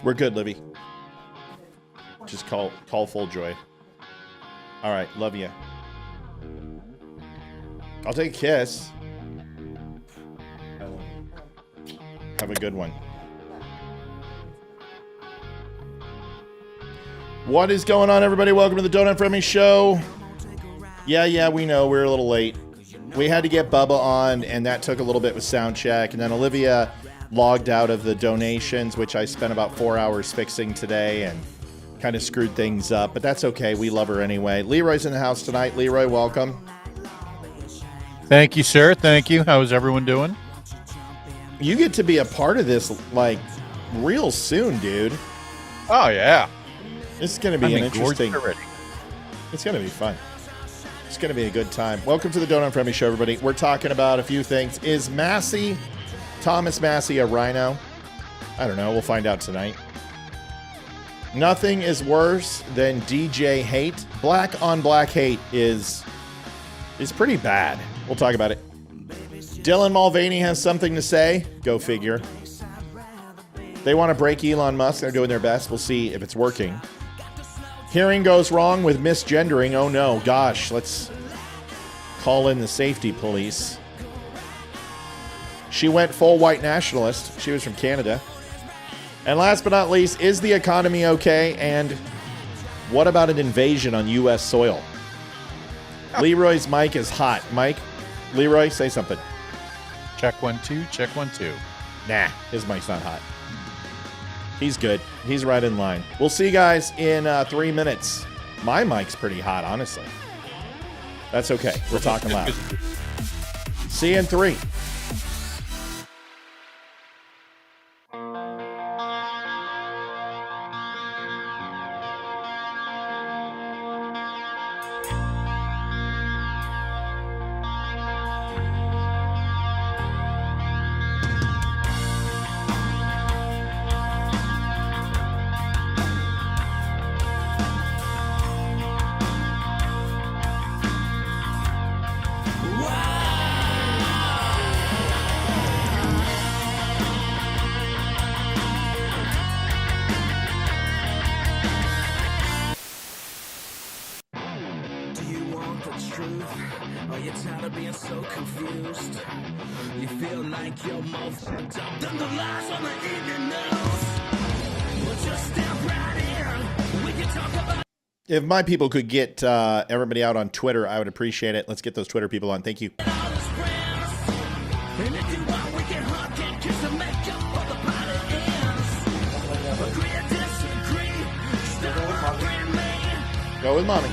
We're good, Libby. Just call full joy. All right, love you. I'll take a kiss. Have a good one. What is going on, everybody? Welcome to the Don't Unfriend Me show. Yeah, we know we're a little late. We had to get Bubba on, and that took a little bit with sound check. And then Olivia logged out of the donations, which I spent about 4 hours fixing today and kind of screwed things up. But that's okay. We love her anyway. Leroy's in the house tonight. Leroy, welcome. Thank you, sir. Thank you. How is everyone doing? You get to be a part of this, like, real soon, dude. Oh, yeah. This is going to be an interesting... It's going to be fun. It's going to be a good time. Welcome to the Don't Unfriend Me show, everybody. We're talking about a few things. Is Massie, Thomas Massie, a RINO? I don't know. We'll find out tonight. Nothing is worse than DJ hate. Black on black hate is pretty bad. We'll talk about it. Dylan Mulvaney has something to say. Go figure. They want to break Elon Musk. They're doing their best. We'll see if it's working. Hearing goes wrong with misgendering. Oh no, gosh, let's call in the safety police. She went full white nationalist. She was from Canada. And last but not least, is the economy okay? And what about an invasion on U.S. soil? Leroy's mic is hot. Mike, Leroy, say something. Check 1 2, check 1 2. Nah, his mic's not hot. He's good. He's right in line. We'll see you guys in 3 minutes. My mic's pretty hot, honestly. That's okay. We're talking loud. See you in 3. If my people could get everybody out on Twitter, I would appreciate it. Let's get those Twitter people on. Thank you. Go with mommy.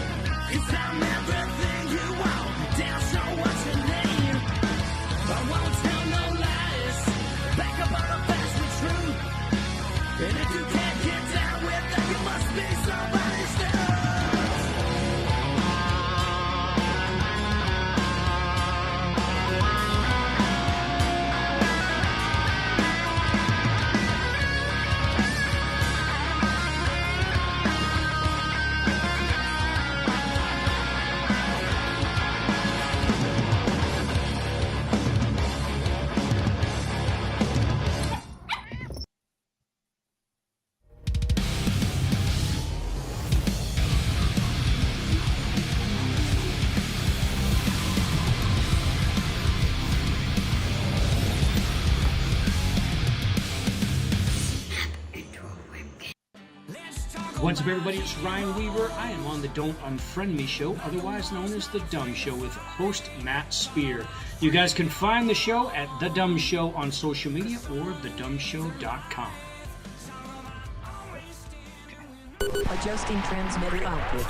What's up, everybody? It's Ryan Weaver. I am on the Don't Unfriend Me show, otherwise known as The Dumb Show, with host Matt Spear. You guys can find the show at The Dumb Show on social media or thedumbshow.com. Adjusting transmitter output.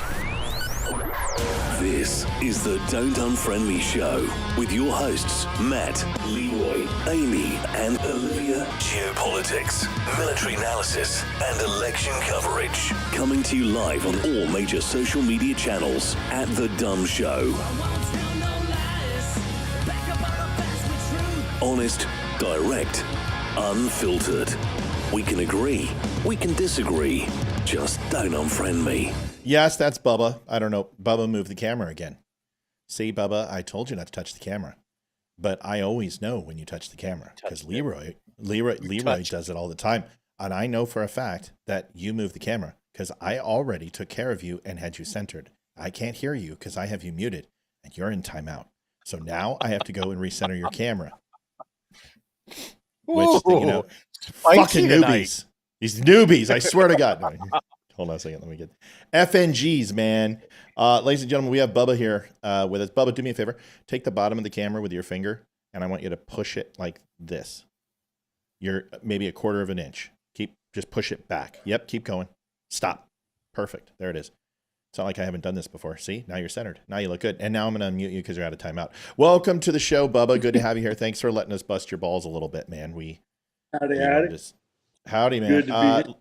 This is the Don't Unfriend Me show with your hosts Matt, Leeroy, Amy, and Olivia. Geopolitics, military analysis, and election coverage. Coming to you live on all major social media channels at The Dumb Show. Honest, direct, unfiltered. We can agree, we can disagree. Just don't unfriend me. Yes, that's Bubba. I don't know. Bubba moved the camera again. See, Bubba, I told you not to touch the camera. But I always know when you touch the camera because Leroy does it all the time. And I know for a fact that you moved the camera because I already took care of you and had you centered. I can't hear you because I have you muted and you're in timeout. So now I have to go and recenter your camera. Which, you know, fucking newbies. These newbies, I swear to God. No, hold on a second. Let me get FNGs, man. Ladies and gentlemen, we have Bubba here with us. Bubba, do me a favor. Take the bottom of the camera with your finger, and I want you to push it like this. You're maybe a quarter of an inch. Just push it back. Yep, keep going. Stop. Perfect. There it is. It's not like I haven't done this before. See, now you're centered. Now you look good. And now I'm going to unmute you because you're out of timeout. Welcome to the show, Bubba. Good to have you here. Thanks for letting us bust your balls a little bit, man. Howdy, man. Good to be here.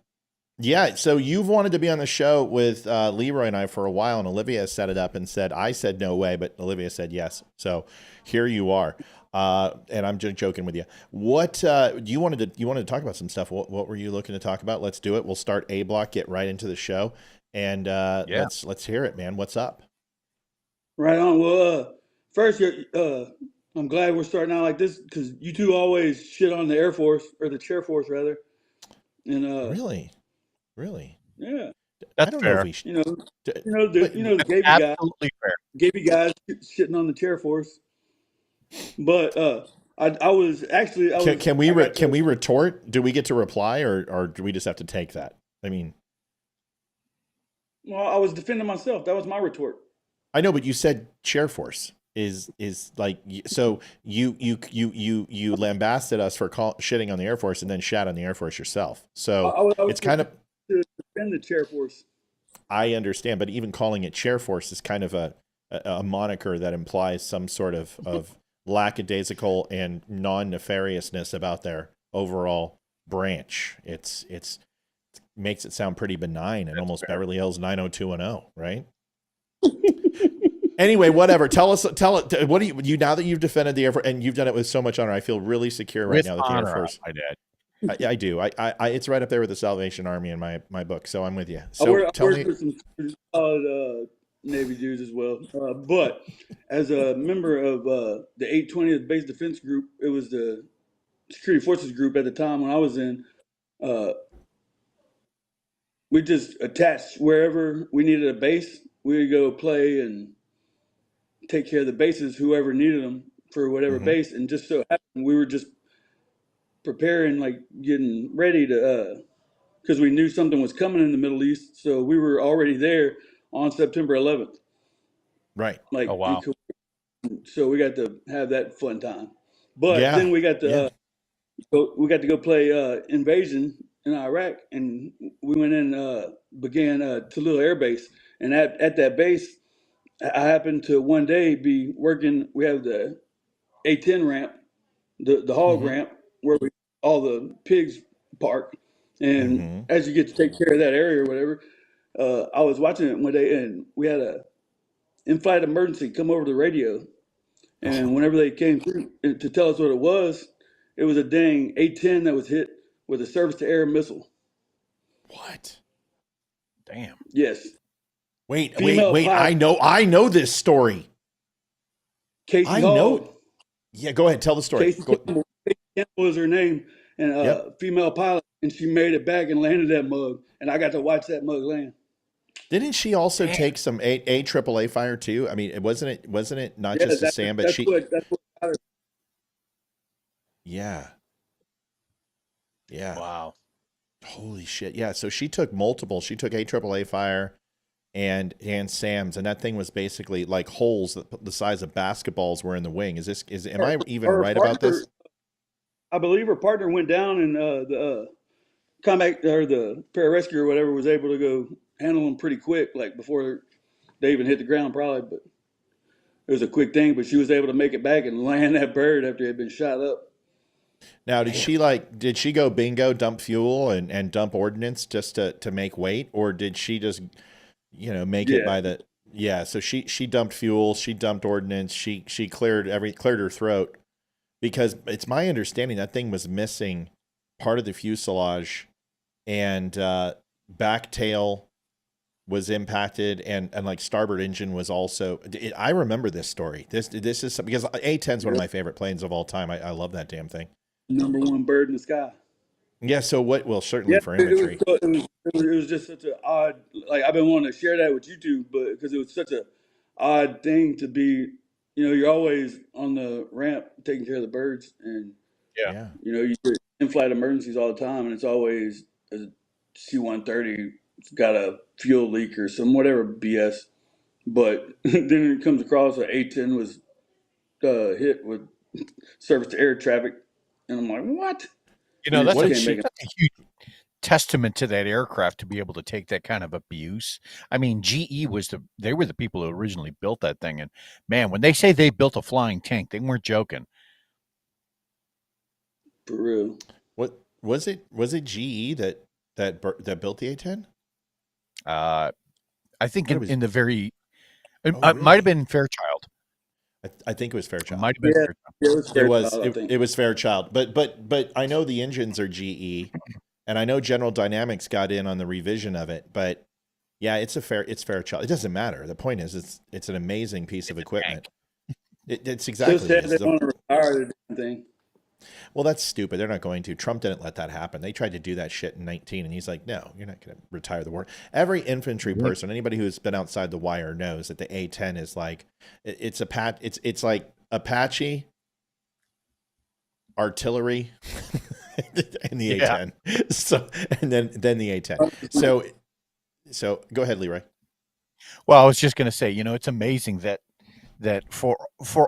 Yeah, so you've wanted to be on the show with Leeroy and I for a while, and Olivia set it up and said, I said no way, but Olivia said yes. So here you are. And I'm just joking with you. What you wanted to talk about some stuff. What were you looking to talk about? Let's do it. We'll start A block, get right into the show. And let's hear it, man. What's up? Right on. Well, first, I'm glad we're starting out like this because you two always shit on the Air Force or the Chair Force rather. And really, yeah, That's I don't fair. know if we should. The Gavy guy, Absolutely fair. Gavy guys shitting on the Chair Force. But I was actually Can we retort? Do we get to reply, or do we just have to take that? I mean, well, I was defending myself. That was my retort. I know, but you said Chair Force is like, so you lambasted us for shitting on the Air Force and then shat on the Air Force yourself. So I was it's kind of to defend the Chair Force. I understand, but even calling it Chair Force is kind of a moniker that implies some sort of lackadaisical and non-nefariousness about their overall branch. It makes it sound pretty benign and almost fair. Beverly Hills 90210, right? Anyway, whatever. Tell it. What do you now that you've defended the Air Force and you've done it with so much honor? I feel really secure right now that the Air Force. I did. I do. It's right up there with the Salvation Army in my book. So I'm with you. I worked with some solid Navy dudes as well. But as a member of the 820th Base Defense Group, it was the Security Forces Group at the time when I was in. We just attached wherever we needed a base. We would go play and take care of the bases, whoever needed them for whatever base. And just so happened, we were just preparing, like getting ready to, because we knew something was coming in the Middle East. So we were already there on September 11th. Right. Like, oh, wow. So we got to have that fun time. But then we got to go play Invasion in Iraq, and we went in, began Talil Air Base. And at that base, I happened to one day be working. We have the A-10 ramp, the hog ramp, where all the pigs park. And as you get to take care of that area or whatever, I was watching it one day, and we had a in-flight emergency come over the radio. And whenever they came through to tell us what it was a dang A-10 that was hit with a surface-to-air missile. What? Damn. Yes. Wait. I know this story. Casey Hall. Yeah, go ahead. Tell the story. Casey Campbell was her name, and female pilot, and she made it back and landed that mug, and I got to watch that mug land. Didn't she also take some AAA fire too? I mean, wasn't it not just a SAM, but she? That's what Yeah. Wow. Holy shit. Yeah. So she took multiple. She took AAA fire and SAMs, and that thing was basically like holes that the size of basketballs were in the wing. Am I even right about this? I believe her partner went down, and the combat or the pararescue or whatever was able to go handle them pretty quick, like before they even hit the ground, probably. But it was a quick thing. But she was able to make it back and land that bird after it had been shot up. Now, did she go bingo, dump fuel and dump ordnance just to make weight, or did she just make it by the? Yeah, so she dumped fuel, she dumped ordnance, she cleared her throat, because it's my understanding that thing was missing part of the fuselage, and back tail was impacted, and like starboard engine was also. I remember this story. This is because A-10 is one of my favorite planes of all time. I love that damn thing. #1 bird in the sky. Yeah. So what? Well, certainly for imagery. It was just such an odd. Like I've been wanting to share that with you two, but because it was such a odd thing to be. You're always on the ramp taking care of the birds, and Yeah. you get in-flight emergencies all the time, and it's always a C-130 got a fuel leak or some whatever BS. But then it comes across an A-10 was hit with surface to air traffic, and I'm like, what? That's a huge testament to that aircraft to be able to take that kind of abuse. I mean, GE they were the people who originally built that thing, and man, when they say they built a flying tank, they weren't joking. For real. What was it? Was it GE that built the A-10? I think in the very, it really? might have been Fairchild. I think it was Fairchild. It might have been Fairchild. It was Fairchild. But I know the engines are GE, and I know General Dynamics got in on the revision of it. But yeah, it's Fairchild. It doesn't matter. The point is, it's an amazing piece of equipment. It's exactly. They want to retire the damn thing. Well, that's stupid. They're not going to. Trump didn't let that happen. They tried to do that shit in 19, and he's like, no, you're not going to retire the war. Every infantry person, anybody who's been outside the wire knows that the A-10 is like, it's like Apache, artillery, and the A-10. So, and then the A-10. So go ahead, Leeroy. Well, I was just going to say, it's amazing that for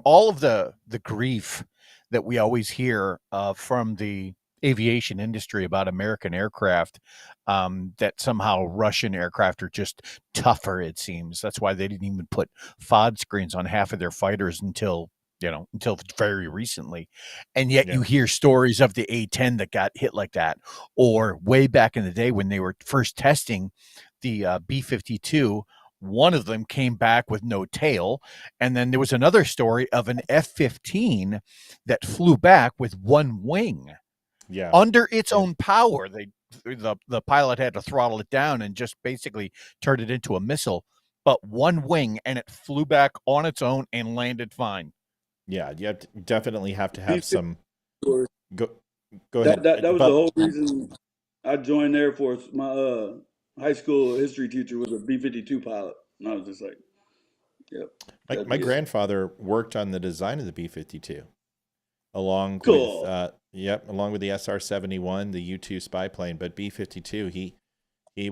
all of the grief that we always hear from the aviation industry about American aircraft, that somehow Russian aircraft are just tougher, it seems. That's why they didn't even put FOD screens on half of their fighters until very recently. And yet you hear stories of the A-10 that got hit like that, or way back in the day when they were first testing the B-52, one of them came back with no tail. And then there was another story of an F-15 that flew back with one wing. Yeah. Under its own power. The pilot had to throttle it down and just basically turn it into a missile. But one wing, and it flew back on its own and landed fine. Yeah, you definitely have to have some. Go ahead. That was the whole reason I joined the Air Force. My high school history teacher was a B-52 pilot, and I was just like, "Yep." My grandfather worked on the design of the B-52, along with the SR-71, the U-2 spy plane. But B-52, he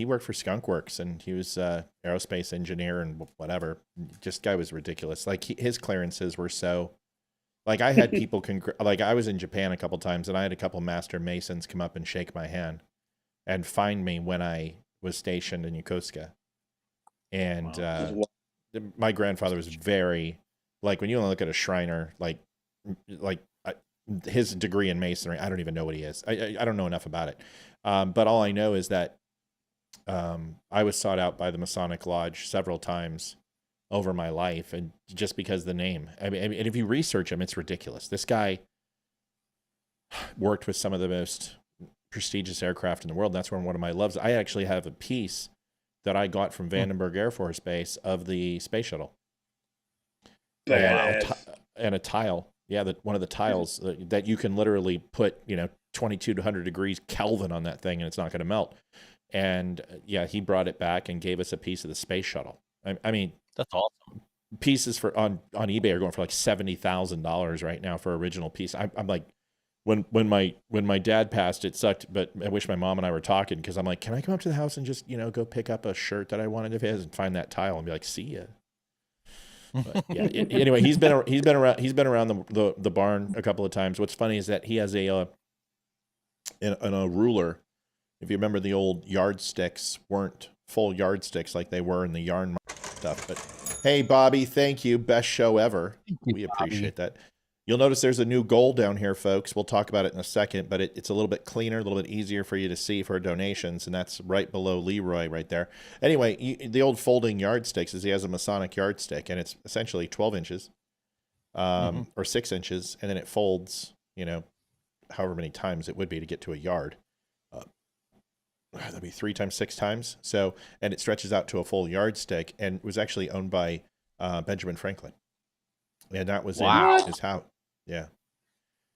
worked for Skunk Works, and he was aerospace engineer and whatever. Just guy was ridiculous. Like his clearances were so. Like I had people like I was in Japan a couple times, and I had a couple master masons come up and shake my hand and find me when I was stationed in Yokosuka. And my grandfather was very, like, when you look at a Shriner, his degree in masonry, I don't even know what he is. I don't know enough about it. But all I know is that I was sought out by the Masonic Lodge several times over my life, and just because of the name. I mean, and if you research him, it's ridiculous. This guy worked with some of the most prestigious aircraft in the world. That's one of my loves. I actually have a piece that I got from Vandenberg Air Force Base of the space shuttle. And a tile. Yeah, one of the tiles that you can literally put, 22 to 100 degrees Kelvin on that thing, and it's not going to melt. And he brought it back and gave us a piece of the space shuttle. I mean, that's awesome. Pieces on eBay are going for like $70,000 right now for original piece. I'm like, when my dad passed, it sucked, but I wish my mom and I were talking, because I'm like, can I come up to the house and just go pick up a shirt that I wanted of his and find that tile and be like, see ya. But, anyway, he's been around the barn a couple of times. What's funny is that he has a ruler. If you remember, the old yardsticks weren't full yardsticks like they were in the yarn stuff. But hey, Bobby, thank you. Best show ever. We appreciate that. You'll notice there's a new goal down here, folks. We'll talk about it in a second, but it's a little bit cleaner, a little bit easier for you to see for donations, and that's right below Leeroy right there. Anyway, the old folding yardsticks is he has a Masonic yardstick, and it's essentially 12 inches or 6 inches, and then it folds, however many times it would be to get to a yard. That'd be 3 times, 6 times. So, and it stretches out to a full yardstick, and was actually owned by Benjamin Franklin. And that was in his house. Yeah.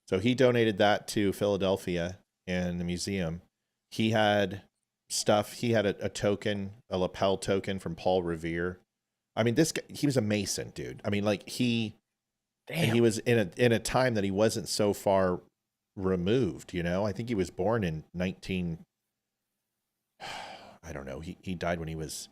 So he donated that to Philadelphia, in the museum, he had stuff. He had a token, a lapel token from Paul Revere. I mean, this guy, he was a Mason, dude. I mean, like and he was in a time that he wasn't so far removed, you know. I think he was born in I don't know. He died when he was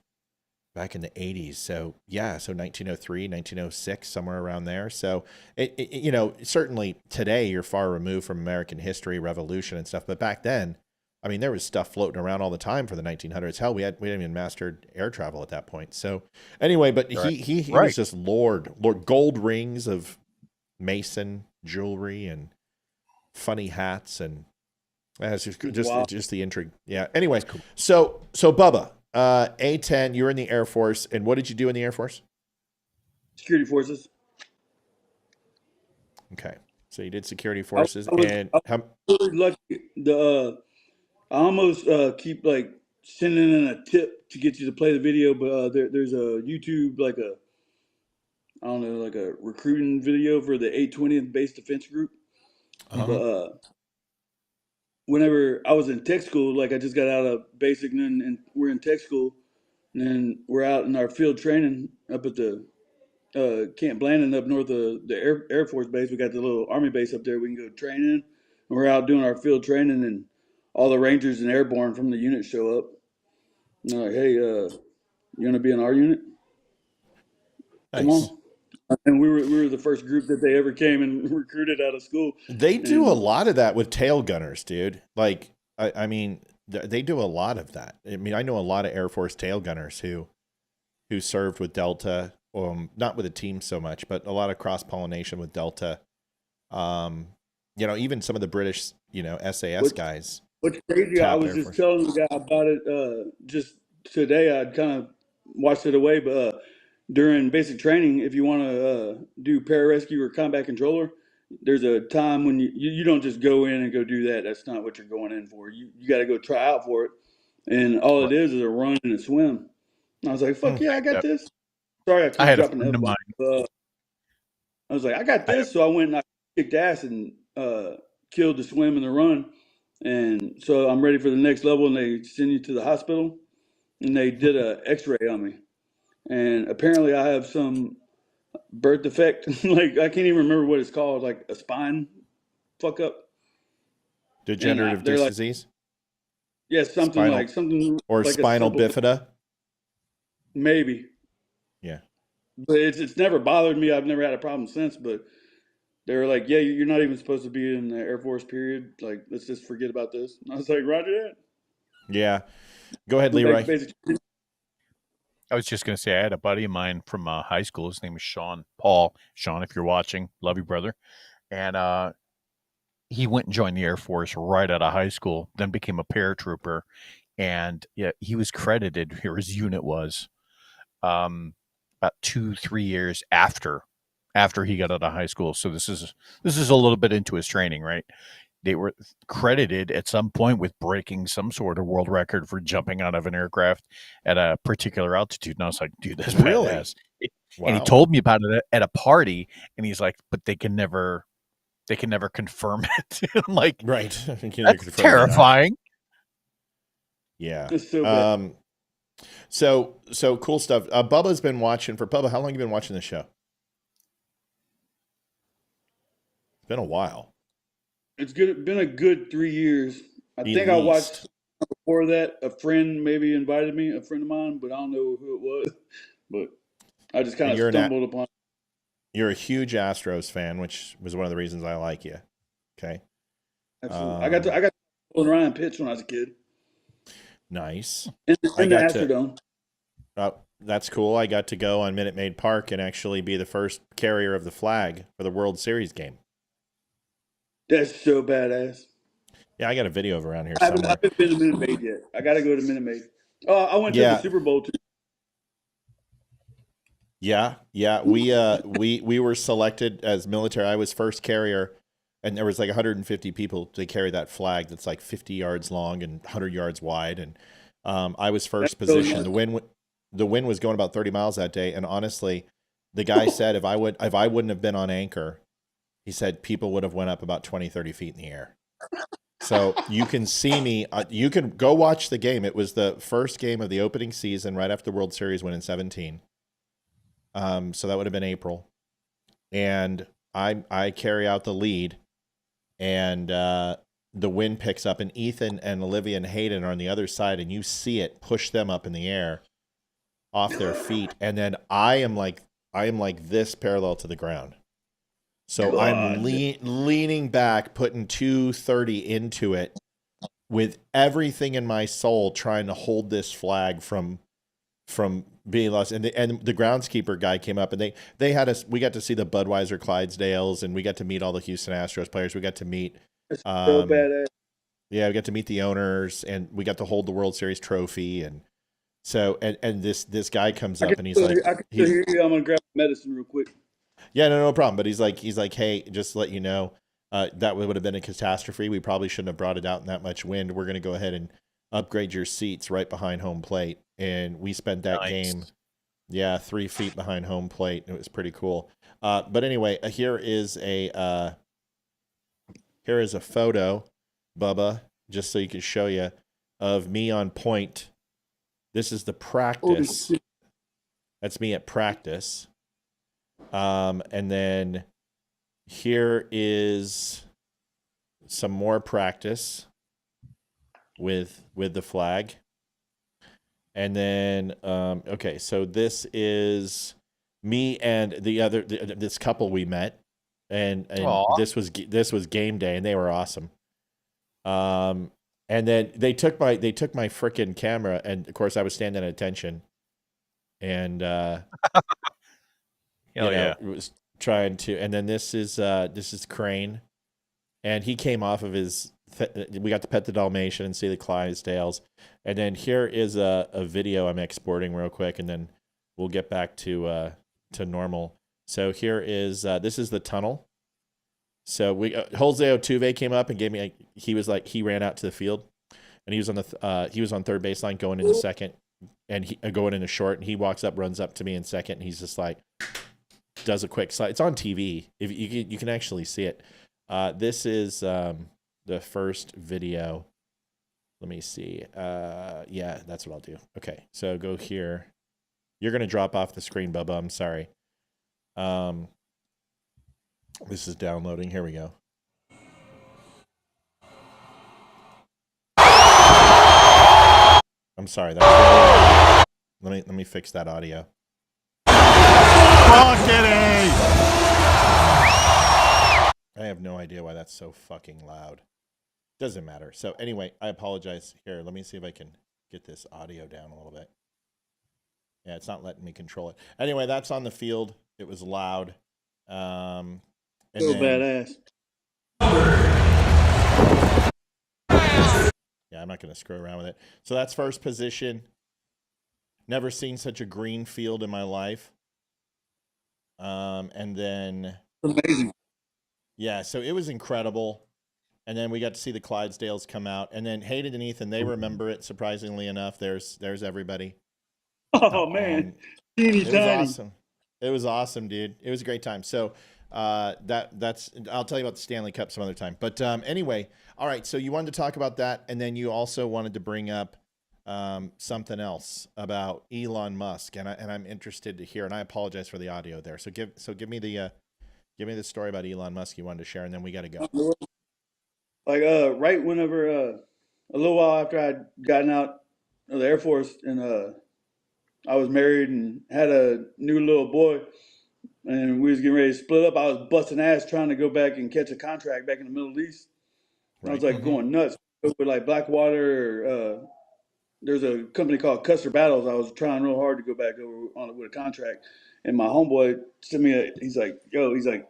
back in the 80s. So yeah, so 1903, 1906, somewhere around there. So you know, certainly today you're far removed from American history, revolution and stuff. But back then, I mean, there was stuff floating around all the time for the 1900s. Hell, we hadn't even mastered air travel at that point. So anyway, but he was just Lord gold rings of Mason jewelry and funny hats, and it's just the intrigue. Yeah. Anyway, cool. So Bubba, A-10, you were in the Air Force, and what did you do in the Air Force? Security forces. Okay, so you did security forces, I was really lucky. I almost keep like sending in a tip to get you to play the video, but there's a YouTube like a recruiting video for the 820th Base Defense Group. But whenever I was in tech school, like I just got out of basic, and we're in tech school, and then we're out in our field training up at the Camp Blandon up north of the Air Force Base. We got the little Army base up there we can go train in, and we're out doing our field training, and all the Rangers and Airborne from the unit show up. And they're like, hey, you want to be in our unit? Nice. Come on. And we were the first group that they ever came and recruited out of school. They do a lot of that with tail gunners, dude. Like, I mean, they do a lot of that. I mean, I know a lot of Air Force tail gunners who served with Delta, not with a team so much, but a lot of cross-pollination with Delta. You know, even some of the British, you know, SAS guys. What's crazy, I was just telling the guy about it just today. I'd kind of washed it away, but during basic training, if you want to do pararescue or combat controller, there's a time when you don't just go in and go do that. That's not what you're going in for. You got to go try out for it. And all it is a run and a swim. And I was like, fuck yeah, I got this. Sorry, I keep dropping the F-bomb. I was like, I got this. So I went and I kicked ass and killed the swim and the run. And so I'm ready for the next level, and they send you to the hospital, and they did a x-ray on me. And apparently I have some birth defect. Like, I can't even remember what it's called, like a spine fuck up. Degenerative disc disease? Yeah, something like something. Or like spinal bifida? Maybe. Yeah. But it's never bothered me. I've never had a problem since, but they were like, yeah, you're not even supposed to be in the Air Force, period. Like, let's just forget about this. And I was like, roger that. Yeah. Go ahead, Leeroy. I was just going to say, I had a buddy of mine from high school. His name is Sean Paul. Sean, if you're watching, love you, brother. And he went and joined the Air Force right out of high school, then became a paratrooper. And yeah, he was credited, here his unit was, about 2-3 years after he got out of high school. So this is a little bit into his training, right? They were credited at some point with breaking some sort of world record for jumping out of an aircraft at a particular altitude. And I was like, dude, that's really badass. Wow. And he told me about it at a party, and he's like, but they can never confirm it. I'm like, right. That's terrifying. Yeah. So cool stuff. Bubba's been watching Bubba, how long have you been watching this show? It's been a while. It's been a good 3 years. I think I watched before that. A friend maybe invited me, a friend of mine, but I don't know who it was. But I just kind of stumbled upon it. You're a huge Astros fan, which was one of the reasons I like you. Okay. Absolutely. I got to go Ryan pitch when I was a kid. Nice. In the Astrodome. That's cool. I got to go on Minute Maid Park and actually be the first carrier of the flag for the World Series game. That's so badass. Yeah, I got a video of around here somewhere. I haven't been to Minute Maid yet. I got to go to Minute Maid. I went to the Super Bowl too. Yeah. We were selected as military. I was first carrier, and there was like 150 people to carry that flag that's like 50 yards long and 100 yards wide. And I was first position. The wind was going about 30 miles that day, and honestly, the guy said if I wouldn't have been on anchor, he said people would have went up about 20, 30 feet in the air. So you can see me. You can go watch the game. It was the first game of the opening season right after the World Series win in 2017. So that would have been April. And I carry out the lead, and the wind picks up, and Ethan and Olivia and Hayden are on the other side, and you see it push them up in the air off their feet. And then I am like this parallel to the ground. So God. I'm leaning back, putting 230 into it with everything in my soul, trying to hold this flag from being lost. And the groundskeeper guy came up, and they had us. We got to see the Budweiser Clydesdales, and we got to meet all the Houston Astros players. We got to meet. So badass. Yeah, we got to meet the owners, and we got to hold the World Series trophy. And so, and this guy comes up, and he's like, I can still hear you. I'm gonna grab medicine real quick. Yeah, no problem. But he's like, hey, just to let you know, that would have been a catastrophe. We probably shouldn't have brought it out in that much wind. We're going to go ahead and upgrade your seats right behind home plate. And we spent that game, 3 feet behind home plate. It was pretty cool. But anyway, here is a photo, Bubba, just so you can show you, of me on point. This is the practice. That's me at practice. And then here is some more practice with the flag. And then, okay, so this is me and this couple we met, and this was game day, and they were awesome. And then they took my frickin' camera, and of course I was standing at attention, and was trying to. And then this is Crane, and he came off of his. We got to pet the Dalmatian and see the Clydesdales, and then here is a video I'm exporting real quick, and then we'll get back to normal. So here is this is the tunnel. So Jose Altuve came up and gave me. He ran out to the field, and he was on third baseline going into second, and going into short, and he walks up, runs up to me in second, and he's just like, does a quick slide. It's on TV. If you can actually see it. This is the first video. Let me see. Yeah, that's what I'll do. Okay, so go here. You're gonna drop off the screen, Bubba. I'm sorry. This is downloading. Here we go. I'm sorry. That's really... Let me fix that audio. Come on, Kitty! I have no idea why that's so fucking loud. Doesn't matter. So anyway, I apologize. Here, let me see if I can get this audio down a little bit. Yeah, it's not letting me control it. Anyway, that's on the field. It was loud. Badass. Yeah, I'm not going to screw around with it. So that's first position. Never seen such a green field in my life. And then... Amazing. Yeah, so it was incredible. And then we got to see the Clydesdales come out. And then Hayden and Ethan, they remember it, surprisingly enough. There's everybody. Oh, man. It was awesome. It was awesome, dude. It was a great time. So that's I'll tell you about the Stanley Cup some other time. But anyway, all right, so you wanted to talk about that, and then you also wanted to bring up something else about Elon Musk, and I'm interested to hear, and I apologize for the audio there. So give me the story about Elon Musk you wanted to share, and then we got to go. Like right whenever a little while after I'd gotten out of the Air Force, and I was married and had a new little boy, and we was getting ready to split up. I was busting ass trying to go back and catch a contract back in the Middle East. Right. I was like going nuts with like Blackwater. There's a company called Custer Battles. I was trying real hard to go back over on it with a contract, and my homeboy sent me he's like,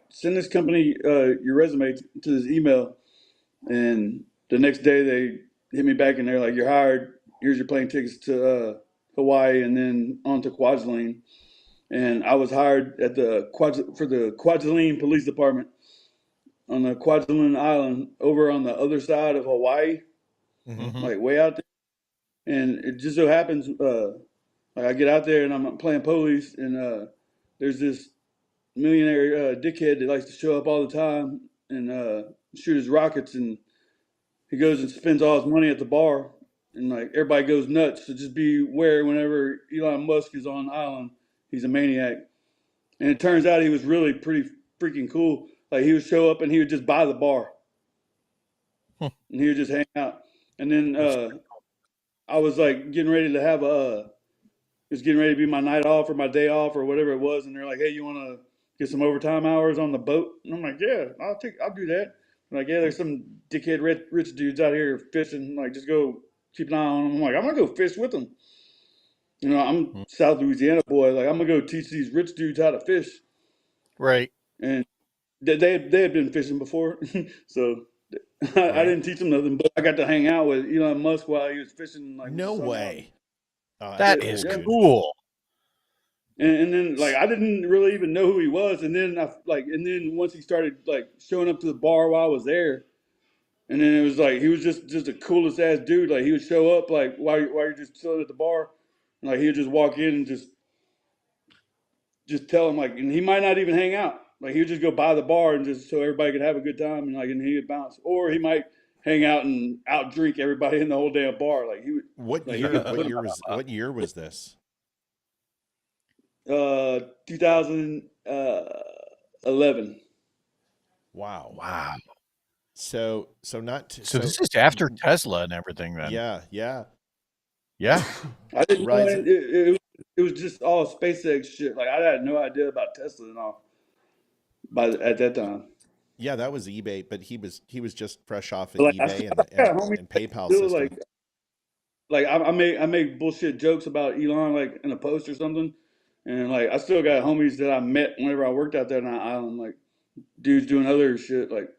send this company your resume to this email. And the next day they hit me back and they're like, you're hired. Here's your plane tickets to Hawaii and then on to Kwajalein. And I was hired for the Kwajalein Police Department on the Kwajalein Island over on the other side of Hawaii, like way out there. And it just so happens, like I get out there and I'm playing police, and there's this millionaire dickhead that likes to show up all the time and shoot his rockets, and he goes and spends all his money at the bar, and like everybody goes nuts. So just be aware whenever Elon Musk is on the island, he's a maniac. And it turns out he was really pretty freaking cool. Like he would show up and he would just buy the bar, and he would just hang out. And then I was like getting ready to have it was getting ready to be my night off or my day off or whatever it was, and they're like, "Hey, you want to get some overtime hours on the boat?" And I'm like, "Yeah, I'll do that." I'm like, "Yeah, there's some dickhead rich dudes out here fishing. Like, just go keep an eye on them." I'm like, "I'm gonna go fish with them." You know, I'm South Louisiana boy. Like, I'm gonna go teach these rich dudes how to fish. Right. And they had been fishing before, so I didn't teach them nothing. But I got to hang out with Elon Musk while he was fishing. Like, No with the sun out. way. Oh, That that's is cool, dude. cool. And then like I didn't really even know who he was, and then and then once he started like showing up to the bar while I was there, and then it was like he was just the coolest ass dude. Like he would show up like while you're just chilling at the bar, and like he would just walk in and just tell him like, and he might not even hang out. Like he would just go by the bar and just so everybody could have a good time, and he would bounce, or he might hang out and out drink everybody in the whole damn bar. Like he would. What like, year? What year was this? 2011. Wow. Wow. So this is after Tesla and everything then. Yeah. Yeah. I didn't know it was just all SpaceX shit. Like I had no idea about Tesla and all at that time. Yeah, that was eBay, but he was just fresh off of But, like, eBay and PayPal still, system. like I make bullshit jokes about Elon like in a post or something, and like I still got homies that I met whenever I worked out there on that island, like dudes doing other shit like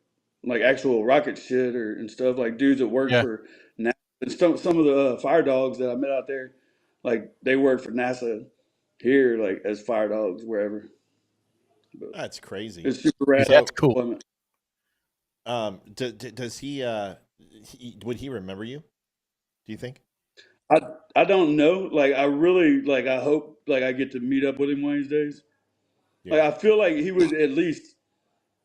actual rocket shit and stuff, like dudes that work for NASA. And some of the fire dogs that I met out there, like they work for NASA here, like as fire dogs wherever. But That's crazy. it's super rad. That's cool. Does he would he remember you? Do you think? I don't know. Like I really I hope like I get to meet up with him one of these days. Yeah. Like I feel like he would at least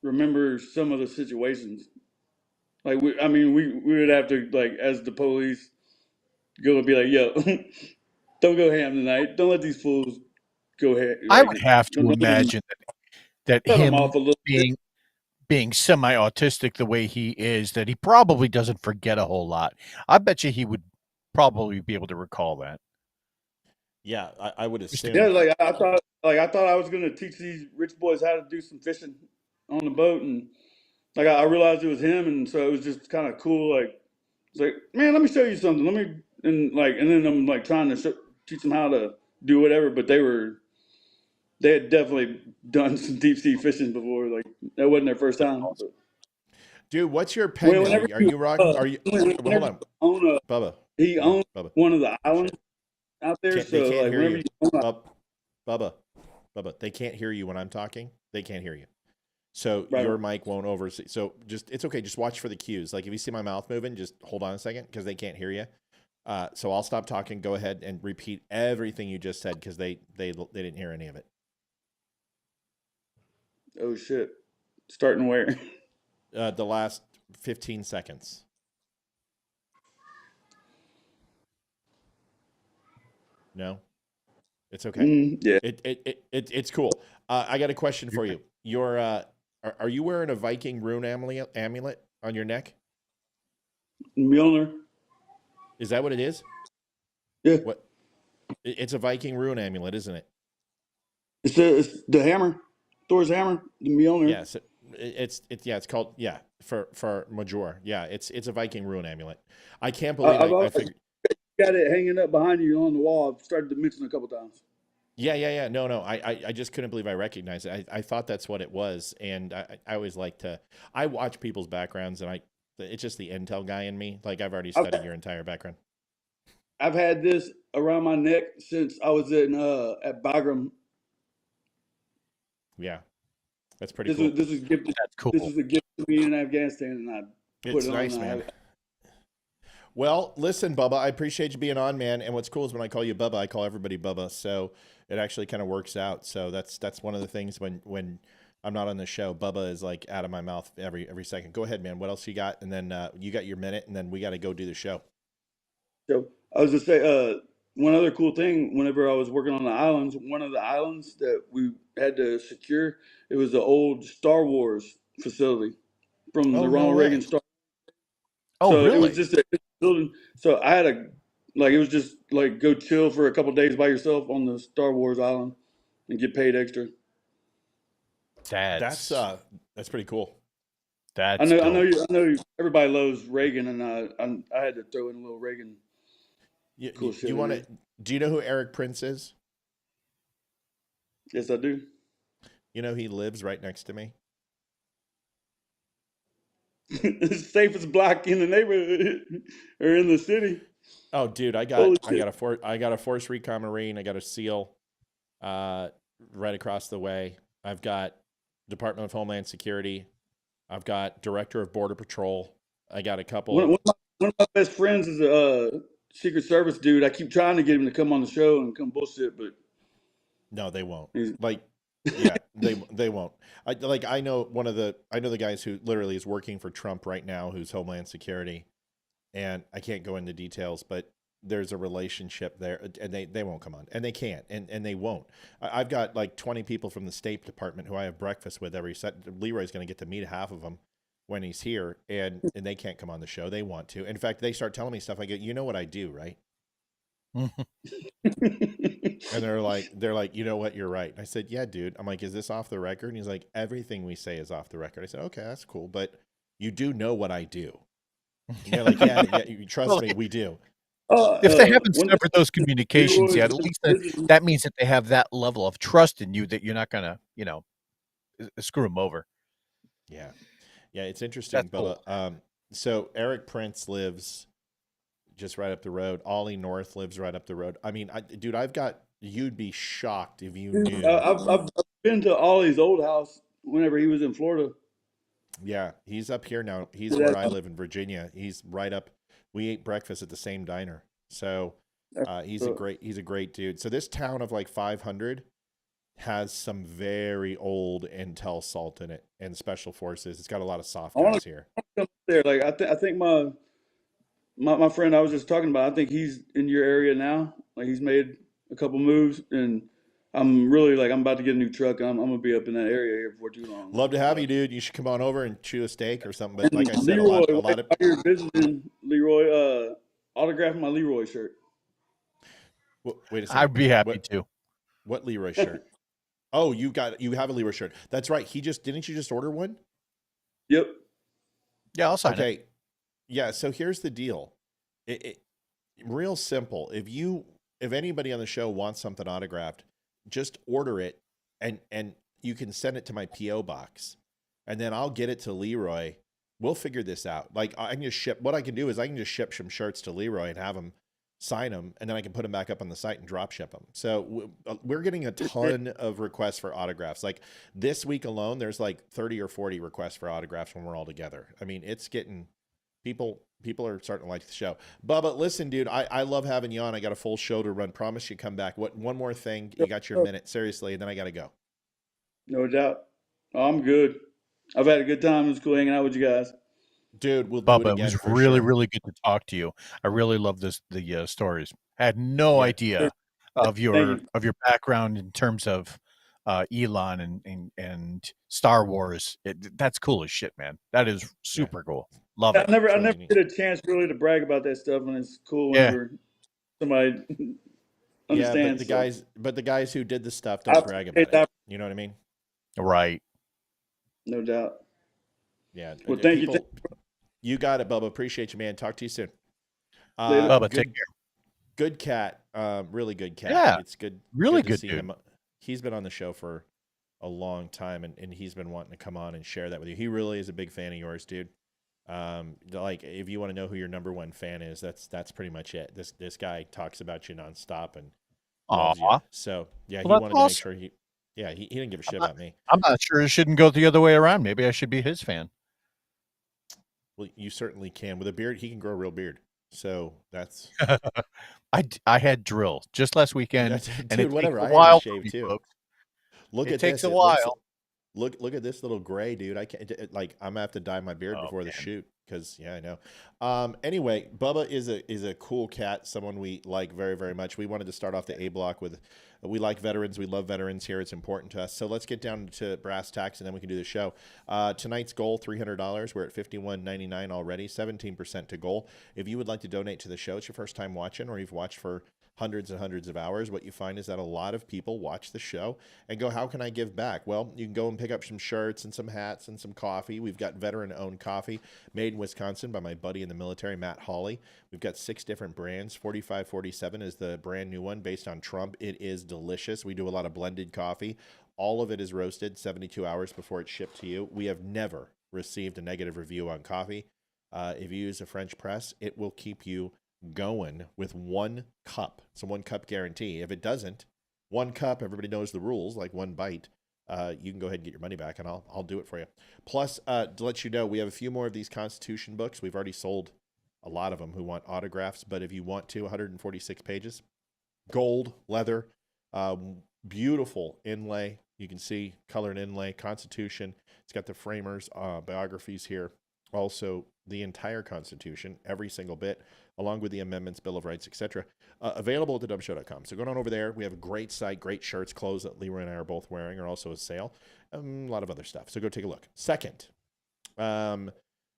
remember some of the situations. Like we would have to like as the police go and be like, "Yo, don't go ham tonight. Don't let these fools go ham." Like, I would have to imagine that him off a little being semi-autistic the way he is, that he probably doesn't forget a whole lot. I bet you he would probably be able to recall that. Yeah, I would assume. Yeah, I thought I was gonna teach these rich boys how to do some fishing on the boat, and like I realized it was him, and so it was just kind of cool. Like it's like, man, let me show you something. And then I'm like trying to teach them how to do whatever, but they had definitely done some deep sea fishing before. Like that wasn't their first time. But. Dude, what's your pen? Are you rocking? Hold on, Bubba. He owned one of the islands out there, they can't like hear you. Bubba, they can't hear you when I'm talking. They can't hear you. So right. Your mic won't oversee. So it's okay. Just watch for the cues. Like if you see my mouth moving, just hold on a second because they can't hear you. So I'll stop talking. Go ahead and repeat everything you just said because they didn't hear any of it. Oh shit! Starting where? The last 15 seconds. No, it's okay. Yeah, it's cool. I got a question for you. You're are you wearing a Viking rune amulet on your neck? Mjolnir. Is that what it is? Yeah. What? It's a Viking rune amulet, isn't it? It's the hammer, Thor's hammer, the Mjolnir. Yes, it's called for Major. Yeah, it's a Viking rune amulet. I can't believe I figured. Got it hanging up behind you on the wall. I've started to mention it a couple times. Yeah. No. I just couldn't believe I recognized it. I thought that's what it was, and I always like to. I watch people's backgrounds, and it's just the intel guy in me. Like I've already studied your entire background. I've had this around my neck since I was at Bagram. Yeah, that's pretty cool. This is gifted. That's cool. This is a gift to me in Afghanistan, and I put it on. Nice, man. Well, listen, Bubba, I appreciate you being on, man. And what's cool is when I call you Bubba, I call everybody Bubba. So it actually kind of works out. So that's one of the things when I'm not on the show. Bubba is like out of my mouth every second. Go ahead, man. What else you got? And then you got your minute, and then we got to go do the show. So I was just say one other cool thing. Whenever I was working on the islands, one of the islands that we had to secure, it was the old Star Wars facility from the Ronald Reagan Star. Oh, so really? It was just a building. So I had it was just like go chill for a couple of days by yourself on the Star Wars island and get paid extra. That's pretty cool. That's I know everybody loves Reagan, and I had to throw in a little Reagan. Cool shit. You want to? Do you know who Eric Prince is? Yes, I do. You know he lives right next to me. Safest block in the neighborhood or in the city. Oh, dude, I got a Force Recon Marine. I got a SEAL, right across the way. I've got Department of Homeland Security. I've got Director of Border Patrol. I got a couple. One of my best friends is a Secret Service dude. I keep trying to get him to come on the show and come bullshit, but no, they won't. Yeah, they won't. I know the guys who literally is working for Trump right now, who's Homeland Security, and I can't go into details, but there's a relationship there, and they won't come on, and they can't, and they won't. I've got like 20 people from the State Department who I have breakfast with every set. Leroy's going to get to meet half of them when he's here, and they can't come on the show. They want to. In fact, they start telling me stuff. I go, you know what I do, right? And they're like, you know what, you're right. And I said, yeah, dude. I'm like, is this off the record? And he's like, everything we say is off the record. I said, okay, that's cool, but you do know what I do. And they're like, yeah, you trust me, we do. If they haven't severed those communications yet, at least that means that they have that level of trust in you that you're not gonna, screw them over. Yeah, it's interesting, Bubba. Cool. So Eric Prince lives just right up the road. Ollie North lives right up the road. I mean, dude, you'd be shocked if you knew. I've been to Ollie's old house whenever he was in Florida. Yeah, he's up here now. He's where I live in Virginia. He's right up. We ate breakfast at the same diner. So he's a great dude. So this town of like 500 has some very old intel salt in it and special forces. It's got a lot of soft guys here. There, like I think my friend I was just talking about, I think he's in your area now. Like he's made a couple moves, and I'm really I'm about to get a new truck. I'm gonna be up in that area here before too long. Love to have you, dude. You should come on over and chew a steak or something. But like I said, Leroy, a lot of you're visiting Leroy, autograph my Leroy shirt. Wait a second. I'd be happy to. What Leroy shirt? Oh, you have a Leroy shirt. That's right. Didn't you just order one? Yep. Yeah, I'll sign it. Yeah. So here's the deal. It real simple. If anybody on the show wants something autographed, just order it, and you can send it to my PO box, and then I'll get it to Leroy. We'll figure this out. Like I can just ship. What I can do is I can just ship some shirts to Leroy and have him sign them, and then I can put them back up on the site and drop ship them. So we're getting a ton of requests for autographs. Like this week alone, there's like 30 or 40 requests for autographs when we're all together. I mean, it's getting people are starting to like the show. Bubba, listen, dude, I love having you on. I got a full show to run. Promise you come back. One more thing. You got your minute, seriously, and then I got to go. No doubt. I'm good. I've had a good time. It was cool hanging out with you guys. Dude, we'll Bubba, do it again. It was really, really good to talk to you. I really love the stories. I had no idea of your background in terms of Elon and Star Wars. That's cool as shit, man. That is super cool. Love it. I never get a chance really to brag about that stuff, and it's cool whenever somebody understands. Yeah, but the guys who did the stuff don't brag about it. You know what I mean? Right. No doubt. Yeah. Well, thank you. You got it, Bubba. Appreciate you, man. Talk to you soon. Bubba, take care. Good cat. Really good cat. Yeah. It's good. Really good good to see dude. him. He's been on the show for a long time, and he's been wanting to come on and share that with you. He really is a big fan of yours, dude. Like if you want to know who your number one fan is, that's pretty much it. This guy talks about you nonstop and loves you. So yeah, well, he wanted to make sure he didn't give a shit about me. I'm not sure it shouldn't go the other way around. Maybe I should be his fan. Well, you certainly can. With a beard, he can grow a real beard. So that's. I had drill just last weekend, dude, whatever. I had to shave too. Folks. It takes a while. Look at this little gray dude. I can't like. I'm gonna have to dye my beard before the shoot because I know. Anyway, Bubba is a cool cat. Someone we like very very much. We wanted to start off the A block with. We like veterans. We love veterans here. It's important to us. So let's get down to brass tacks, and then we can do the show. Tonight's goal, $300. We're at $51.99 already, 17% to goal. If you would like to donate to the show, it's your first time watching, or you've watched for hundreds and hundreds of hours, what you find is that a lot of people watch the show and go, how can I give back? Well, you can go and pick up some shirts and some hats and some coffee. We've got veteran-owned coffee made in Wisconsin by my buddy in the military, Matt Hawley. We've got 6 different brands. 4547 is the brand new one based on Trump. It is delicious. We do a lot of blended coffee. All of it is roasted 72 hours before it's shipped to you. We have never received a negative review on coffee. If you use a French press, it will keep you going with 1 cup. It's a 1 cup guarantee. If it doesn't, 1 cup, everybody knows the rules, like 1 bite, you can go ahead and get your money back, and I'll do it for you. Plus, to let you know, we have a few more of these Constitution books. We've already sold a lot of them who want autographs, but if you want to, 146 pages, gold, leather, beautiful inlay. You can see colored inlay, Constitution. It's got the framers' biographies here. Also, the entire Constitution, every single bit, along with the amendments, Bill of Rights, etc. Available at thedumbshow.com. So go on over there. We have a great site, great shirts, clothes that Leroy and I are both wearing are also a sale. A lot of other stuff. So go take a look. Second,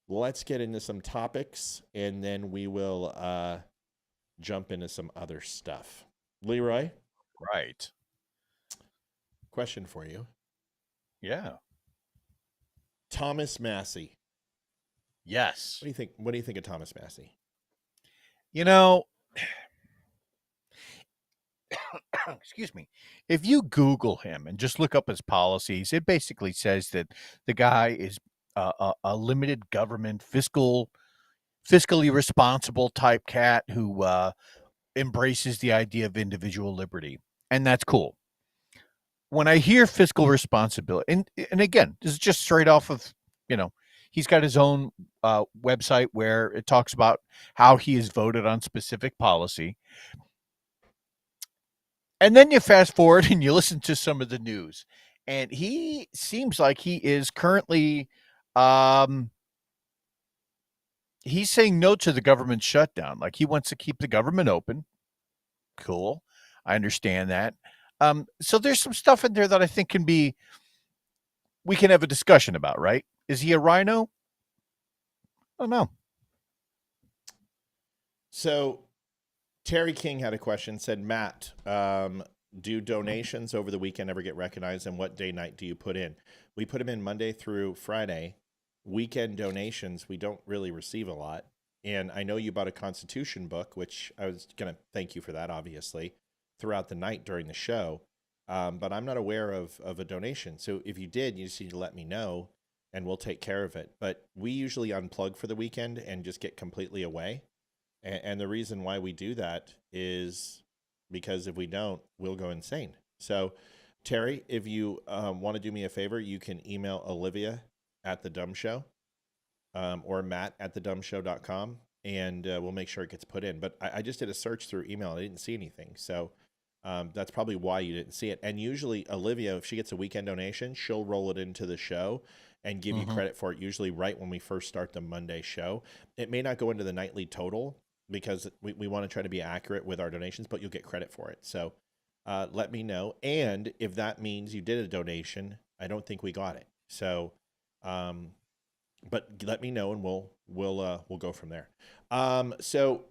let's get into some topics, and then we will jump into some other stuff. Leroy? Right. Question for you. Yeah. Thomas Massie. Yes. What do you think? What do you think of Thomas Massie? You know, excuse me. If you Google him and just look up his policies, it basically says that the guy is a limited government, fiscally responsible type cat who embraces the idea of individual liberty, and that's cool. When I hear fiscal responsibility, and again, this is just straight off of, he's got his own website where it talks about how he is voted on specific policy. And then you fast forward and you listen to some of the news, and he seems like he is currently, he's saying no to the government shutdown. Like, he wants to keep the government open. Cool. I understand that. So there's some stuff in there that I think we can have a discussion about, right? Is he a RINO? I don't know. So Terry King had a question, said, Matt, do donations over the weekend ever get recognized, and what day night do you put in? We put them in Monday through Friday. Weekend donations, we don't really receive a lot. And I know you bought a Constitution book, which I was going to thank you for that, obviously, throughout the night during the show. But I'm not aware of a donation. So if you did, you just need to let me know, and we'll take care of it. But we usually unplug for the weekend and just get completely away. And the reason why we do that is because if we don't, we'll go insane. So, Terry, if you want to do me a favor, you can email Olivia at The Dumb Show or Matt at thedumbshow.com, and we'll make sure it gets put in. But I just did a search through email. I didn't see anything. So that's probably why you didn't see it. And usually, Olivia, if she gets a weekend donation, she'll roll it into the show and give you credit for it, usually right when we first start the Monday show. It may not go into the nightly total because we want to try to be accurate with our donations, but you'll get credit for it. So let me know. And if that means you did a donation, I don't think we got it. So, but let me know, and we'll go from there. So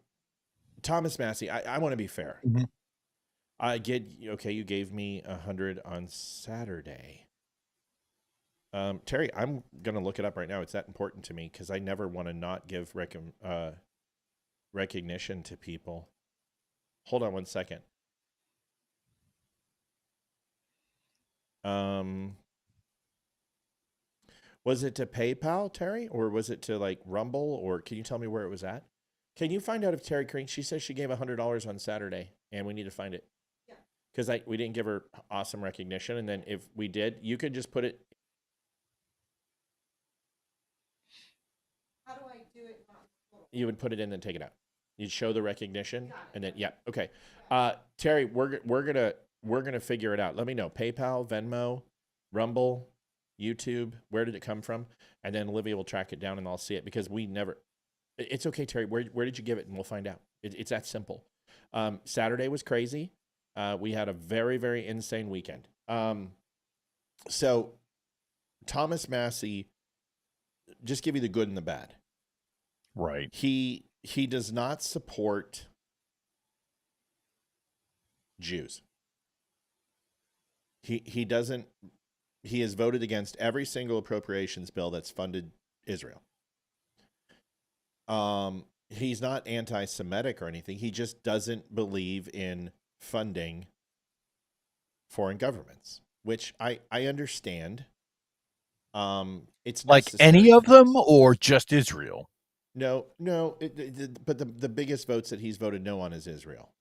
Thomas Massie, I want to be fair. You gave me 100 on Saturday. Terry, I'm going to look it up right now. It's that important to me because I never want to not give recognition to people. Hold on one second. Was it to PayPal, Terry, or was it to like Rumble, or can you tell me where it was at? Can you find out if Terry Green, she says she gave $100 on Saturday, and we need to find it. Yeah. Because we didn't give her awesome recognition, and then if we did, you could just put it. How do I do it? You would put it in and take it out. You'd show the recognition, and then okay. Terry, we're gonna figure it out. Let me know. PayPal, Venmo, Rumble. YouTube. Where did it come from? And then Olivia will track it down and I'll see it because we never. It's okay, Terry. Where did you give it? And we'll find out. It's that simple. Saturday was crazy. We had a very, very insane weekend. So Thomas Massie, just give you the good and the bad. Right. He does not support Jews. He doesn't. He has voted against every single appropriations bill that's funded Israel. He's not anti-Semitic or anything. He just doesn't believe in funding foreign governments, which I understand. It's like any of them or just Israel? No. But the biggest votes that he's voted no on is Israel.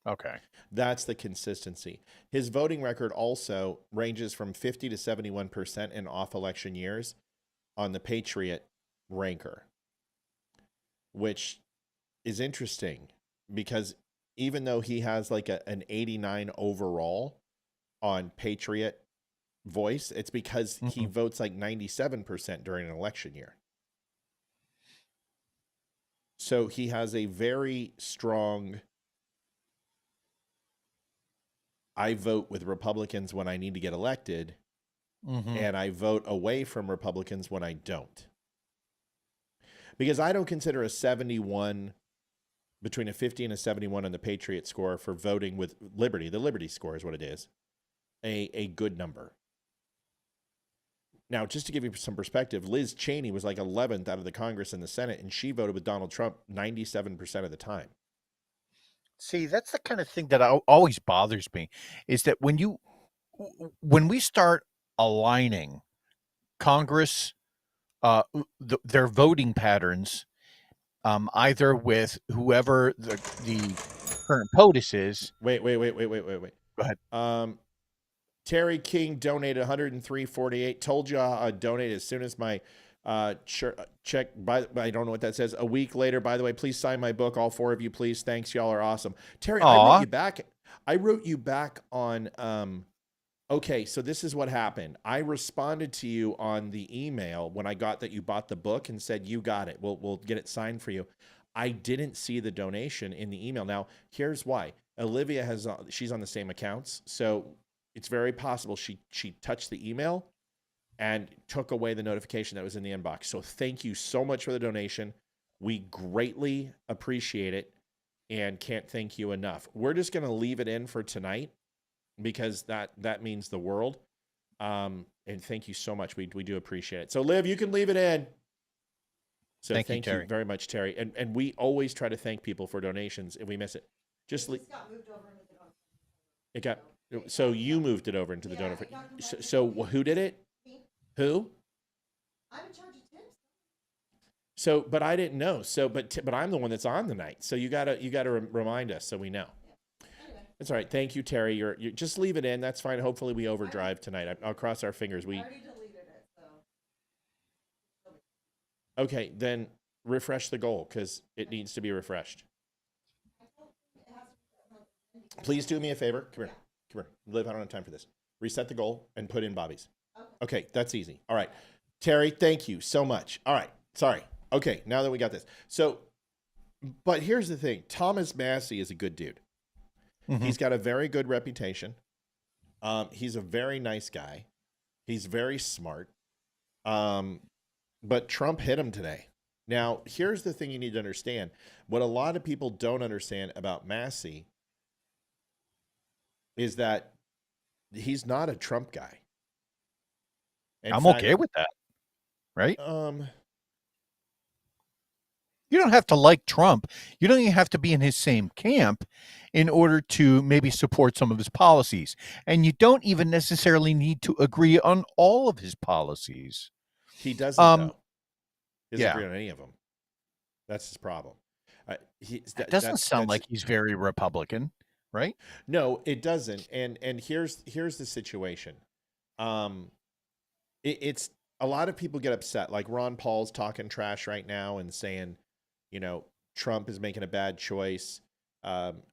Okay. That's the consistency. His voting record also ranges from 50 to 71% in off-election years on the Patriot ranker, which is interesting because even though he has like an 89 overall on Patriot voice, it's because he votes like 97% during an election year. So he has a very strong, I vote with Republicans when I need to get elected, and I vote away from Republicans when I don't. Because I don't consider a 71, between a 50 and a 71 on the Patriot score for voting with Liberty, the Liberty score is what it is, a good number. Now, just to give you some perspective, Liz Cheney was like 11th out of the Congress and the Senate, and she voted with Donald Trump 97% of the time. See, that's the kind of thing that always bothers me, is that when we start aligning Congress, their voting patterns, either with whoever the current POTUS is. Wait. Go ahead. Terry King donated $103.48. Told you I'd donate as soon as my check. I don't know what that says. A week later, by the way, please sign my book. All four of you, please. Thanks. Y'all are awesome. Terry, I wrote you back on, okay, so this is what happened. I responded to you on the email when I got that you bought the book and said, you got it. We'll get it signed for you. I didn't see the donation in the email. Now, here's why. Olivia she's on the same accounts. So it's very possible she touched the email and took away the notification that was in the inbox. So thank you so much for the donation. We greatly appreciate it and can't thank you enough. We're just going to leave it in for tonight because that means the world. And thank you so much. We do appreciate it. So Liv, you can leave it in. So thank you very much, Terry. And we always try to thank people for donations if we miss it. Just got moved over into the donor. It got. So you moved it over into the donor. So who did it? Who? I'm in charge of tips. So, but I didn't know. So, but I'm the one that's on the night. So you gotta remind us so we know. Yeah. Anyway. That's all right. Thank you, Terry. You just leave it in. That's fine. Hopefully we overdrive tonight. I'll cross our fingers. I already deleted it. So. Okay, then refresh the goal because it needs to be refreshed. Please do me a favor. Come here. Liv, I don't have time for this. Reset the goal and put in Bobby's. Okay, that's easy. All right. Terry, thank you so much. All right. Sorry. Okay, now that we got this. So, but here's the thing. Thomas Massie is a good dude. He's got a very good reputation. He's a very nice guy. He's very smart. But Trump hit him today. Now, here's the thing you need to understand. What a lot of people don't understand about Massie is that he's not a Trump guy. I'm okay with that, right? You don't have to like Trump. You don't even have to be in his same camp in order to maybe support some of his policies. And you don't even necessarily need to agree on all of his policies. He doesn't, though. He doesn't agree on any of them. That's his problem. It doesn't sound like he's very Republican, right? No, it doesn't. And here's the situation. It's a lot of people get upset. Like Ron Paul's talking trash right now and saying, Trump is making a bad choice. I'm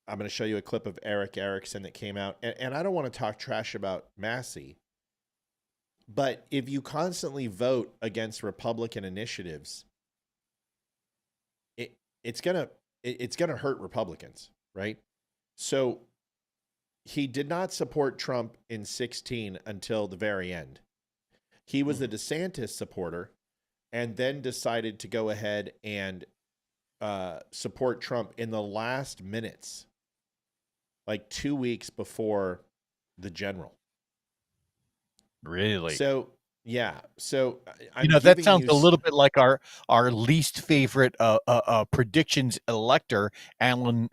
going to show you a clip of Eric Erickson that came out. And I don't want to talk trash about Massie, But if you constantly vote against Republican initiatives, it's gonna hurt Republicans, right? So he did not support Trump in 2016 until the very end. He was the DeSantis supporter, and then decided to go ahead and support Trump in the last minutes, like 2 weeks before the general. Really? So yeah. So that sounds a little bit like our least favorite predictions elector, Alan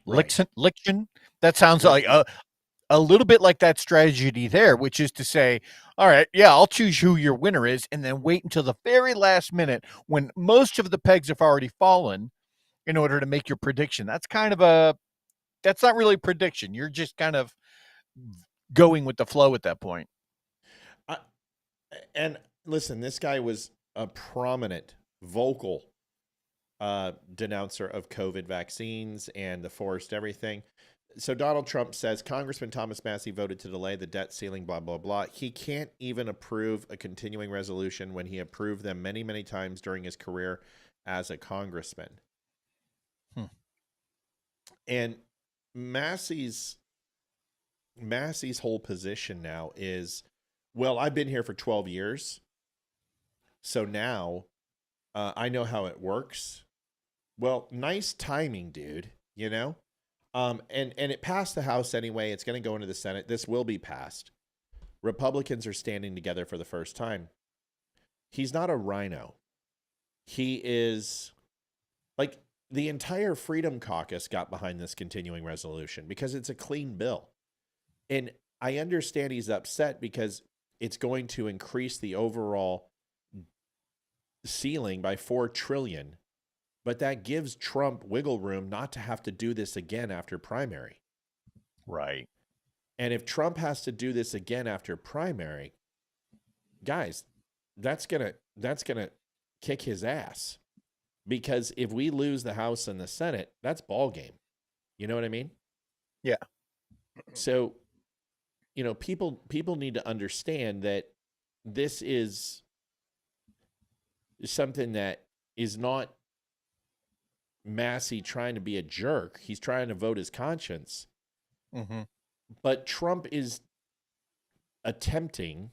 Lichten. That sounds like a little bit like that strategy there, which is to say, all right, yeah, I'll choose who your winner is, and then wait until the very last minute when most of the pegs have already fallen in order to make your prediction. That's not really a prediction. You're just kind of going with the flow at that point. And listen, this guy was a prominent, vocal denouncer of COVID vaccines and the forced everything. So Donald Trump says Congressman Thomas Massie voted to delay the debt ceiling, blah, blah, blah. He can't even approve a continuing resolution when he approved them many, many times during his career as a congressman. And Massie's whole position now is, well, I've been here for 12 years, so now I know how it works. Well, nice timing, dude, you know? And it passed the House anyway. It's going to go into the Senate. This will be passed. Republicans are standing together for the first time. He's not a RINO. He is, like, the entire Freedom Caucus got behind this continuing resolution because it's a clean bill. And I understand he's upset because it's going to increase the overall ceiling by $4 trillion. But that gives Trump wiggle room not to have to do this again after primary. Right. And if Trump has to do this again after primary, guys, that's gonna kick his ass. Because if we lose the House and the Senate, that's ball game. You know what I mean? Yeah. So, people need to understand that this is something that is not Massie trying to be a jerk. He's trying to vote his conscience. Mm-hmm. But Trump is attempting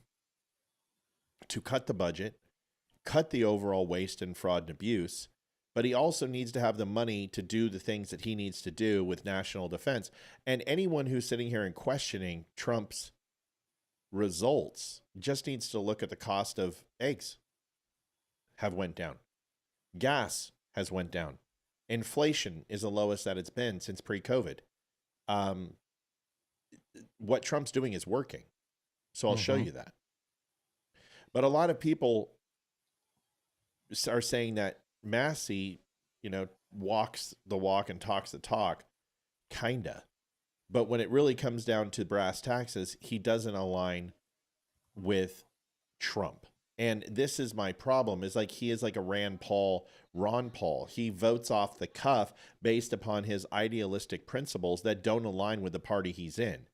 to cut the budget, cut the overall waste and fraud and abuse, but he also needs to have the money to do the things that he needs to do with national defense. And anyone who's sitting here and questioning Trump's results just needs to look at the cost of eggs have went down. Gas has went down. Inflation is the lowest that it's been since pre-COVID. What Trump's doing is working. So I'll show you that. But a lot of people are saying that Massie, walks the walk and talks the talk, kinda. But when it really comes down to brass taxes, he doesn't align with Trump. And this is my problem, is like he is like a Ron Paul. He votes off the cuff based upon his idealistic principles that don't align with the party he's in.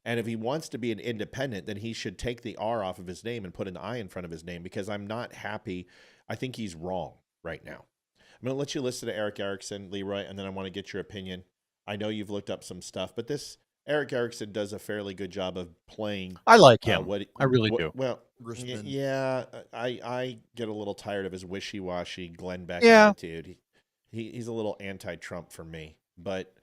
And if he wants to be an independent, then he should take the R off of his name and put an I in front of his name, because I'm not happy. I think he's wrong right now. I'm going to let you listen to Eric Erickson, Leroy, and then I want to get your opinion. I know you've looked up some stuff, but Eric Erickson does a fairly good job of playing. I like him. I really do. Well, yeah, I get a little tired of his wishy-washy Glenn Beck attitude. He's a little anti-Trump for me. But,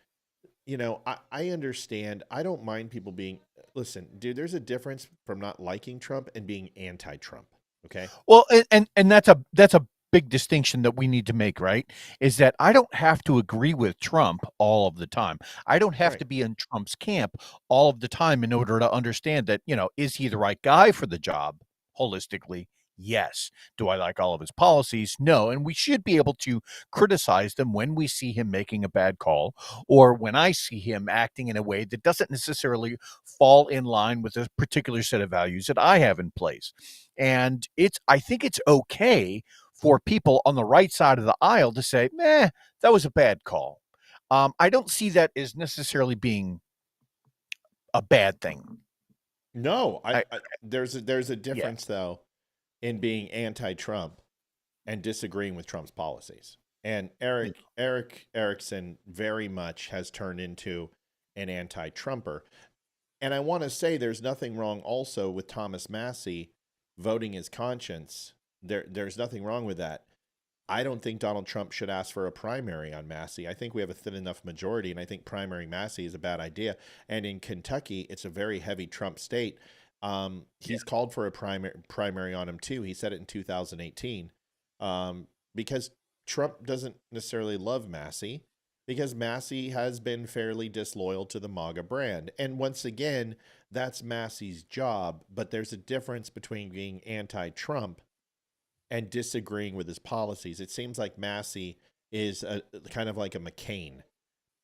I understand. I don't mind people being... Listen, dude, there's a difference from not liking Trump and being anti-Trump, okay? Well, and that's a big distinction that we need to make, right? Is that I don't have to agree with Trump all of the time. I don't have to be in Trump's camp all of the time in order to understand that, is he the right guy for the job holistically? Yes. Do I like all of his policies? No. And we should be able to criticize them when we see him making a bad call, or when I see him acting in a way that doesn't necessarily fall in line with a particular set of values that I have in place. And I think it's okay for people on the right side of the aisle to say, that was a bad call. I don't see that as necessarily being a bad thing. No, there's a difference though in being anti-Trump and disagreeing with Trump's policies. And Eric Erickson very much has turned into an anti-Trumper. And I want to say there's nothing wrong also with Thomas Massie voting his conscience. There's nothing wrong with that. I don't think Donald Trump should ask for a primary on Massie. I think we have a thin enough majority, and I think primary Massie is a bad idea. And in Kentucky, it's a very heavy Trump state. He's called for a primary on him too. He said it in 2018 because Trump doesn't necessarily love Massie, because Massie has been fairly disloyal to the MAGA brand. And once again, that's Massie's job. But there's a difference between being anti-Trump and disagreeing with his policies. It seems like Massie is kind of like a McCain,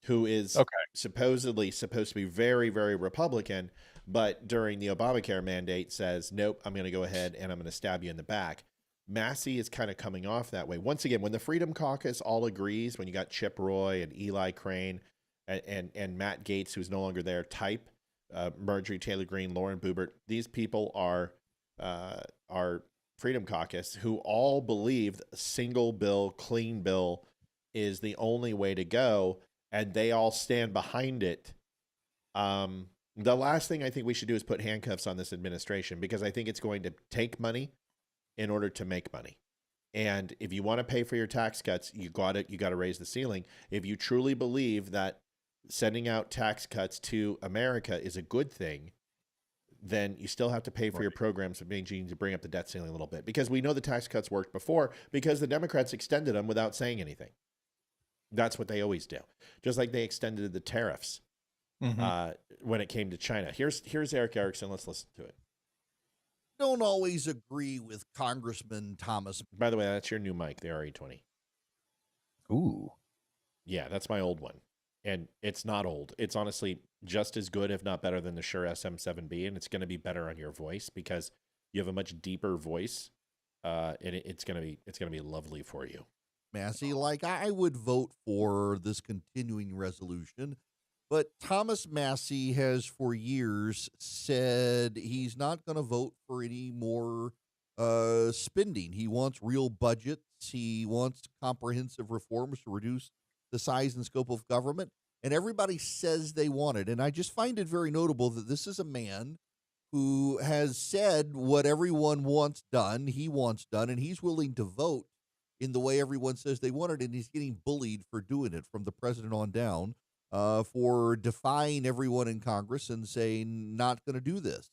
who is supposedly supposed to be very, very Republican, but during the Obamacare mandate says, nope, I'm going to go ahead and I'm going to stab you in the back. Massie is kind of coming off that way. Once again, when the Freedom Caucus all agrees, when you got Chip Roy and Eli Crane and Matt Gaetz, who's no longer there, type, Marjorie Taylor Greene, Lauren Boebert, these people are Freedom Caucus, who all believe a single bill, clean bill is the only way to go, and they all stand behind it. The last thing I think we should do is put handcuffs on this administration, because I think it's going to take money in order to make money. And if you want to pay for your tax cuts, you got to raise the ceiling. If you truly believe that sending out tax cuts to America is a good thing, then you still have to pay for your programs of being to bring up the debt ceiling a little bit, because we know the tax cuts worked before because the Democrats extended them without saying anything. That's what they always do. Just like they extended the tariffs when it came to China. Here's Eric Erickson. Let's listen to it. Don't always agree with Congressman Thomas. By the way, that's your new mic, the RE20. Ooh. Yeah, that's my old one. And it's not old. It's honestly just as good, if not better, than the Shure SM7B, and it's going to be better on your voice because you have a much deeper voice, and it's going to be lovely for you. Massie, like, I would vote for this continuing resolution, but Thomas Massie has for years said he's not going to vote for any more spending. He wants real budgets. He wants comprehensive reforms to reduce the size and scope of government, and everybody says they want it. And I just find it very notable that this is a man who has said what everyone wants done, he wants done, and he's willing to vote in the way everyone says they want it, and he's getting bullied for doing it from the president on down, for defying everyone in Congress and saying not going to do this.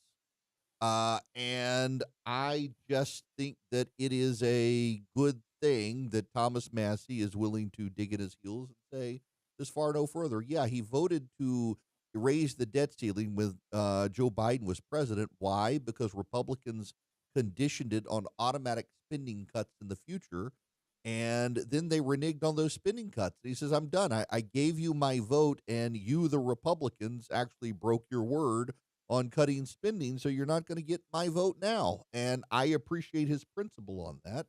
And I just think that it is a good thing that Thomas Massie is willing to dig at his heels and say, this far, no further. Yeah, he voted to raise the debt ceiling with Joe Biden was president. Why? Because Republicans conditioned it on automatic spending cuts in the future, and then they reneged on those spending cuts. And he says, I'm done. I gave you my vote, and you, the Republicans, actually broke your word on cutting spending, so you're not going to get my vote now. And I appreciate his principle on that.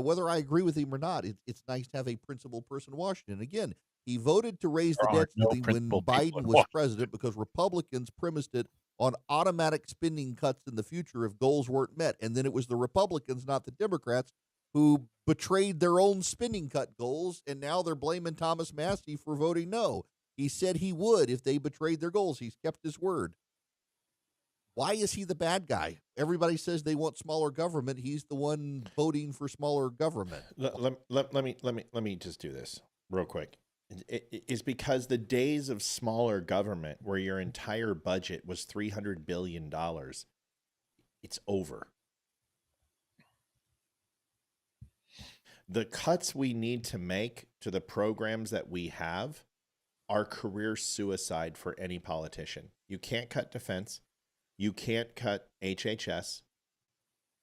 Whether I agree with him or not, it's nice to have a principled person in Washington. Again, he voted to raise the debt ceiling when Biden was president because Republicans premised it on automatic spending cuts in the future if goals weren't met. And then it was the Republicans, not the Democrats, who betrayed their own spending cut goals, and now they're blaming Thomas Massie for voting no. He said he would if they betrayed their goals. He's kept his word. Why is he the bad guy? Everybody says they want smaller government. He's the one voting for smaller government. Let me just do this real quick. It's because the days of smaller government where your entire budget was $300 billion, it's over. The cuts we need to make to the programs that we have are career suicide for any politician. You can't cut defense. You can't cut HHS.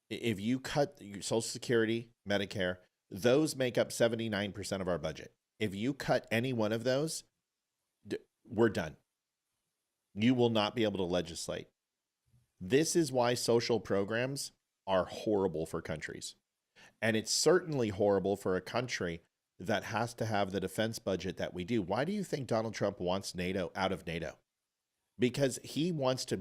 If you cut Social Security, Medicare, those make up 79% of our budget. If you cut any one of those, we're done. You will not be able to legislate. This is why social programs are horrible for countries. And it's certainly horrible for a country that has to have the defense budget that we do. Why do you think Donald Trump wants NATO out of NATO? because he wants to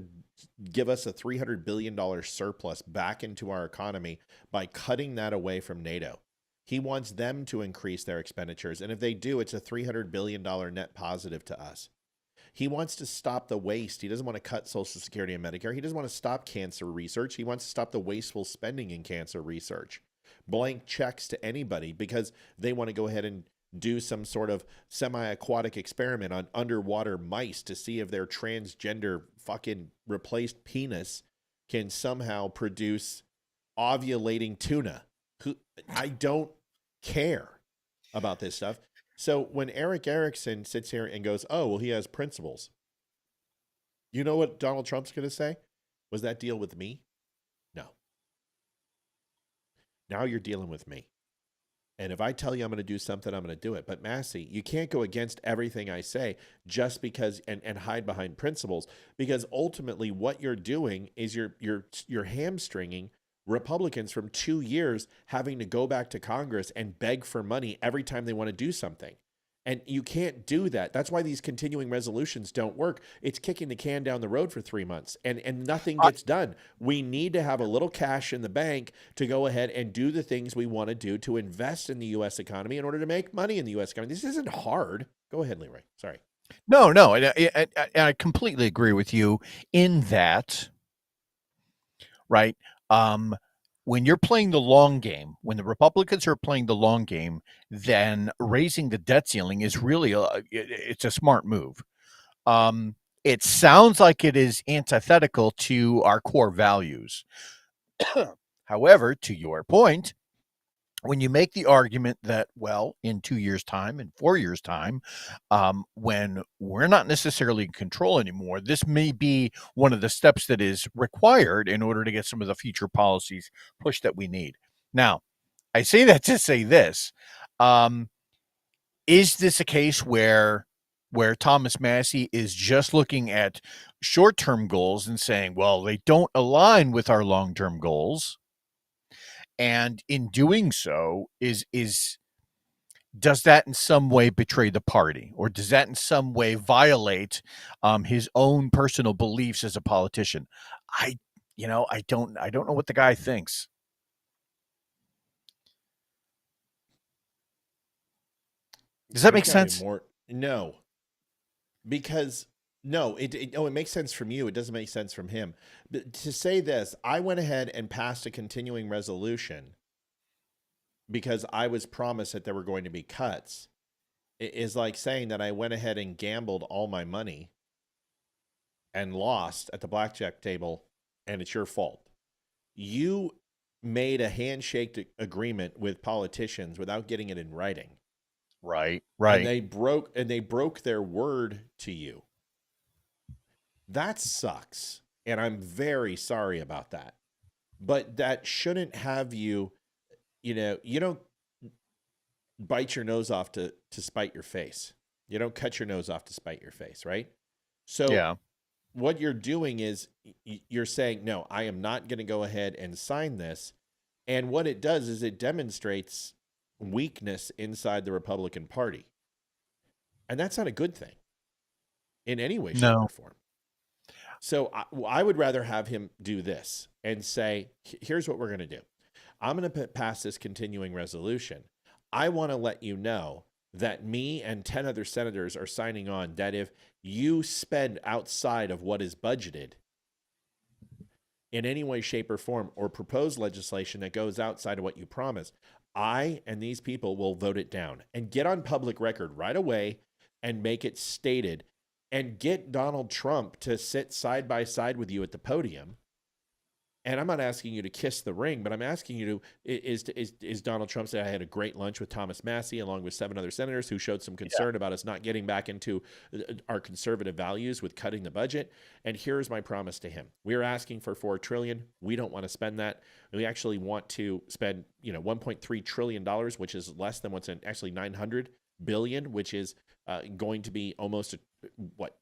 give us a $300 billion surplus back into our economy by cutting that away from NATO. He wants them to increase their expenditures. And if they do, it's a $300 billion net positive to us. He wants to stop the waste. He doesn't want to cut Social Security and Medicare. He doesn't want to stop cancer research. He wants to stop the wasteful spending in cancer research. Blank checks to anybody because they want to go ahead and do some sort of semi-aquatic experiment on underwater mice to see if their transgender fucking replaced penis can somehow produce ovulating tuna. I don't care about this stuff. So when Eric Erickson sits here and goes, oh, well, he has principles. You know what Donald Trump's going to say? Was that deal with me? No. Now you're dealing with me. And if I tell you I'm going to do something, I'm going to do it. But Massie, you can't go against everything I say just because and hide behind principles, because ultimately what you're doing is you're hamstringing Republicans from 2 years having to go back to Congress and beg for money every time they want to do something. And you can't do that. That's why these continuing resolutions don't work. It's kicking the can down the road for 3 months and nothing gets done. We need to have a little cash in the bank to go ahead and do the things we want to do to invest in the U.S. economy in order to make money in the U.S. economy. This isn't hard. Go ahead, Leeroy. Sorry. No. I completely agree with you in that, right? When you're playing the long game, when the Republicans are playing the long game, then raising the debt ceiling is really it's a smart move. It sounds like it is antithetical to our core values. However, to your point, when you make the argument that, well, in 2 years' time, in 4 years' time, when we're not necessarily in control anymore, this may be one of the steps that is required in order to get some of the future policies pushed that we need. Now, I say that to say this. Is this a case where Thomas Massie is just looking at short-term goals and saying, well, they don't align with our long-term goals? And in doing so, does that in some way betray the party, or does that in some way violate his own personal beliefs as a politician? I don't know what the guy thinks. Does that make sense? No, because no, it makes sense from you. It doesn't make sense from him. But to say this, I went ahead and passed a continuing resolution because I was promised that there were going to be cuts. It is like saying that I went ahead and gambled all my money and lost at the blackjack table, and it's your fault. You made a handshake agreement with politicians without getting it in writing. Right. And they broke their word to you. That sucks, and I'm very sorry about that. But that shouldn't have you, you don't bite your nose off to spite your face. You don't cut your nose off to spite your face, right? So yeah. What you're doing is you're saying, no, I am not going to go ahead and sign this. And what it does is it demonstrates weakness inside the Republican Party. And that's not a good thing in any way, shape, or form. So I would rather have him do this and say, here's what we're going to do. I'm going to pass this continuing resolution. I want to let you know that me and 10 other senators are signing on that if you spend outside of what is budgeted in any way, shape, or form, or propose legislation that goes outside of what you promise, I and these people will vote it down and get on public record right away and make it stated and get Donald Trump to sit side by side with you at the podium. And I'm not asking you to kiss the ring, but I'm asking you is Donald Trump say, I had a great lunch with Thomas Massie along with 7 other senators who showed some concern about us not getting back into our conservative values with cutting the budget. And here's my promise to him. We're asking for $4 trillion. We don't want to spend that. We actually want to spend, $1.3 trillion, which is less than what's actually $900 billion, which is going to be almost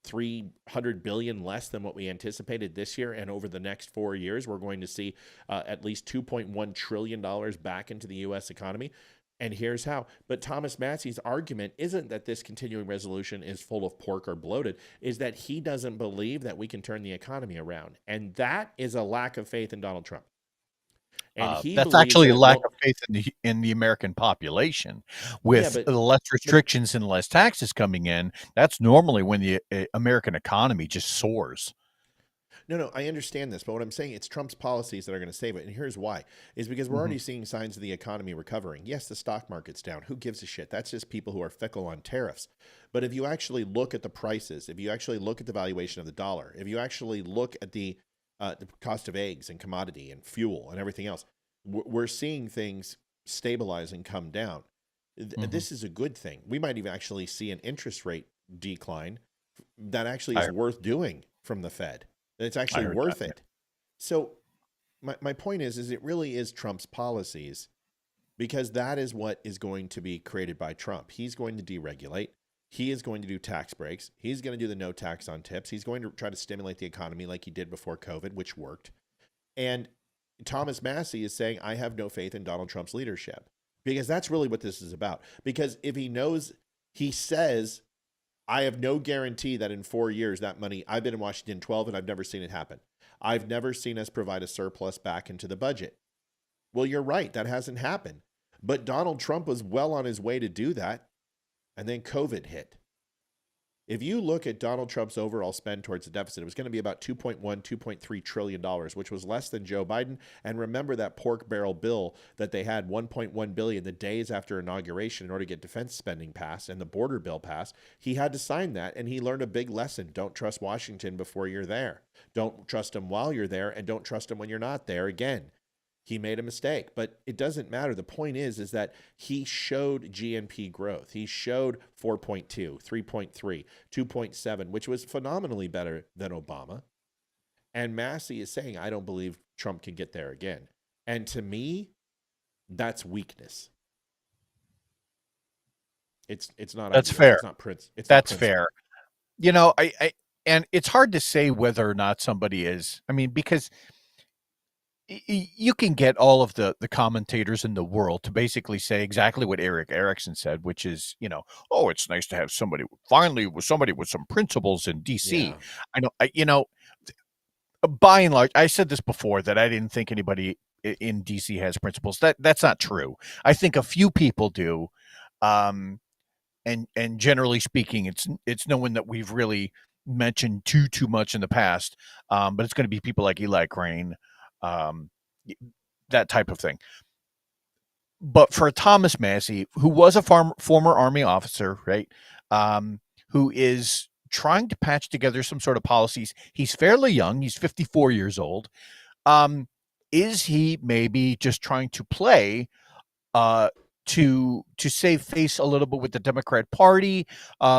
$300 billion less than what we anticipated this year. And over the next 4 years, we're going to see at least $2.1 trillion back into the U.S. economy. And here's how. But Thomas Massie's argument isn't that this continuing resolution is full of pork or bloated, is that he doesn't believe that we can turn the economy around. And that is a lack of faith in Donald Trump. And he that's believes actually a that, lack of faith in the American population. With less restrictions and less taxes coming in, that's normally when the American economy just soars. No, I understand this, but what I'm saying, it's Trump's policies that are going to save it. And here's why, is because we're already seeing signs of the economy recovering. Yes, the stock market's down. Who gives a shit? That's just people who are fickle on tariffs. But if you actually look at the prices, if you actually look at the valuation of the dollar, if you actually look at the cost of eggs and commodity and fuel and everything else, we're seeing things stabilize and come down. This is a good thing. We might even actually see an interest rate decline that actually is worth doing from the Fed. It's actually worth it. So my point is it really is Trump's policies, because that is what is going to be created by Trump. He's going to deregulate. He is going to do tax breaks. He's going to do the no tax on tips. He's going to try to stimulate the economy like he did before COVID, which worked. And Thomas Massie is saying, I have no faith in Donald Trump's leadership, because that's really what this is about. Because if he knows, he says, I have no guarantee that in 4 years, that money, I've been in Washington 12 and I've never seen it happen. I've never seen us provide a surplus back into the budget. Well, you're right. That hasn't happened. But Donald Trump was well on his way to do that. And then COVID hit. If you look at Donald Trump's overall spend towards the deficit, it was going to be about $2.3 trillion, which was less than Joe Biden. And remember that pork barrel bill that they had, $1.1 billion, the days after inauguration in order to get defense spending passed and the border bill passed. He had to sign that, and he learned a big lesson. Don't trust Washington before you're there. Don't trust them while you're there, and don't trust them when you're not there again. He made a mistake, but it doesn't matter. The point is that he showed GNP growth. He showed 4.2, 3.3, 2.7, which was phenomenally better than Obama. And Massie is saying, I don't believe Trump can get there again. And to me, that's weakness. It's not. That's ideal. fair. It's not Prince. That's fair. You know, I and it's hard to say whether or not somebody is. I mean, because you can get all of the commentators in the world to basically say exactly what Eric Erickson said, which is, you know, oh, it's nice to have somebody with some principles in DC. Yeah. By and large, I said this before, that I didn't think anybody in DC has principles. That's not true. I think a few people do. And generally speaking, it's no one that we've really mentioned too much in the past. But it's going to be people like Eli Crane, that type of thing. But for Thomas Massie, who was a former Army officer, right, who is trying to patch together some sort of policies, he's fairly young. He's 54 years old. Is he maybe just trying to play to save face a little bit with the Democrat Party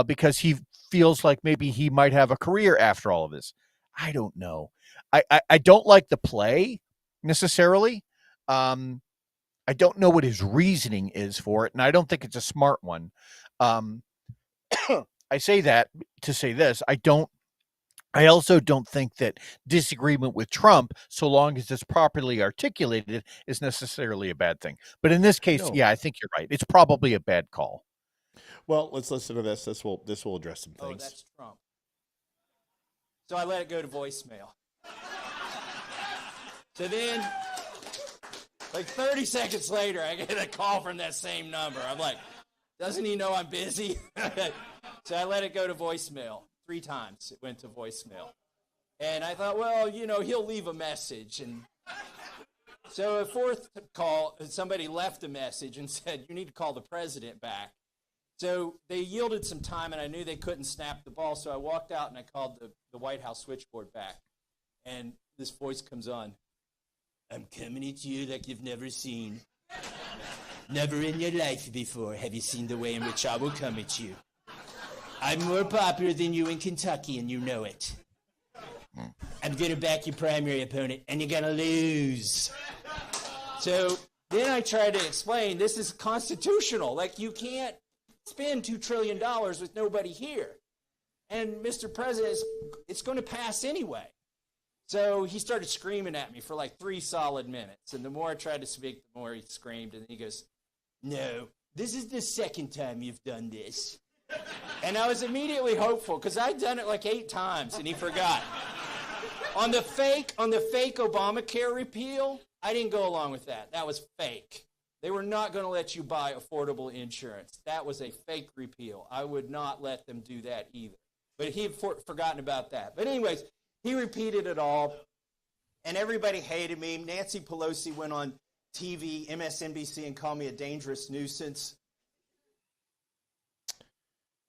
because he feels like maybe he might have a career after all of this? I don't know. I don't like the play necessarily. I don't know what his reasoning is for it, and I don't think it's a smart one. I say that to say this. I also don't think that disagreement with Trump, so long as it's properly articulated, is necessarily a bad thing. But in this case, yeah, I think you're right. It's probably a bad call. Well, let's listen to this. This will address some things. Oh, that's Trump. So I let it go to voicemail. So then, like 30 seconds later, I get a call from that same number. I'm like, doesn't he know I'm busy? So I let it go to voicemail. 3 times it went to voicemail. And I thought, well, he'll leave a message. And so a 4th call, somebody left a message and said, you need to call the president back. So they yielded some time, and I knew they couldn't snap the ball. So I walked out and I called the White House switchboard back. And this voice comes on. I'm coming at you like you've never seen. Never in your life before have you seen the way in which I will come at you. I'm more popular than you in Kentucky, and you know it. I'm going to back your primary opponent, and you're going to lose. So then I tried to explain, this is constitutional. Like, you can't spend $2 trillion with nobody here. And Mr. President, it's going to pass anyway. So he started screaming at me for like 3 solid minutes. And the more I tried to speak, the more he screamed. And he goes, no, this is the second time you've done this. And I was immediately hopeful because I'd done it like 8 times and he forgot. On the fake Obamacare repeal, I didn't go along with that. That was fake. They were not going to let you buy affordable insurance. That was a fake repeal. I would not let them do that either. But he had forgotten about that. But anyways, he repeated it all, and everybody hated me. Nancy Pelosi went on TV, MSNBC, and called me a dangerous nuisance.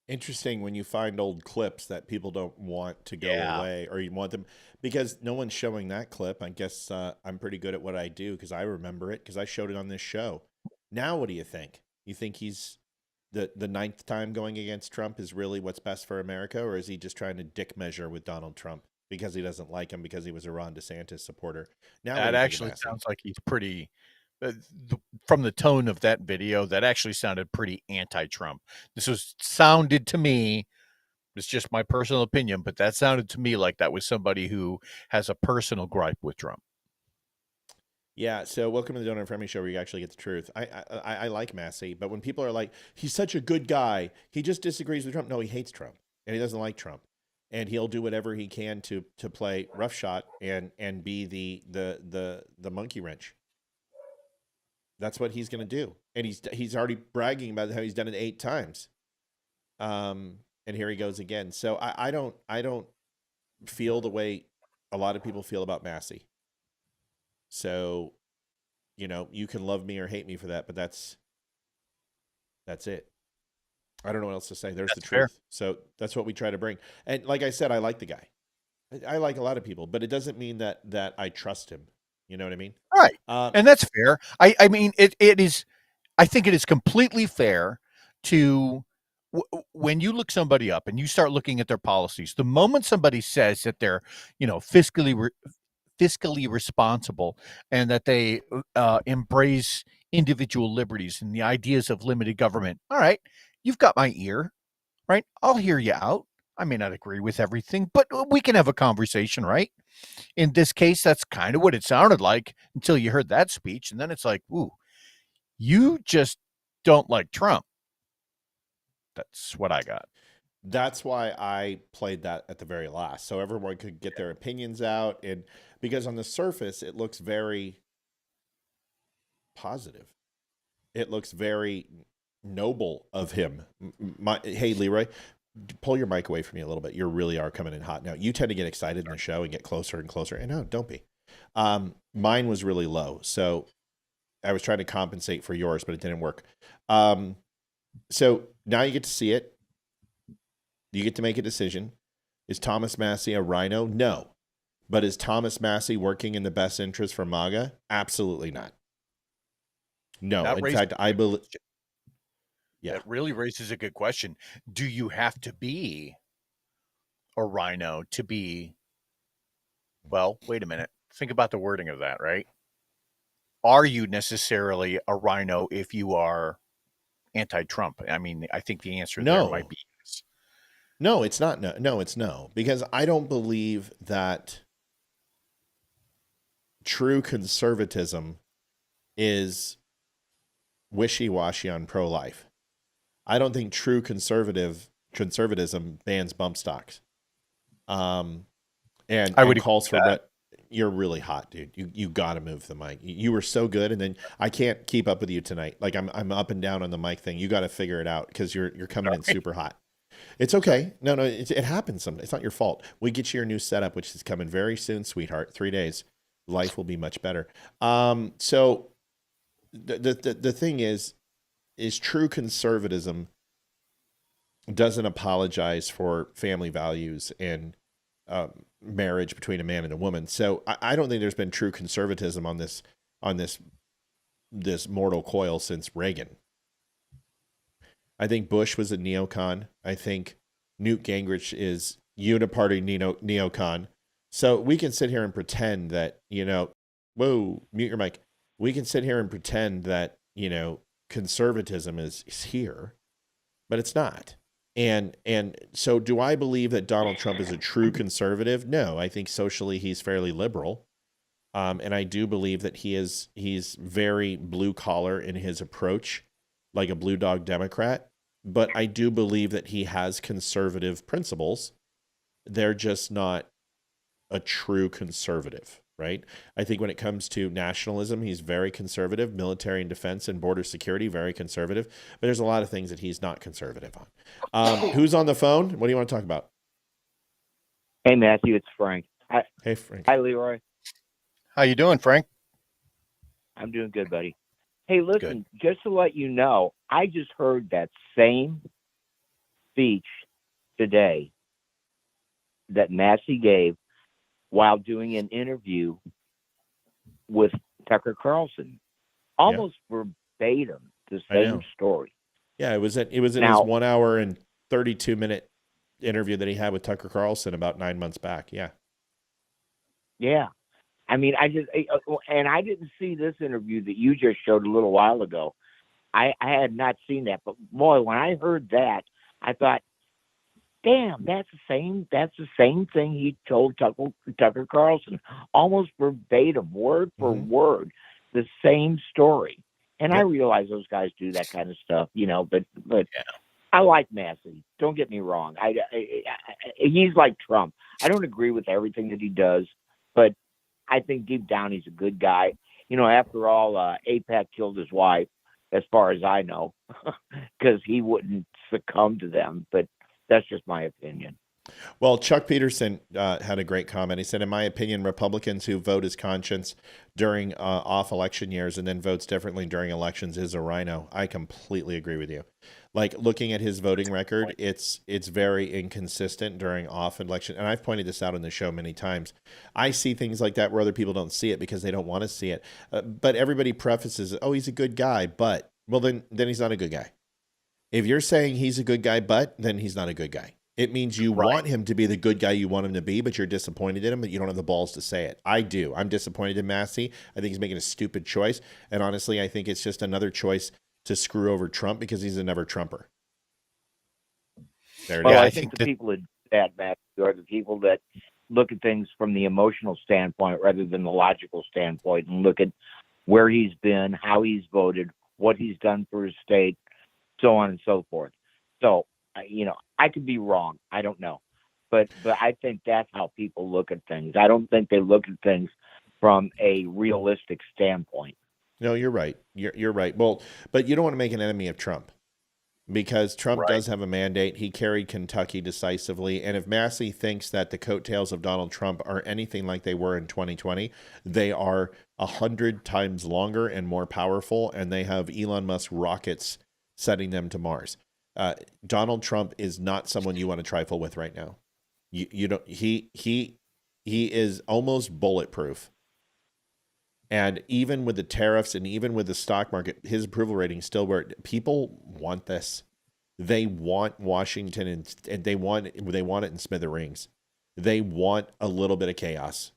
Interesting when you find old clips that people don't want to go away, or you want them because no one's showing that clip. I guess I'm pretty good at what I do because I remember it because I showed it on this show. Now, what do you think? You think he's the 9th time going against Trump is really what's best for America, or is he just trying to dick measure with Donald Trump because he doesn't like him because he was a Ron DeSantis supporter? Now that actually sounds like he's pretty. From the tone of that video, that actually sounded pretty anti-Trump. Sounded to me, it's just my personal opinion, but that sounded to me like that was somebody who has a personal gripe with Trump. Yeah, so welcome to the Donut Friendly Show where you actually get the truth. I like Massie, but when people are like, he's such a good guy, he just disagrees with Trump. No, he hates Trump, and he doesn't like Trump. And he'll do whatever he can to play roughshod and be the monkey wrench. That's what he's going to do. And he's already bragging about how he's done it 8 times. And here he goes again. So I don't feel the way a lot of people feel about Massie. So, you can love me or hate me for that, but that's it. I don't know what else to say. There's the truth. Fair. So that's what we try to bring. And like I said, I like the guy. I like a lot of people, but it doesn't mean that I trust him. You know what I mean? Right. And that's fair. I mean, it is, I think it is completely fair to, when you look somebody up and you start looking at their policies, the moment somebody says that they're, fiscally responsible and that they embrace individual liberties and the ideas of limited government. All right. You've got my ear, right? I'll hear you out. I may not agree with everything, but we can have a conversation, right? In this case, that's kind of what it sounded like until you heard that speech. And then it's like, ooh, you just don't like Trump. That's what I got. That's why I played that at the very last. So everyone could get their opinions out. And because on the surface, it looks very positive. It looks very noble of him. Hey, Leeroy, pull your mic away from me a little bit. You really are coming in hot now. You tend to get excited in the show and get closer and closer. And no, don't be. Mine was really low. So I was trying to compensate for yours, but it didn't work. So now you get to see it. You get to make a decision. Is Thomas Massie a RINO? No. But is Thomas Massie working in the best interest for MAGA? Absolutely not. No. In fact, I believe... Yeah. That really raises a good question. Do you have to be a RINO to be... Well, wait a minute. Think about the wording of that, right? Are you necessarily a RINO if you are anti-Trump? I mean, I think the answer there might be yes. No, it's not. No, it's no. Because I don't believe that true conservatism is wishy-washy on pro-life. I don't think true conservatism bans bump stocks. And I would calls for that. You're really hot, dude. You got to move the mic. You were so good, and then I can't keep up with you tonight. Like I'm up and down on the mic thing. You got to figure it out because you're coming in super hot. It's okay. No, it happens sometimes. It's not your fault. We get you your new setup, which is coming very soon, sweetheart. 3 days, life will be much better. So the thing is true conservatism doesn't apologize for family values and marriage between a man and a woman. So I don't think there's been true conservatism on this mortal coil since Reagan. I think Bush was a neocon. I think Newt Gingrich is uniparty neocon. So we can sit here and pretend that, whoa, mute your mic. We can sit here and pretend that, conservatism is here, but it's not. And so do I believe that Donald Trump is a true conservative? No, I think socially he's fairly liberal. And I do believe that he's very blue collar in his approach like a blue dog Democrat, but I do believe that he has conservative principles. They're just not a true conservative, right? I think when it comes to nationalism, he's very conservative. Military and defense and border security, very conservative. But there's a lot of things that he's not conservative on. Who's on the phone? What do you want to talk about? Hey, Matthew, it's Frank. Hey, Frank. Hi, Leroy. How you doing, Frank? I'm doing good, buddy. Hey, listen, just to let you know, I just heard that same speech today that Massie gave while doing an interview with Tucker Carlson. Almost verbatim, the same story. Yeah, it was in his 1 hour and 32-minute interview that he had with Tucker Carlson about 9 months back. Yeah. Yeah. I mean, I didn't see this interview that you just showed a little while ago. I had not seen that, but boy, when I heard that, I thought, damn, that's the same thing he told Tucker Carlson, almost verbatim, word for word, the same story. And I realize those guys do that kind of stuff, but I like Massie. Don't get me wrong. He's like Trump. I don't agree with everything that he does, but I think deep down he's a good guy. After all, AIPAC killed his wife, as far as I know, because he wouldn't succumb to them. But that's just my opinion. Well, Chuck Peterson had a great comment. He said, in my opinion, Republicans who vote as conscience during off election years and then votes differently during elections is a RINO. I completely agree with you. Like, looking at his voting record, it's very inconsistent during off election. And I've pointed this out on the show many times. I see things like that where other people don't see it because they don't want to see it. But everybody prefaces, oh, he's a good guy, but, well, then he's not a good guy. If you're saying he's a good guy, but, then he's not a good guy. It means you want him to be the good guy you want him to be, but you're disappointed in him, but you don't have the balls to say it. I do. I'm disappointed in Massie. I think he's making a stupid choice. And honestly, I think it's just another choice to screw over Trump because he's a never Trumper. There it is. I think the people that Matt are the people that look at things from the emotional standpoint rather than the logical standpoint and look at where he's been, how he's voted, what he's done for his state, so on and so forth. So, I could be wrong. I don't know. But I think that's how people look at things. I don't think they look at things from a realistic standpoint. No, you're right. You're right. Well, but you don't want to make an enemy of Trump because Trump does have a mandate. He carried Kentucky decisively. And if Massie thinks that the coattails of Donald Trump are anything like they were in 2020, they are 100 times longer and more powerful. And they have Elon Musk rockets setting them to Mars. Donald Trump is not someone you want to trifle with right now. You don't. He is almost bulletproof. And even with the tariffs and even with the stock market, his approval rating is still where people want this. They want Washington and they want it in smithereens. They want a little bit of chaos,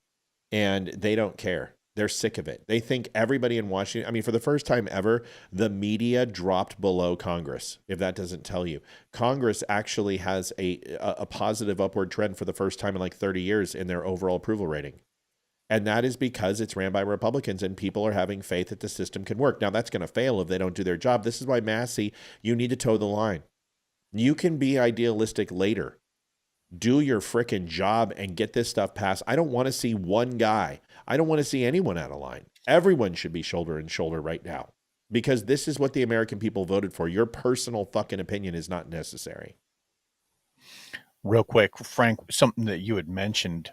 and they don't care. They're sick of it. They think everybody in Washington, I mean, for the first time ever, the media dropped below Congress, if that doesn't tell you. Congress actually has a positive upward trend for the first time in like 30 years in their overall approval rating. And that is because it's ran by Republicans and people are having faith that the system can work. Now, that's going to fail if they don't do their job. This is why, Massie, you need to toe the line. You can be idealistic later. Do your frickin' job and get this stuff passed. I don't want to see one guy. I don't want to see anyone out of line. Everyone should be shoulder and shoulder right now because this is what the American people voted for. Your personal fucking opinion is not necessary. Real quick, Frank, something that you had mentioned,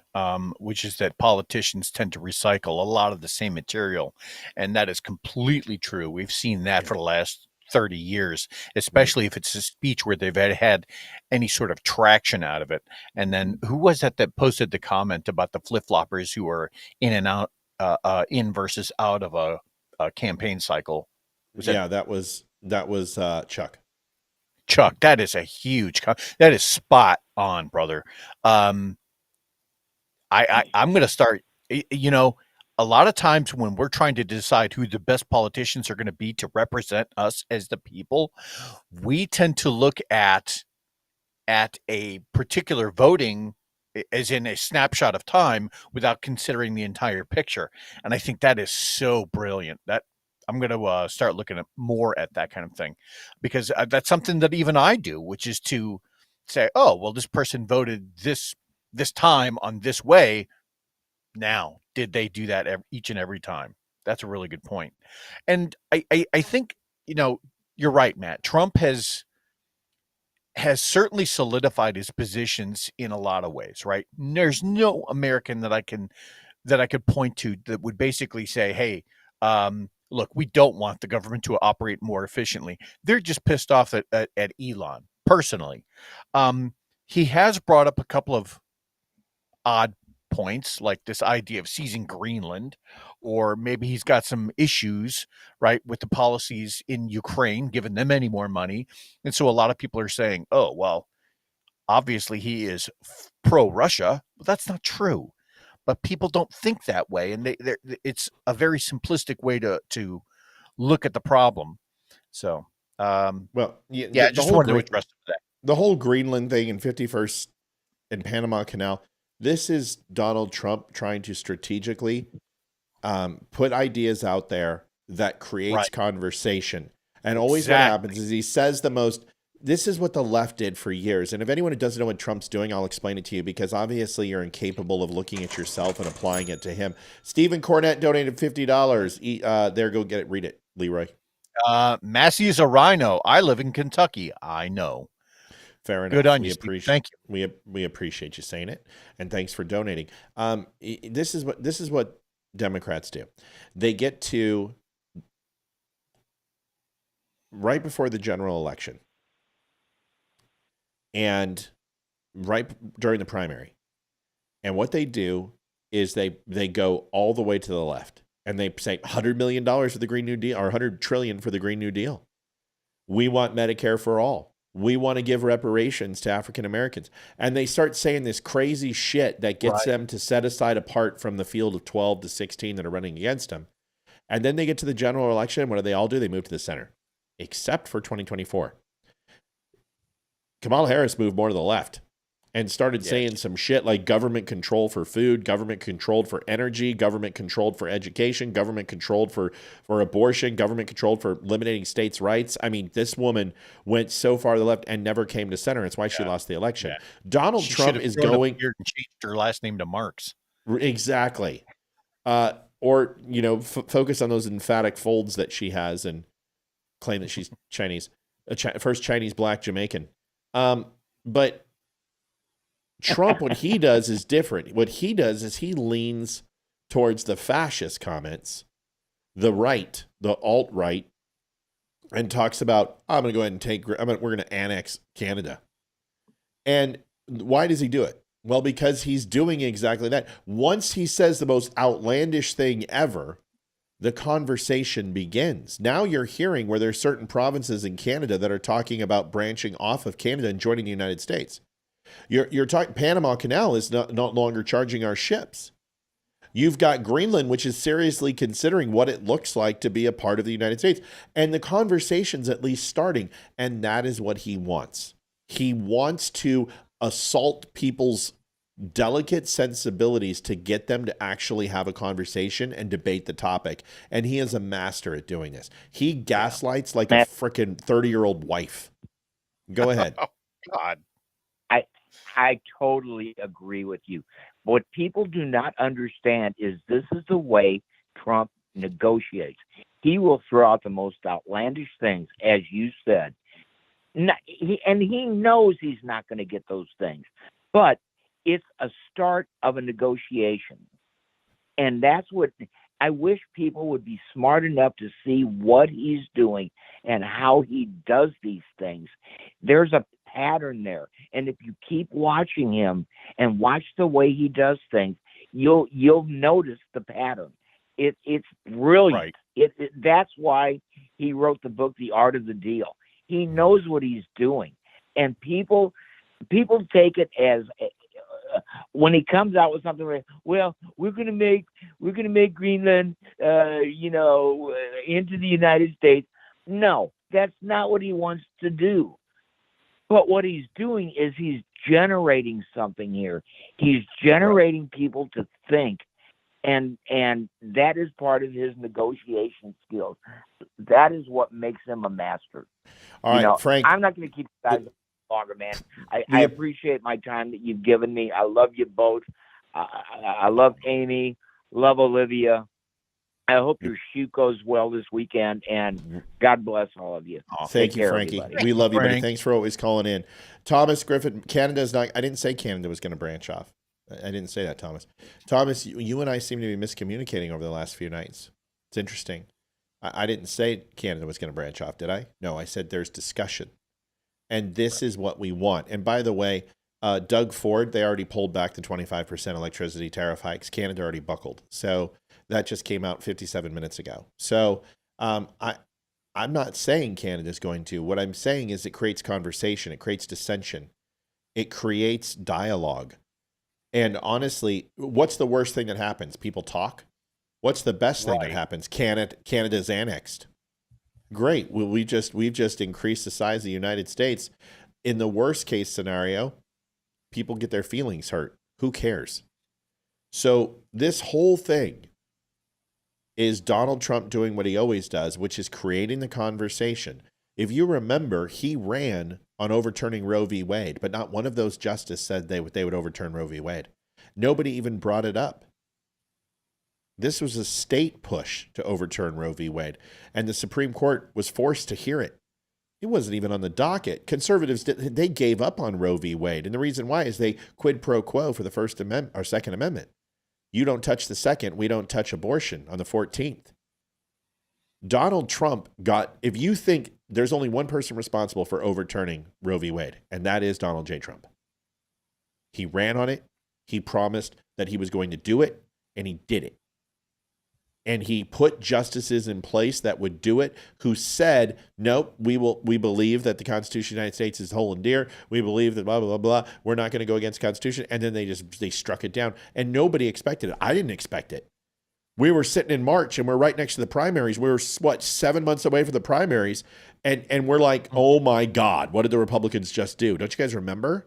which is that politicians tend to recycle a lot of the same material. And that is completely true. We've seen that for the last 30 years, especially if it's a speech where they've had any sort of traction out of it. And then who was that posted the comment about the flip-floppers who are in and out, in versus out of a campaign cycle? That was Chuck. Chuck, that is a huge, that is spot on, brother. I'm going to start, a lot of times when we're trying to decide who the best politicians are going to be to represent us as the people, we tend to look at a particular voting as in a snapshot of time without considering the entire picture. And I think that is so brilliant. That I'm gonna start looking at more at that kind of thing, because that's something that even I do, which is to say, oh, well, this person voted this time on this way. Now, did they do that each and every time? That's a really good point. And I think, you're right, Matt. Trump has certainly solidified his positions in a lot of ways, right? There's no American that I could point to that would basically say, hey, look, we don't want the government to operate more efficiently. They're just pissed off at Elon personally. He has brought up a couple of odd points, like this idea of seizing Greenland, or maybe he's got some issues, right, with the policies in Ukraine, giving them any more money. And so a lot of people are saying, oh, well, obviously he is pro-Russia. But that's not true. But people don't think that way, and it's a very simplistic way to look at the problem. So, yeah, I just wanted to address that. The whole Greenland thing and 51st and Panama Canal. This is Donald Trump trying to strategically put ideas out there that creates conversation. And always what happens is he says this is what the left did for years. And if anyone who doesn't know what Trump's doing, I'll explain it to you, because obviously you're incapable of looking at yourself and applying it to him. Stephen Cornett donated $50. There, go get it. Read it, Leroy. Massie is a RINO. I live in Kentucky. I know. Fair enough. Good on you. Thank you. We appreciate you saying it, and thanks for donating. This is what Democrats do. They get to right before the general election, and right during the primary, and what they do is they go all the way to the left, and they say $100 million for the Green New Deal, or $100 trillion for the Green New Deal. We want Medicare for all. We want to give reparations to African Americans. And they start saying this crazy shit that gets them to set aside apart from the field of 12 to 16 that are running against them. And then they get to the general election. What do they all do? They move to the center, except for 2024. Kamala Harris moved more to the left and started saying some shit like government control for food, government controlled for energy, government controlled for education, government controlled for abortion, government controlled for eliminating states' rights. I mean, this woman went so far to the left and never came to center. It's why she lost the election. Donald Trump is going and changed her last name to Marx. Exactly. Or, focus on those emphatic folds that she has and claim that she's Chinese, first Chinese black Jamaican. But Trump, what he does is different. What he does is he leans towards the fascist comments, the right, the alt-right, and talks about, I'm going to go ahead and we're going to annex Canada. And why does he do it? Well, because he's doing exactly that. Once he says the most outlandish thing ever, the conversation begins. Now you're hearing where there's certain provinces in Canada that are talking about branching off of Canada and joining the United States. You're talking Panama Canal is not longer charging our ships. You've got Greenland, which is seriously considering what it looks like to be a part of the United States. And the conversation's at least starting. And that is what he wants. He wants to assault people's delicate sensibilities to get them to actually have a conversation and debate the topic. And he is a master at doing this. He gaslights like a freaking 30-year-old wife. Go ahead. Oh, God. I totally agree with you. What people do not understand is this is the way Trump negotiates. He will throw out the most outlandish things, as you said. And he knows he's not going to get those things. But it's a start of a negotiation. And that's what I wish people would be smart enough to see what he's doing and how he does these things. There's a pattern there, and if you keep watching him and watch the way he does things, you'll notice the pattern. It's brilliant. Right. That's why he wrote the book The Art of the Deal. He knows what he's doing, and people take it as when he comes out with something like, well, we're gonna make Greenland into the United States. No, that's not what he wants to do. But what he's doing is he's generating something here. He's generating people to think and that is part of his negotiation skills. That is what makes him a master. All right, Frank. I'm not going to keep you guys longer, man. I appreciate my time that you've given me. I love you both. I love Amy. Love Olivia. I hope your shoot goes well this weekend, and God bless all of you. Thank you, Frankie. Everybody. We love you, buddy. Thanks for always calling in. Thomas Griffin, Canada's not. I didn't say Canada was going to branch off. I didn't say that, Thomas. Thomas, you and I seem to be miscommunicating over the last few nights. It's interesting. I didn't say Canada was going to branch off, did I? No, I said there's discussion. And this is what we want. And by the way, Doug Ford, they already pulled back the 25% electricity tariff hikes. Canada already buckled. So that just came out 57 minutes ago. So I'm not saying Canada's going to. What I'm saying is it creates conversation. It creates dissension. It creates dialogue. And honestly, what's the worst thing that happens? People talk. What's the best thing that happens? Canada's annexed. Great. Well, we've just increased the size of the United States. In the worst case scenario, people get their feelings hurt. Who cares? So this whole thing is Donald Trump doing what he always does, which is creating the conversation. If you remember, he ran on overturning Roe v. Wade, but not one of those justices said they would overturn Roe v. Wade. Nobody even brought it up. This was a state push to overturn Roe v. Wade, and the Supreme Court was forced to hear it. It wasn't even on the docket. Conservatives, they gave up on Roe v. Wade, and the reason why is they quid pro quo for the First Amendment or Second Amendment. You don't touch the second, we don't touch abortion on the 14th. Donald Trump if you think there's only one person responsible for overturning Roe v. Wade, and that is Donald J. Trump. He ran on it. He promised that he was going to do it, and he did it. And he put justices in place that would do it, who said, nope, we believe that the Constitution of the United States is whole and dear. We believe that blah, blah, blah, blah. We're not going to go against the Constitution. And then they struck it down. And nobody expected it. I didn't expect it. We were sitting in March, and we're right next to the primaries. We were, 7 months away from the primaries. And we're like, oh, my God, what did the Republicans just do? Don't you guys remember?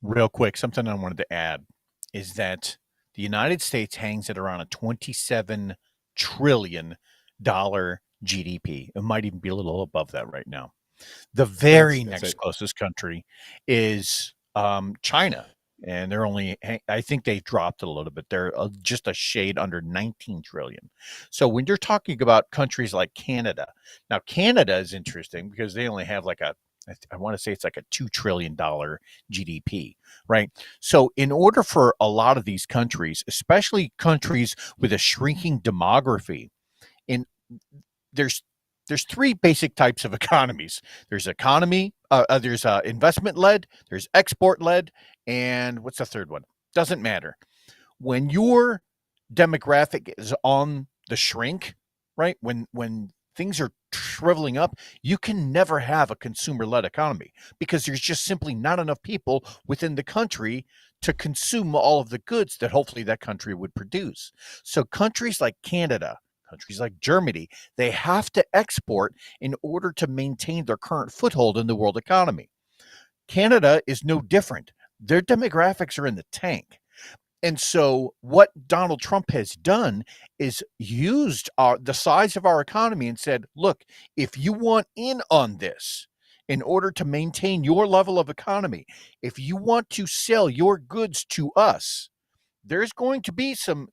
Real quick, something I wanted to add is that the United States hangs at around a $27 trillion GDP. It might even be a little above that right now. The very next closest country is China. And they're only, I think they've dropped it a little bit. They're just a shade under 19 trillion. So when you're talking about countries like Canada, now Canada is interesting because they only have I want to say it's like a $2 trillion GDP, right? So in order for a lot of these countries, especially countries with a shrinking demography, there's three basic types of economies. There's there's investment-led, there's export-led, and what's the third one? Doesn't matter. When your demographic is on the shrink, right? When things are shriveling up, you can never have a consumer-led economy because there's just simply not enough people within the country to consume all of the goods that hopefully that country would produce. So countries like Canada, countries like Germany, they have to export in order to maintain their current foothold in the world economy. Canada is no different. Their demographics are in the tank. And so what Donald Trump has done is used the size of our economy and said, look, if you want in on this, in order to maintain your level of economy, if you want to sell your goods to us, there's going to be some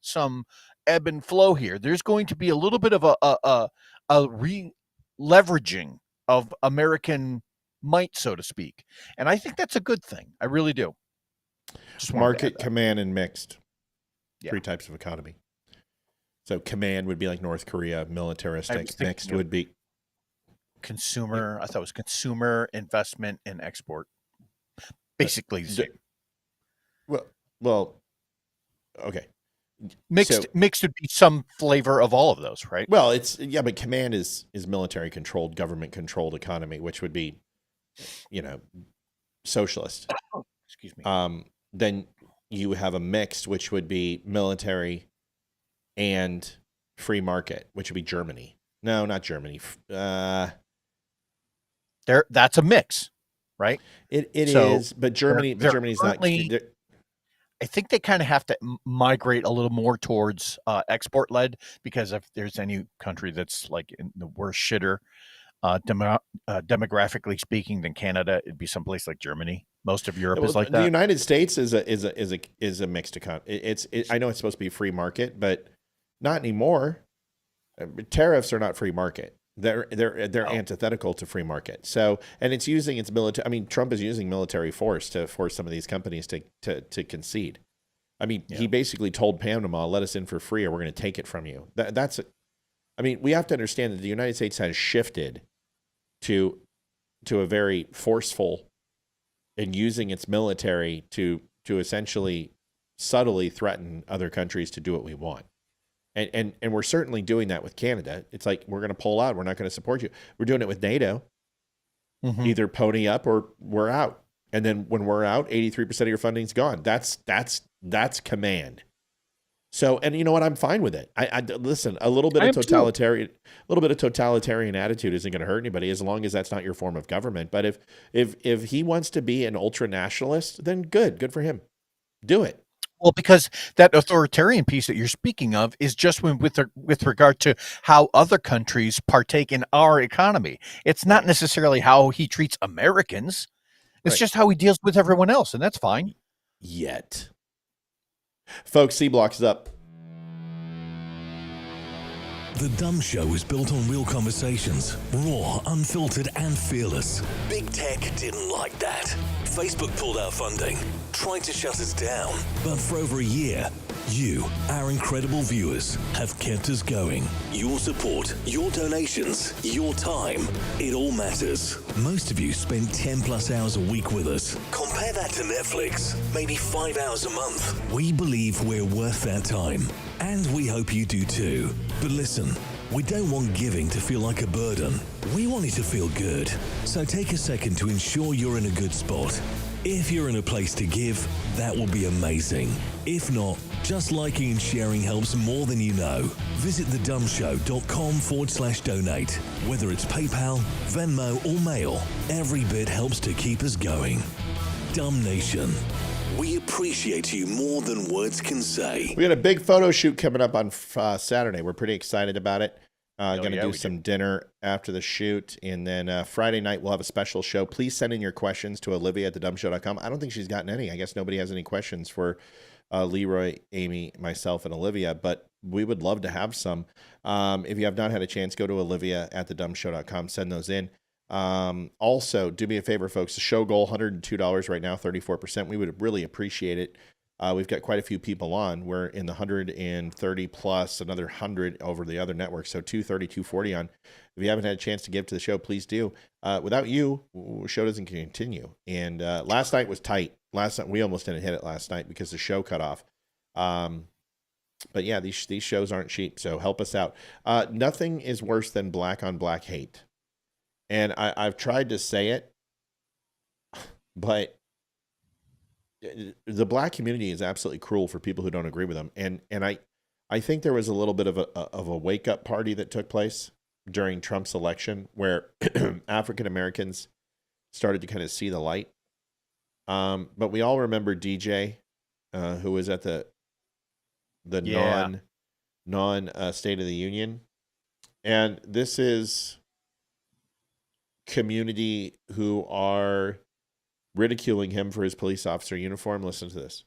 ebb and flow here. There's going to be a little bit of a re-leveraging of American might, so to speak. And I think that's a good thing. I really do. Just market, command, and mixed. Yeah. 3 types of economy. So command would be like North Korea, militaristic. Mixed would be consumer. I thought it was consumer, investment, and export. Basically the same. Well, okay. Mixed would be some flavor of all of those, right? Well, but command is military controlled, government controlled economy, which would be, socialist. Excuse me. Then you have a mixed, which would be military and free market, which would be Germany. No, not Germany. That's a mix, right? It is, but Germany's not. I think they kind of have to migrate a little more towards export led, because if there's any country that's like in the worst shitter demographically speaking than Canada, it'd be someplace like Germany. Most of Europe is like that. The United States is a mixed economy. I know it's supposed to be free market, but not anymore. Tariffs are not free market. They're antithetical to free market. So, and it's using its military. I mean, Trump is using military force to force some of these companies to concede. I mean, he basically told Panama, "Let us in for free, or we're going to take it from you." I mean, we have to understand that the United States has shifted to a very forceful and using its military to essentially subtly threaten other countries to do what we want. And we're certainly doing that with Canada. It's like, we're going to pull out. We're not going to support you. We're doing it with NATO. Mm-hmm. Either pony up or we're out. And then when we're out, 83% of your funding's gone. That's command. So, and you know what? I'm fine with it. I listen, a little bit of totalitarian attitude isn't going to hurt anybody, as long as that's not your form of government. But if he wants to be an ultra nationalist, then good for him. Do it. Well, because that authoritarian piece that you're speaking of is just with regard to how other countries partake in our economy. It's not necessarily how he treats Americans. It's just how he deals with everyone else, and that's fine. Yet. Folks, C-Block is up. The Dumb Show is built on real conversations, raw, unfiltered, and fearless. Big Tech didn't like that. Facebook pulled our funding, tried to shut us down. But for over a year, you, our incredible viewers, have kept us going. Your support, your donations, your time, it all matters. Most of you spend 10 plus hours a week with us. Compare that to Netflix, maybe 5 hours a month. We believe we're worth that time. And we hope you do too. But listen, we don't want giving to feel like a burden. We want it to feel good. So take a second to ensure you're in a good spot. If you're in a place to give, that will be amazing. If not, just liking and sharing helps more than you know. Visit thedumbshow.com/donate. Whether it's PayPal, Venmo, or Mail, every bit helps to keep us going. Dumb Nation. We appreciate you more than words can say. We got a big photo shoot coming up on Saturday. We're pretty excited about it. Going to do some dinner after the shoot. And then Friday night, we'll have a special show. Please send in your questions to Olivia@thedumbshow.com. I don't think she's gotten any. I guess nobody has any questions for Leeroy, Amy, myself, and Olivia. But we would love to have some. If you have not had a chance, go to Olivia@thedumbshow.com. Send those in. Also, do me a favor, folks. The show goal, $102 right now, 34%. We would really appreciate it. We've got quite a few people on. We're in the 130 plus, another 100 over the other networks. So 230, 240 on. If you haven't had a chance to give to the show, please do. Without you, the show doesn't continue. And last night was tight. Last night, we almost didn't hit it last night because the show cut off. But yeah, these shows aren't cheap. So help us out. Nothing is worse than black on black hate. And I've tried to say it, but the black community is absolutely cruel for people who don't agree with them. And I think there was a little bit of a wake-up party that took place during Trump's election where African Americans started to kind of see the light. But we all remember DJ, who was at the non State of the Union. And this is community who are ridiculing him for his police officer uniform. Listen to this.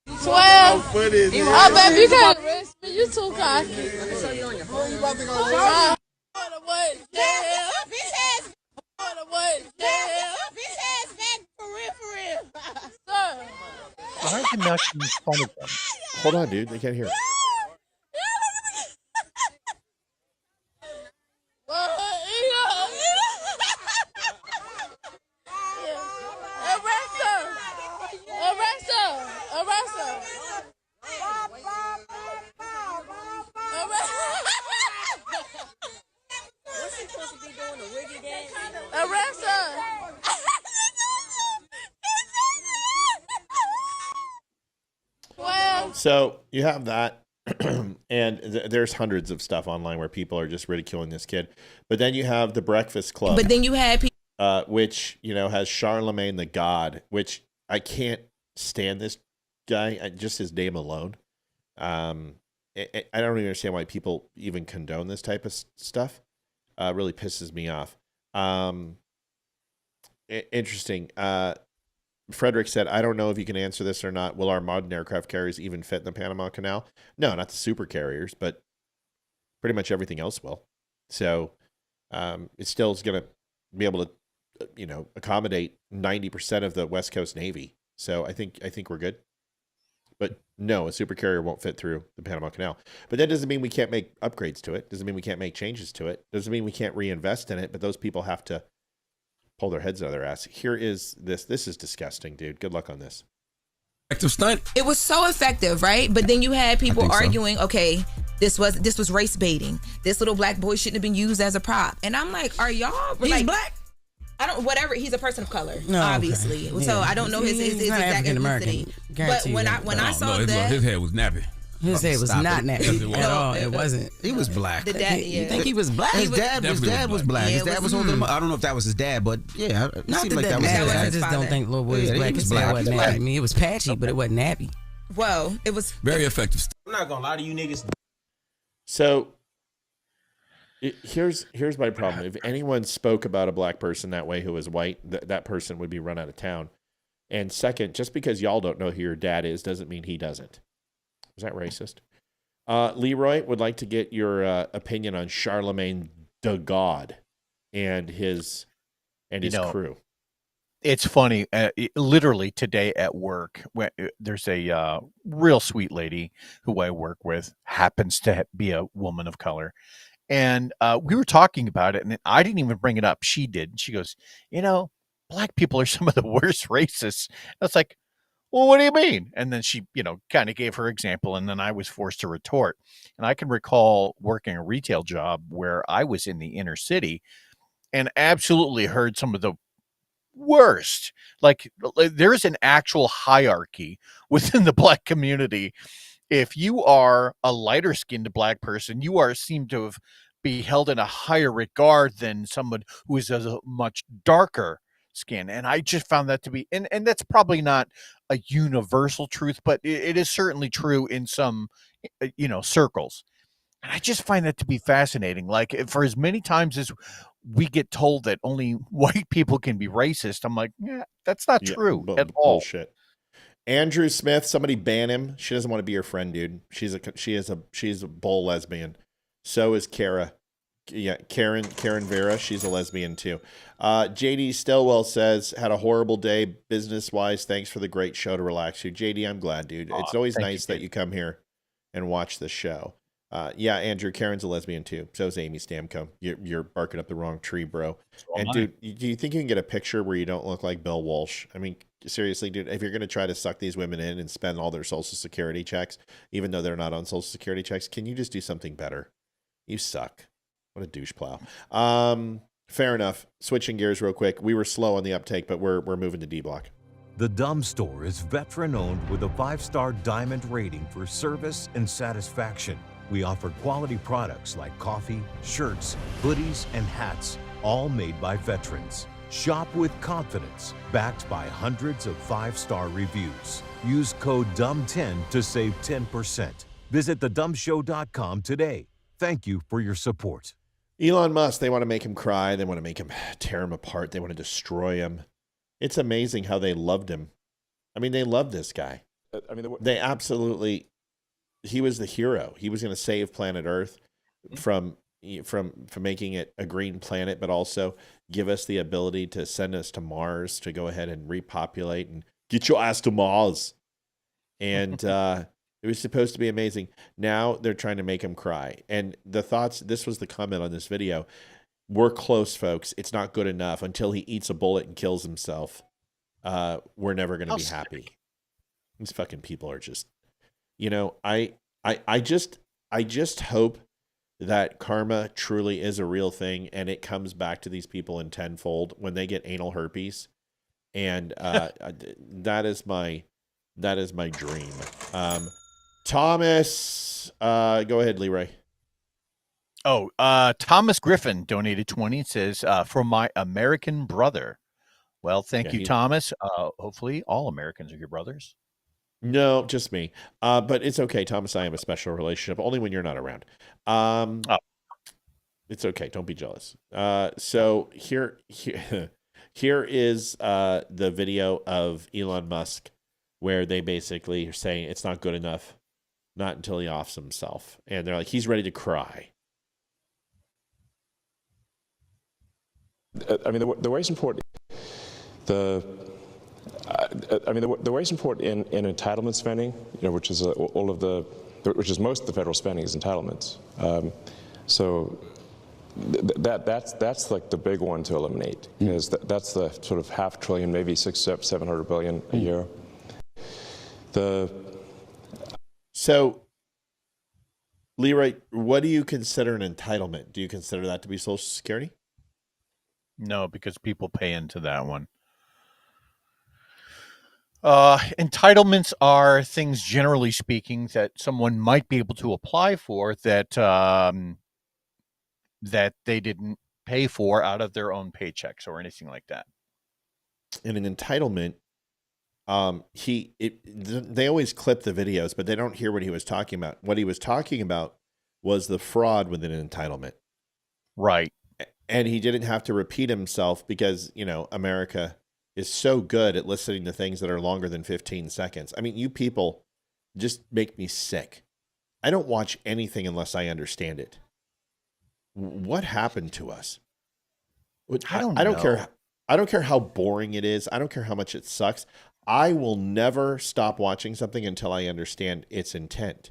12. Oh, baby, you can't arrest me. You too cocky. Let me show you on your phone. You about to go jail? Sir. Why are you making fun of them? Hold on, dude. They can't hear. So you have that, and there's hundreds of stuff online where people are just ridiculing this kid. But then you have the Breakfast Club. But then you had which, has Charlemagne the God, which I can't stand this guy, just his name alone. I don't even understand why people even condone this type of stuff. Really pisses me off. Interesting. Frederick said, I don't know if you can answer this or not. Will our modern aircraft carriers even fit in the Panama Canal? No, not the super carriers, but pretty much everything else will. So it still is going to be able to, accommodate 90% of the West Coast Navy. So I think we're good. But no, a super carrier won't fit through the Panama Canal. But that doesn't mean we can't make upgrades to it. Doesn't mean we can't make changes to it. Doesn't mean we can't reinvest in it. But those people have to pull their heads out of their ass. Here is this. This is disgusting, dude. Good luck on this. Effective stunt. It was so effective, right? But then you had people arguing, okay, this was race baiting. This little black boy shouldn't have been used as a prop. And I'm like, are y'all He's black? Whatever. He's a person of color, obviously. Okay. So I don't know his exact ethnicity. But when I saw that, his head was nappy. His head was not nappy at all. It wasn't. He was black. The dad, You think he was black? His dad was black. His dad was holding him up. I don't know if that was his dad, but yeah, it seemed like that was his dad. I just don't think little boy was black. His hair wasn't nappy. I mean, it was patchy, but it wasn't nappy. Well, it was very effective. I'm not gonna lie to you niggas. So here's my problem. If anyone spoke about a black person that way who was white, that person would be run out of town. And second, just because y'all don't know who your dad is doesn't mean he doesn't. Is that racist? Leroy would like to get your opinion on Charlemagne the God and his crew. It's funny. Literally today at work, there's a real sweet lady who I work with, happens to be a woman of color. And we were talking about it, and I didn't even bring it up. She did. And she goes, black people are some of the worst racists. I was like, well, what do you mean? And then she, kind of gave her example, and then I was forced to retort. And I can recall working a retail job where I was in the inner city and absolutely heard some of the worst. Like, there's an actual hierarchy within the black community. If you are a lighter skinned black person, you seem to be held in a higher regard than someone who is a much darker skin. And I just found that to be, and that's probably not a universal truth, but it is certainly true in some, circles. And I just find that to be fascinating. Like, for as many times as we get told that only white people can be racist, I'm like, yeah, that's not true at all. Bullshit. Andrew Smith, somebody ban him. She doesn't want to be your friend, dude. She's a bull lesbian. So is Kara. Yeah, Karen Vera. She's a lesbian too. JD Stillwell says, had a horrible day business wise. Thanks for the great show to relax you. JD, I'm glad, dude. It's always nice that you come here and watch the show. Yeah, Andrew, Karen's a lesbian too. So is Amy Stamko. You're barking up the wrong tree, bro. And dude, do you think you can get a picture where you don't look like Bill Walsh? I mean, seriously, dude, if you're going to try to suck these women in and spend all their Social Security checks, even though they're not on Social Security checks, can you just do something better? You suck. What a douche plow. Fair enough. Switching gears real quick. We were slow on the uptake, but we're moving to D Block. The Dumb Store is veteran-owned with a 5-star diamond rating for service and satisfaction. We offer quality products like coffee, shirts, hoodies, and hats, all made by veterans. Shop with confidence, backed by hundreds of 5-star reviews. Use code DUMB10 to save 10%. Visit thedumbshow.com today. Thank you for your support. Elon Musk, they want to make him cry. They want to make him tear him apart. They want to destroy him. It's amazing how they loved him. I mean, they loved this guy. They absolutely, he was the hero. He was going to save planet Earth from making it a green planet, but also give us the ability to send us to Mars to go ahead and repopulate and get your ass to Mars. And it was supposed to be amazing. Now they're trying to make him cry. And the thoughts, this was the comment on this video. We're close, folks. It's not good enough. Until he eats a bullet and kills himself, we're never going to be happy. These fucking people are just, I just hope that karma truly is a real thing and it comes back to these people in tenfold when they get anal herpes. And that is my dream. Thomas, go ahead, Leroy. Oh, Thomas Griffin donated 20. It says, for my American brother. Well, thank you, Thomas. Hopefully all Americans are your brothers. No, just me. But it's okay. Thomas and I have a special relationship, only when you're not around. It's okay. Don't be jealous. So here is the video of Elon Musk where they basically are saying it's not good enough, not until he offs himself. And they're like, he's ready to cry. I mean, the way it's important, the way it's important in entitlement spending, which is which is most of the federal spending is entitlements. So that's like the big one to eliminate, because that's the sort of $500 billion, maybe $700 billion a year. So, Leeroy, what do you consider an entitlement? Do you consider that to be Social Security? No, because people pay into that one. Entitlements are things, generally speaking, that someone might be able to apply for that that they didn't pay for out of their own paychecks or anything like that. In an entitlement, they always clip the videos, but they don't hear what he was talking about. What he was talking about was the fraud within an entitlement. Right. And he didn't have to repeat himself because, America is so good at listening to things that are longer than 15 seconds. I mean, you people just make me sick. I don't watch anything unless I understand it. What happened to us? I don't care. I don't care how boring it is. I don't care how much it sucks. I will never stop watching something until I understand its intent.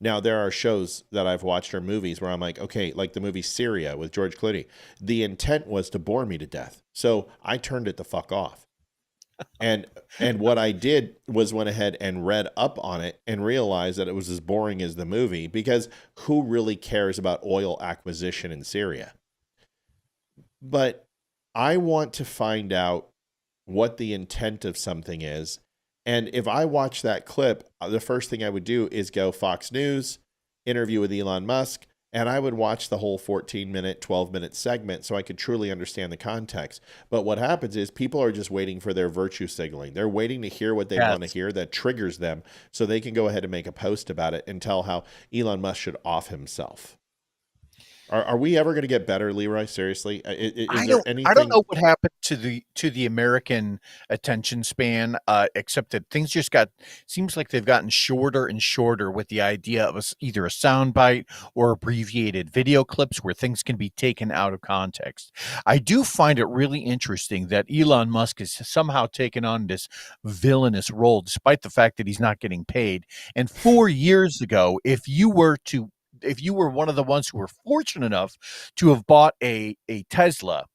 Now, there are shows that I've watched or movies where I'm like, okay, like the movie Syria with George Clooney. The intent was to bore me to death. So I turned it the fuck off. And what I did was went ahead and read up on it and realized that it was as boring as the movie, because who really cares about oil acquisition in Syria? But I want to find out what the intent of something is. And if I watch that clip, the first thing I would do is go Fox News, interview with Elon Musk, and I would watch the whole 14-minute, 12-minute segment so I could truly understand the context. But what happens is people are just waiting for their virtue signaling. They're waiting to hear what they want to hear that triggers them so they can go ahead and make a post about it and tell how Elon Musk should off himself. Are we ever going to get better, Leeroy? Seriously, I don't know what happened to the American attention span, except that things just seems like they've gotten shorter and shorter with the idea of either a soundbite or abbreviated video clips where things can be taken out of context. I do find it really interesting that Elon Musk has somehow taken on this villainous role, despite the fact that he's not getting paid. And 4 years ago, if you were one of the ones who were fortunate enough to have bought a Tesla,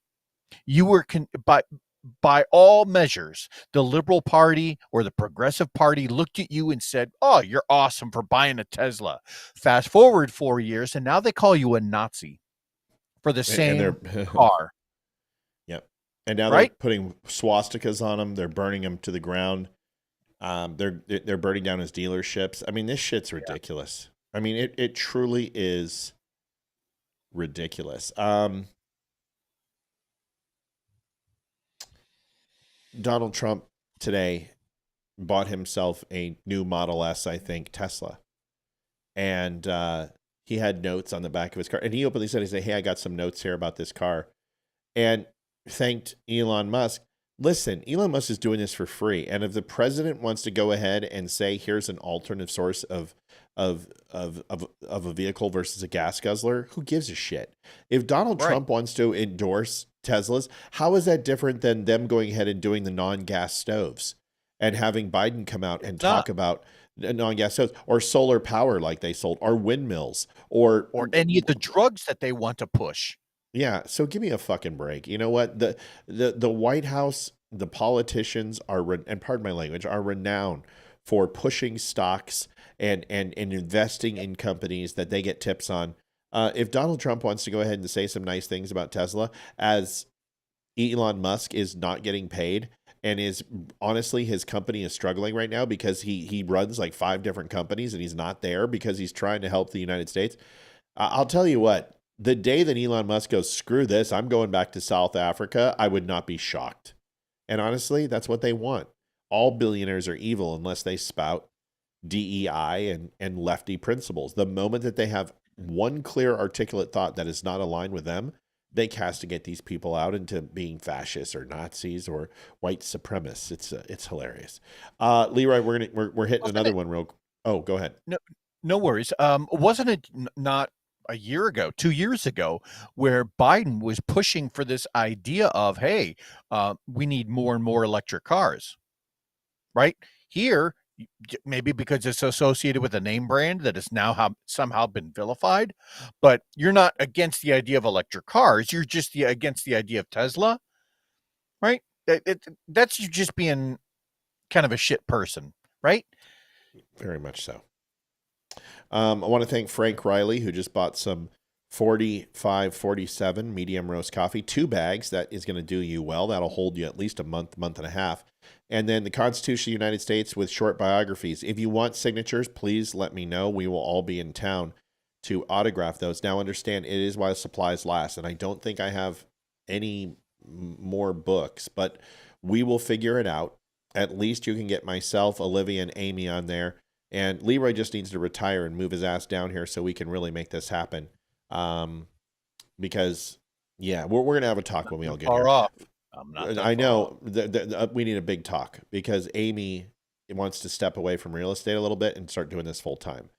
you were by all measures, the Liberal Party or the Progressive Party looked at you and said, "Oh, you're awesome for buying a Tesla." Fast forward 4 years, and now they call you a Nazi for the same car. Yep. And now they're putting swastikas on them. They're burning them to the ground. They're burning down his dealerships. I mean, this shit's ridiculous. I mean, it truly is ridiculous. Donald Trump today bought himself a new Model S, I think, Tesla. And he had notes on the back of his car. And he openly said, hey, I got some notes here about this car. And thanked Elon Musk. Listen, Elon Musk is doing this for free. And if the president wants to go ahead and say, here's an alternative source of a vehicle versus a gas guzzler, who gives a shit? If Donald Trump wants to endorse Teslas, how is that different than them going ahead and doing the non-gas stoves and having Biden come out and talk about non-gas stoves or solar power like they sold, or windmills, or any of the drugs that they want to push? Yeah, so give me a fucking break. You know what? The White House, the politicians and pardon my language, are renowned for pushing stocks and investing in companies that they get tips on. If Donald Trump wants to go ahead and say some nice things about Tesla, as Elon Musk is not getting paid and is honestly, his company is struggling right now because he runs like 5 different companies and he's not there because he's trying to help the United States. I'll tell you what. The day that Elon Musk goes, screw this, I'm going back to South Africa, I would not be shocked. And honestly, that's what they want. all billionaires are evil unless they spout DEI and lefty principles. The moment that they have one clear, articulate thought that is not aligned with them, they castigate these people out into being fascists or Nazis or white supremacists. It's hilarious. Leroy, we're hitting another one real. Oh, go ahead. No worries. Wasn't it not a year ago, 2 years ago, where Biden was pushing for this idea of, hey, we need more and more electric cars, right? Here, maybe because it's associated with a name brand that has now somehow been vilified, but you're not against the idea of electric cars. You're just against the idea of Tesla, right? That's you just being kind of a shit person, right? Very much so. I want to thank Frank Riley, who just bought some 4547 medium roast coffee, 2 bags. That is going to do you well. That'll hold you at least a month and a half. And then the Constitution of the United States with short biographies. If you want signatures, please let me know. We will all be in town to autograph those. Now, understand, it is while supplies last, and I don't think I have any more books, but we will figure it out. At least you can get myself, Olivia, and Amy on there. And Leroy just needs to retire and move his ass down here so we can really make this happen. Because, yeah, we're going to have a talk when we all get here. Off. I'm not. I know. We need a big talk because Amy wants to step away from real estate a little bit and start doing this full time.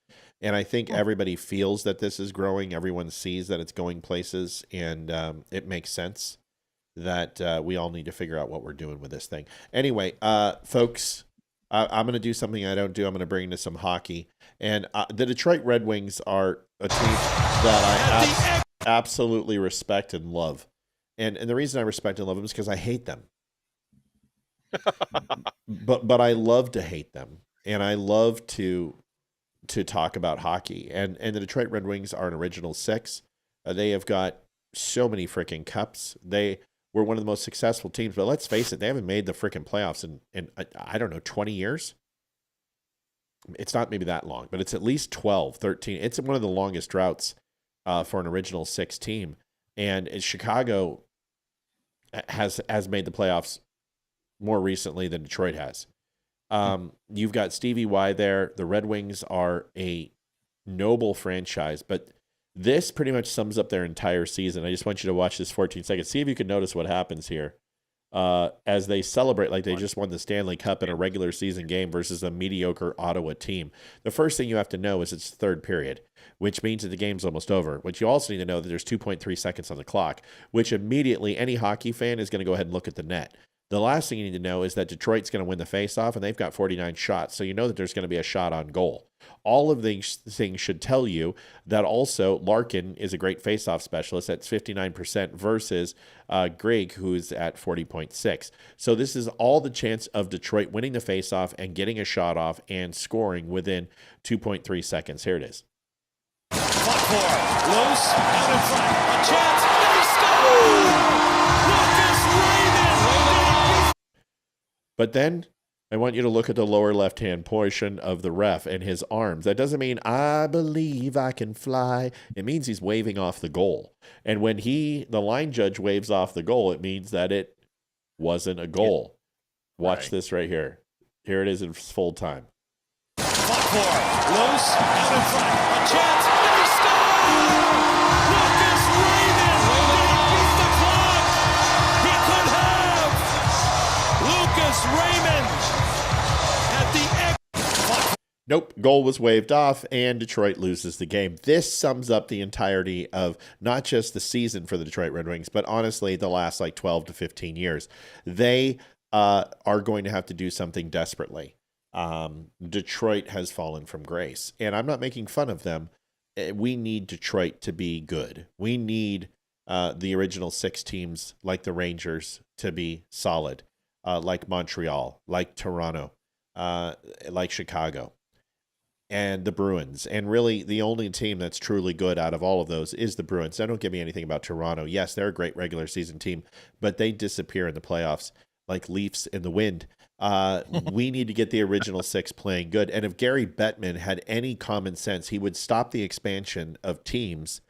And I think everybody feels that this is growing. Everyone sees that it's going places, and it makes sense that we all need to figure out what we're doing with this thing. Anyway, folks, I'm going to do something I don't do. I'm going to bring into some hockey. And the Detroit Red Wings are a team that I absolutely respect and love. And the reason I respect and love them is because I hate them. but I love to hate them. And I love to talk about hockey. And the Detroit Red Wings are an original 6. They have got so many freaking cups. They were one of the most successful teams. But let's face it, they haven't made the freaking playoffs in I don't know, 20 years? It's not maybe that long, but it's at least 12, 13. It's one of the longest droughts for an original 6 team. And Chicago has made the playoffs more recently than Detroit has. You've got Stevie Y there. The Red Wings are a noble franchise, but this pretty much sums up their entire season. I just want you to watch this 14 seconds. See if you can notice what happens here as they celebrate like they just won the Stanley Cup in a regular season game versus a mediocre Ottawa team. The first thing you have to know is it's third period, which means that the game's almost over. But you also need to know that there's 2.3 seconds on the clock, which immediately any hockey fan is going to go ahead and look at the net. The last thing you need to know is that Detroit's going to win the faceoff, and they've got 49 shots, so you know that there's going to be a shot on goal. All of these things should tell you that also Larkin is a great faceoff specialist at 59% versus Greg, who's at 40.6. So this is all the chance of Detroit winning the faceoff and getting a shot off and scoring within 2.3 seconds. Here it is. Fought for, loose, out in front, a chance, and he scores! But then I want you to look at the lower left-hand portion of the ref and his arms. That doesn't mean, I believe I can fly. It means he's waving off the goal. And when the line judge waves off the goal, it means that it wasn't a goal. Yeah. Watch this right here. Here it is in full time. Fought for, loose, out in front, a chance, and he scores! Lucas Raymond beats the clock! He could have! Lucas Raymond at the Nope, goal was waved off, and Detroit loses the game. This sums up the entirety of not just the season for the Detroit Red Wings, but honestly the last 12 to 15 years. They are going to have to do something desperately. Detroit has fallen from grace, and I'm not making fun of them. We need Detroit to be good. We need the original 6 teams like the Rangers to be solid, like Montreal, like Toronto, like Chicago, and the Bruins. And really, the only team that's truly good out of all of those is the Bruins. Now, don't give me anything about Toronto. Yes, they're a great regular season team, but they disappear in the playoffs like leaves in the wind. We need to get the original 6 playing good. And if Gary Bettman had any common sense, he would stop the expansion of teams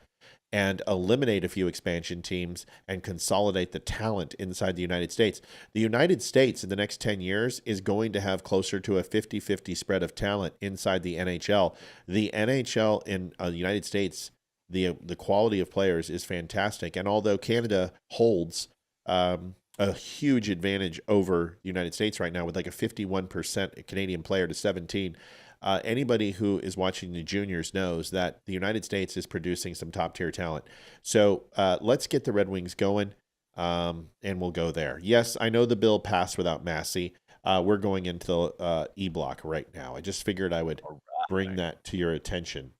and eliminate a few expansion teams and consolidate the talent inside the United States. The United States in the next 10 years is going to have closer to a 50-50 spread of talent inside the NHL. The NHL in the United States, the quality of players is fantastic. And although Canada holds a huge advantage over the United States right now with like a 51% Canadian player to 17, anybody who is watching the juniors knows that the United States is producing some top-tier talent. So let's get the Red Wings going, and we'll go there. Yes, I know the bill passed without Massie. We're going into the E-block right now. I just figured I would bring that to your attention.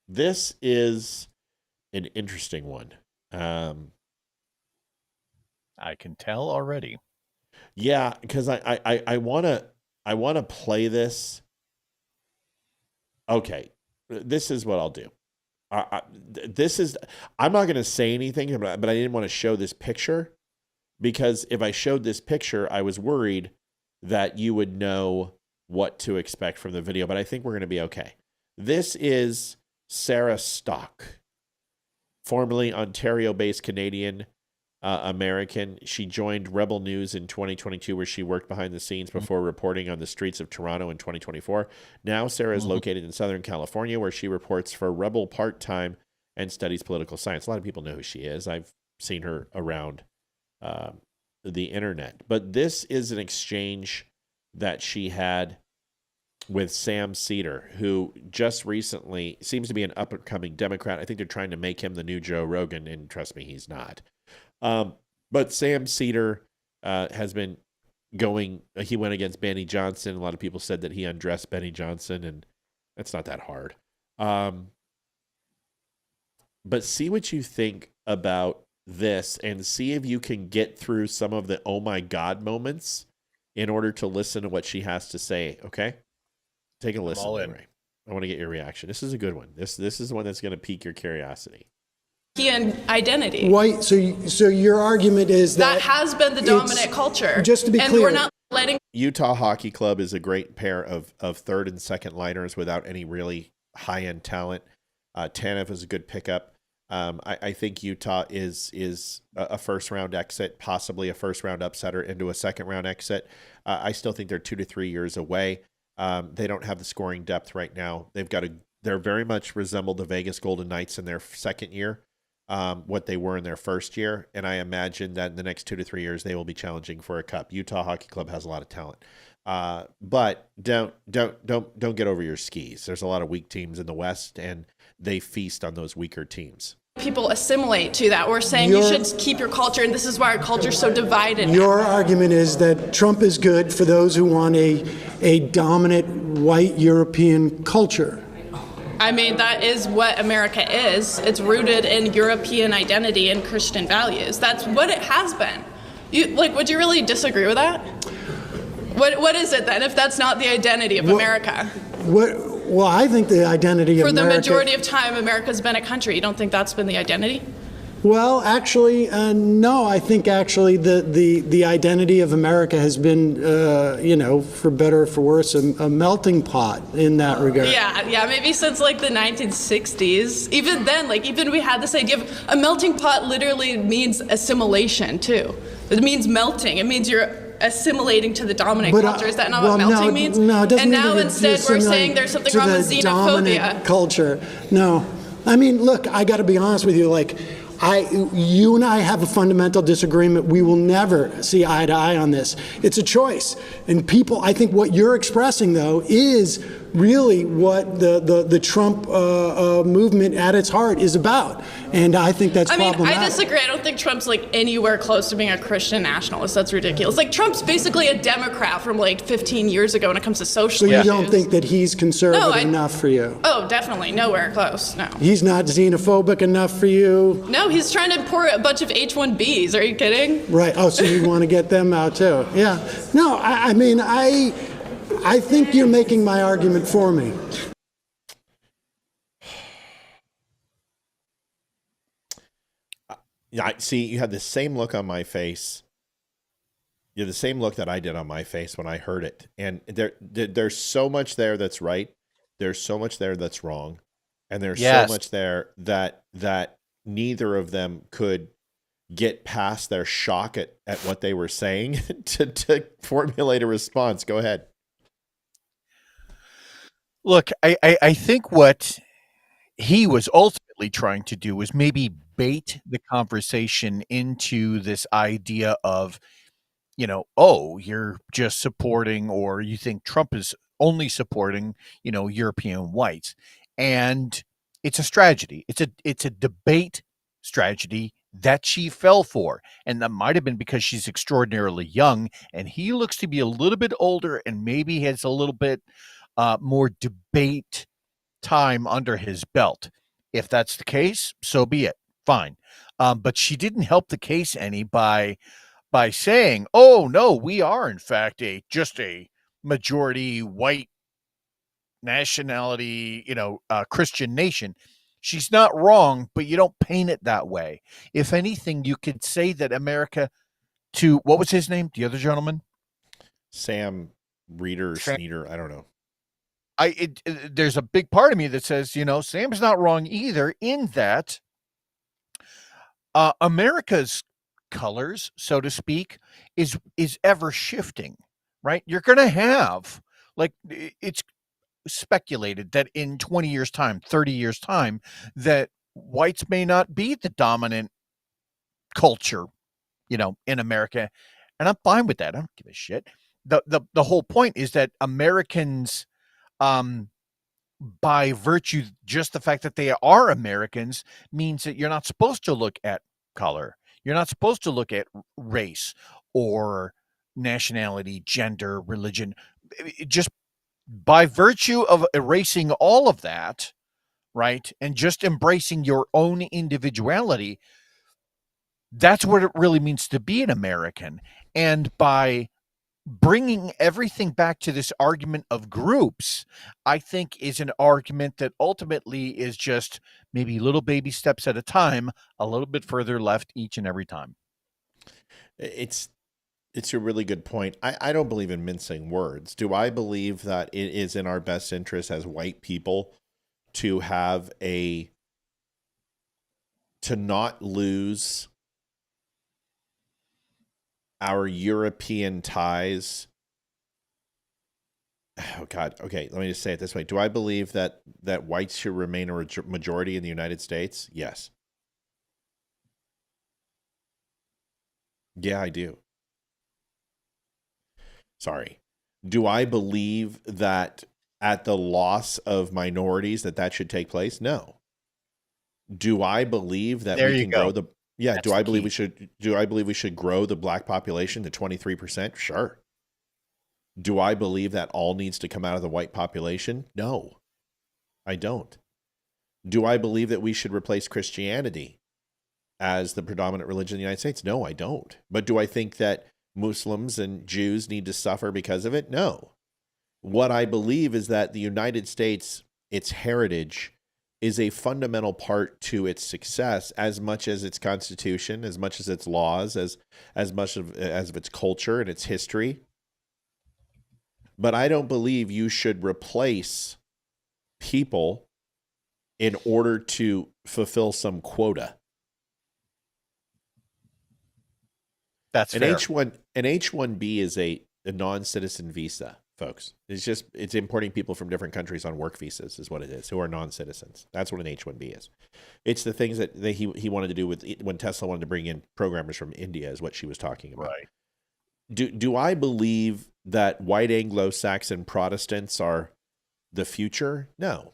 This is an interesting one. I can tell already. Yeah, because I wanna play this. Okay, this is what I'll do. I'm not gonna say anything, but I didn't want to show this picture because if I showed this picture, I was worried that you would know what to expect from the video. But I think we're gonna be okay. This is Sarah Stock, formerly Ontario-based Canadian American. She joined Rebel News in 2022, where she worked behind the scenes before reporting on the streets of Toronto in 2024. Now Sarah is located in Southern California, where she reports for Rebel part-time and studies political science. A lot of people know who she is. I've seen her around the internet. But this is an exchange that she had with Sam Cedar, who just recently seems to be an up-and-coming Democrat. I think they're trying to make him the new Joe Rogan, and trust me, he's not. But Sam Cedar has been going, he went against Benny Johnson. A lot of people said that he undressed Benny Johnson, and that's not that hard. But see what you think about this and see if you can get through some of the oh my God moments in order to listen to what she has to say, okay? Take a listen, Leeroy. I want to get your reaction. This is a good one. This is the one that's going to pique your curiosity. Identity. White. So your argument is that has been the dominant culture. Just to be and clear, we're not letting. Utah Hockey Club is a great pair of third and second liners without any really high end talent. Tanev is a good pickup. I think Utah is a first round exit, possibly a first round upsetter into a second round exit. I still think they're 2 to 3 years away. They don't have the scoring depth right now. They're very much resemble the Vegas Golden Knights in their second year, what they were in their first year. And I imagine that in the next 2 to 3 years, they will be challenging for a cup. Utah Hockey Club has a lot of talent. But don't get over your skis. There's a lot of weak teams in the West, and they feast on those weaker teams. People assimilate to that. We're saying you should keep your culture, and this is why our culture is so divided. Your argument is that Trump is good for those who want a dominant white European culture. I mean, that is what America is. It's rooted in European identity and Christian values. That's what it has been. Would you really disagree with that? What is it then if that's not the identity of America? Well, I think the identity of America... For the majority of time, America's been a country. You don't think that's been the identity? Well, actually, no. I think actually the identity of America has been, for better or for worse, a melting pot in that regard. Yeah, maybe since like the 1960s. Even then, even we had this idea of a melting pot literally means assimilation too. It means melting. It means you're assimilating to the dominant culture. Is that not what melting means? No, it doesn't mean. And now instead we're saying there's something wrong with xenophobia. Culture. No. I mean, look, I got to be honest with you. You and I have a fundamental disagreement. We will never see eye to eye on this. It's a choice. And I think what you're expressing, though, is really what the Trump movement at its heart is about. And I think that's problematic. I disagree. I don't think Trump's anywhere close to being a Christian nationalist. That's ridiculous. Trump's basically a Democrat from 15 years ago when it comes to social issues. So you don't think that he's conservative enough for you? Oh, definitely. Nowhere close. No. He's not xenophobic enough for you? No, he's trying to import a bunch of H-1Bs. Are you kidding? Right. Oh, so you want to get them out too? Yeah. No, I think you're making my argument for me. Yeah, see, you had the same look on my face Yeah, the same look that I did on my face when I heard it. And there's so much there that's right. There's so much there that's wrong. And there's so much there that neither of them could get past their shock at what they were saying to formulate a response. Go ahead. Look, I think what he was ultimately trying to do was maybe bait the conversation into this idea of, oh, you're just supporting, or you think Trump is only supporting, European whites. And it's a strategy. It's a debate strategy that she fell for. And that might have been because she's extraordinarily young and he looks to be a little bit older and maybe has a little bit more debate time under his belt. If that's the case, so be it. Fine. But she didn't help the case any by saying, "Oh no, we are in fact just a majority white nationality, Christian nation." She's not wrong, but you don't paint it that way. If anything, you could say that America, to what was his name? The other gentleman, Sam Reeder, Sneeder, I don't know. There's a big part of me that says, Sam's not wrong either, in that America's colors, so to speak, is ever shifting, right? You're going to have, like, it's speculated that in 20 years time, 30 years time, that whites may not be the dominant culture, in America. And I'm fine with that. I don't give a shit. The whole point is that Americans, by virtue, just the fact that they are Americans means that you're not supposed to look at color. You're not supposed to look at race or nationality, gender, religion. Just by virtue of erasing all of that, right, and just embracing your own individuality, that's what it really means to be an American. And by bringing everything back to this argument of groups, I think is an argument that ultimately is just maybe little baby steps at a time, a little bit further left each and every time. It's a really good point. I don't believe in mincing words. Do I believe that it is in our best interest as white people to not lose our European ties? Oh God. Okay. Let me just say it this way. Do I believe that whites should remain a majority in the United States? Yes. Yeah, I do. Sorry. Do I believe that at the loss of minorities that should take place? No. Do I believe that we can grow do I believe we should grow the black population to 23%? Sure. Do I believe that all needs to come out of the white population? No. I don't. Do I believe that we should replace Christianity as the predominant religion in the United States? No, I don't. But do I think that Muslims and Jews need to suffer because of it? No. What I believe is that the United States, its heritage, is a fundamental part to its success, as much as its constitution, as much as its laws, as much as its culture and its history. But I don't believe you should replace people in order to fulfill some quota. That's fair. An H-1B is a non-citizen visa, folks. It's importing people from different countries on work visas is what it is, who are non-citizens. That's what an H-1B is. It's the things that he wanted to do with when Tesla wanted to bring in programmers from India is what she was talking about. Right. Do I believe that white Anglo-Saxon Protestants are the future? No.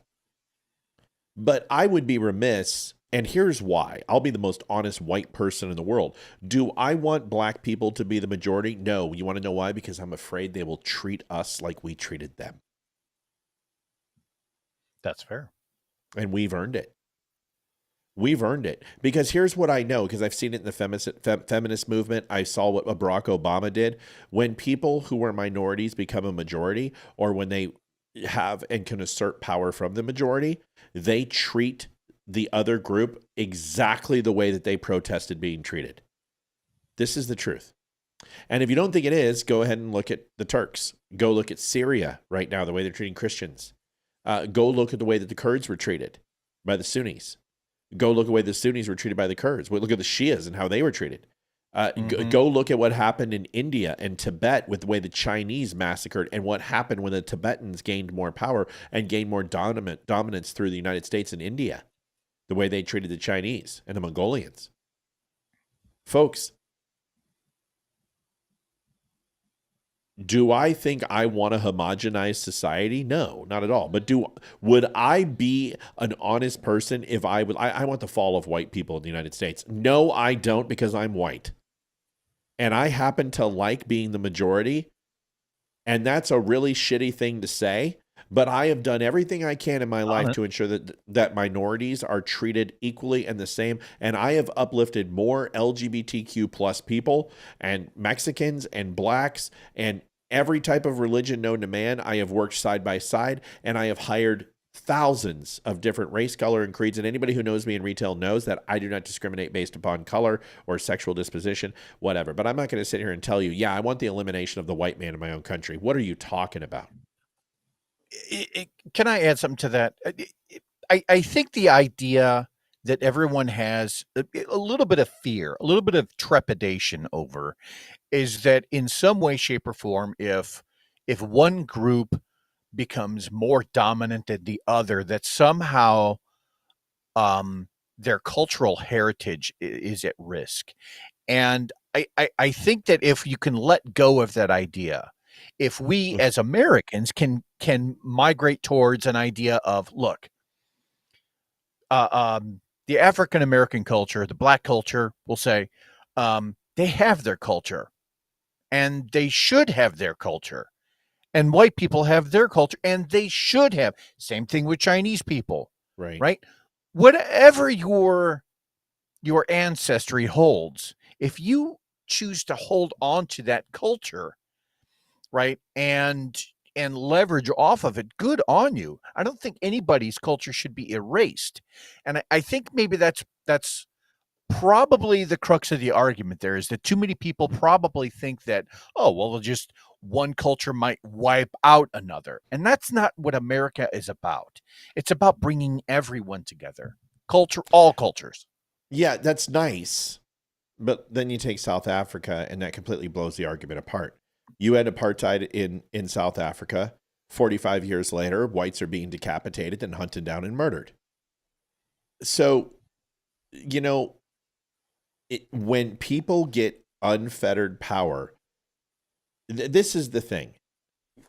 But I would be remiss, and here's why. I'll be the most honest white person in the world. Do I want black people to be the majority? No. You want to know why? Because I'm afraid they will treat us like we treated them. That's fair. And we've earned it. We've earned it. Because here's what I know, because I've seen it in the feminist movement. I saw what Barack Obama did. When people who are minorities become a majority, or when they have and can assert power from the majority, they treat the other group exactly the way that they protested being treated. This is the truth. And if you don't think it is, go ahead and look at the Turks. Go look at Syria right now, the way they're treating Christians. Go look at the way that the Kurds were treated by the Sunnis. Go look at the way the Sunnis were treated by the Kurds. Look at the Shias and how they were treated. Go look at what happened in India and Tibet with the way the Chinese massacred and what happened when the Tibetans gained more power and gained more dominance through the United States and India, the way they treated the Chinese and the Mongolians. Folks, do I think I want to homogenize society? No, not at all. But would I be an honest person if I want the fall of white people in the United States? No, I don't, because I'm white. And I happen to like being the majority. And that's a really shitty thing to say. But I have done everything I can in my life to ensure that minorities are treated equally and the same. And I have uplifted more LGBTQ plus people and Mexicans and blacks and every type of religion known to man. I have worked side by side, and I have hired thousands of different race, color, and creeds. And anybody who knows me in retail knows that I do not discriminate based upon color or sexual disposition, whatever. But I'm not going to sit here and tell you, yeah, I want the elimination of the white man in my own country. What are you talking about? Can I add something to that? I think the idea that everyone has a little bit of fear, a little bit of trepidation over, is that in some way, shape, or form, if one group becomes more dominant than the other, that somehow their cultural heritage is at risk. And I think that if you can let go of that idea, if we as Americans can migrate towards an idea of, look, the African American culture, the black culture, will say they have their culture and they should have their culture, and white people have their culture and they should have. Same thing with Chinese people, right? Whatever your ancestry holds, if you choose to hold on to that culture, right, and leverage off of it, good on you. I don't think anybody's culture should be erased. And I think maybe that's probably the crux of the argument there, is that too many people probably think that, oh, well, just one culture might wipe out another. And that's not what America is about. It's about bringing everyone together. All cultures. Yeah, that's nice. But then you take South Africa, and that completely blows the argument apart. You had apartheid in South Africa. 45 years later, whites are being decapitated and hunted down and murdered. So, when people get unfettered power, this is the thing.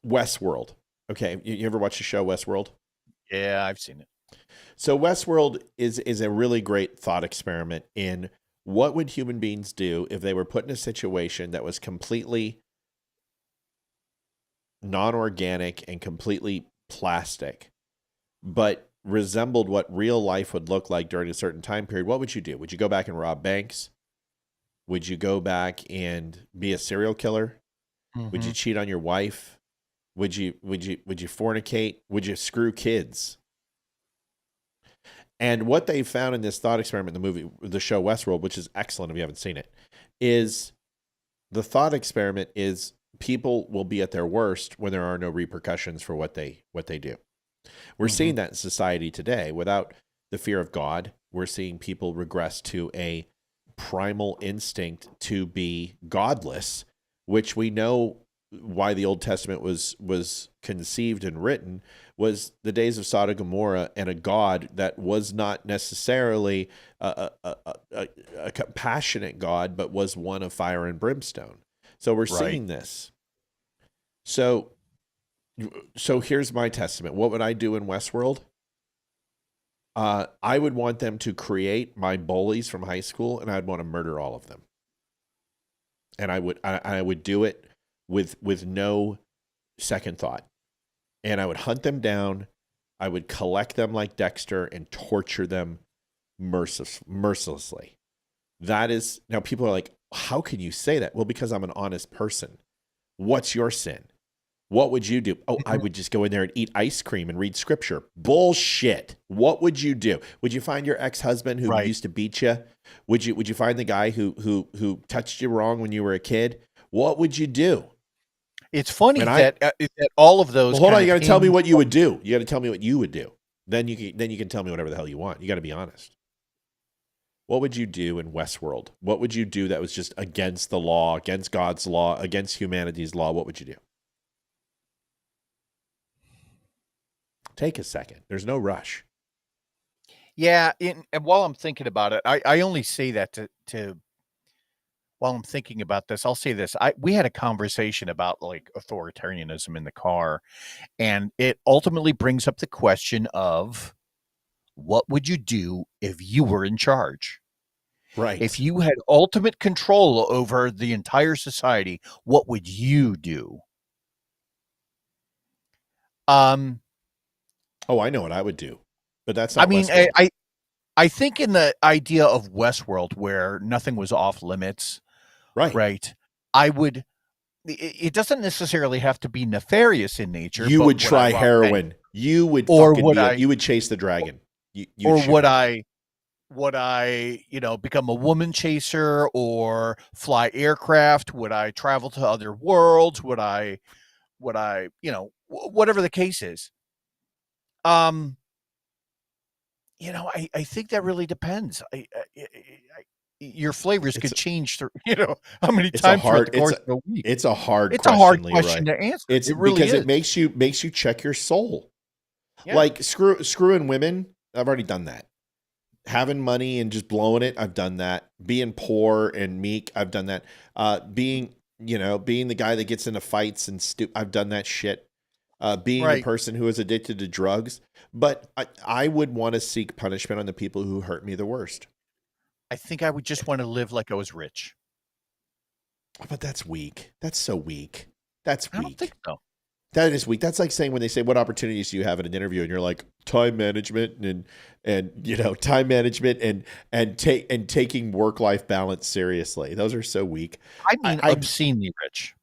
Westworld. Okay, you ever watch the show Westworld? Yeah, I've seen it. So Westworld is a really great thought experiment in what would human beings do if they were put in a situation that was completely non-organic and completely plastic, but resembled what real life would look like during a certain time period. What would you do? Would you go back and rob banks? Would you go back and be a serial killer? Mm-hmm. Would you cheat on your wife? Would you fornicate? Would you screw kids? And what they found in this thought experiment in the show Westworld, which is excellent if you haven't seen it, is the thought experiment is people will be at their worst when there are no repercussions for what they do. We're seeing that in society today. Without the fear of God, we're seeing people regress to a primal instinct to be godless, which we know why the Old Testament was conceived and written, was the days of Sodom and Gomorrah, and a God that was not necessarily a compassionate God, but was one of fire and brimstone. So we're seeing this. So here's my testament. What would I do in Westworld? I would want them to create my bullies from high school, and I'd want to murder all of them. And I would do it with no second thought. And I would hunt them down. I would collect them like Dexter and torture them mercilessly. That is, now people are like, how can you say that? Well, because I'm an honest person. What's your sin? What would you do? Oh, I would just go in there and eat ice cream and read scripture. Bullshit. What would you do? Would you find your ex-husband who used to beat you? Would you find the guy who touched you wrong when you were a kid? What would you do? It's funny that all of those. Well, hold on, you got to tell me what you would do. You got to tell me what you would do. Then you can tell me whatever the hell you want. You got to be honest. What would you do in Westworld? What would you do that was just against the law, against God's law, against humanity's law? What would you do? Take a second. There's no rush. Yeah, and while I'm thinking about it, I only say that to while I'm thinking about this, I'll say this. We had a conversation about like authoritarianism in the car, and it ultimately brings up the question of what would you do if you were in charge? Right. If you had ultimate control over the entire society, what would you do? Oh, I know what I would do, but that's not. I mean, I think in the idea of Westworld where nothing was off limits, right? I would. It doesn't necessarily have to be nefarious in nature. You would try heroin. You would, or fucking would you would chase the dragon. Would I, become a woman chaser or fly aircraft? Would I travel to other worlds? Would I, whatever the case is. I think that really depends. Your flavors could change through, how many times throughout the course of a week. It's a hard question to answer. It's it really because is. it makes you check your soul. Yeah. Like screwing women, I've already done that. Having money and just blowing it, I've done that. Being poor and meek, I've done that. Being the guy that gets into fights and I've done that shit. Being a person who is addicted to drugs. But I would want to seek punishment on the people who hurt me the worst. I think I would just want to live like I was rich. But that's weak. That's so weak. That's weak. I don't think so. That is weak. That's like saying when they say, what opportunities do you have in an interview? And you're like, time management and taking work-life balance seriously. Those are so weak. I mean, obscenely rich.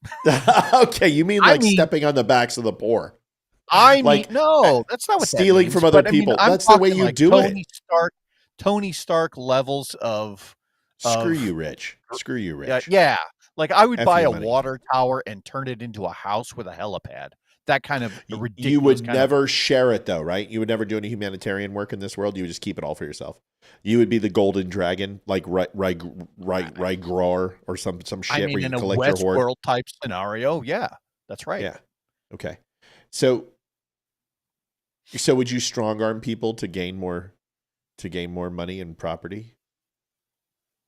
Okay. You mean stepping on the backs of the poor. No, that's not what stealing that means. from other people. That's the way you do it. Tony Stark levels of screw you, Rich. Screw you, Rich. Yeah. Like I would buy a money. water tower and turn it into a house with a helipad. That kind of ridiculous. You would never share it though, right? You would never do any humanitarian work in this world. You would just keep it all for yourself. You would be the golden dragon, like Rygor or some shit where you in a collect your hoard. Westworld type scenario. Yeah, that's right. Yeah. Okay. So would you strong arm people to gain more money and property?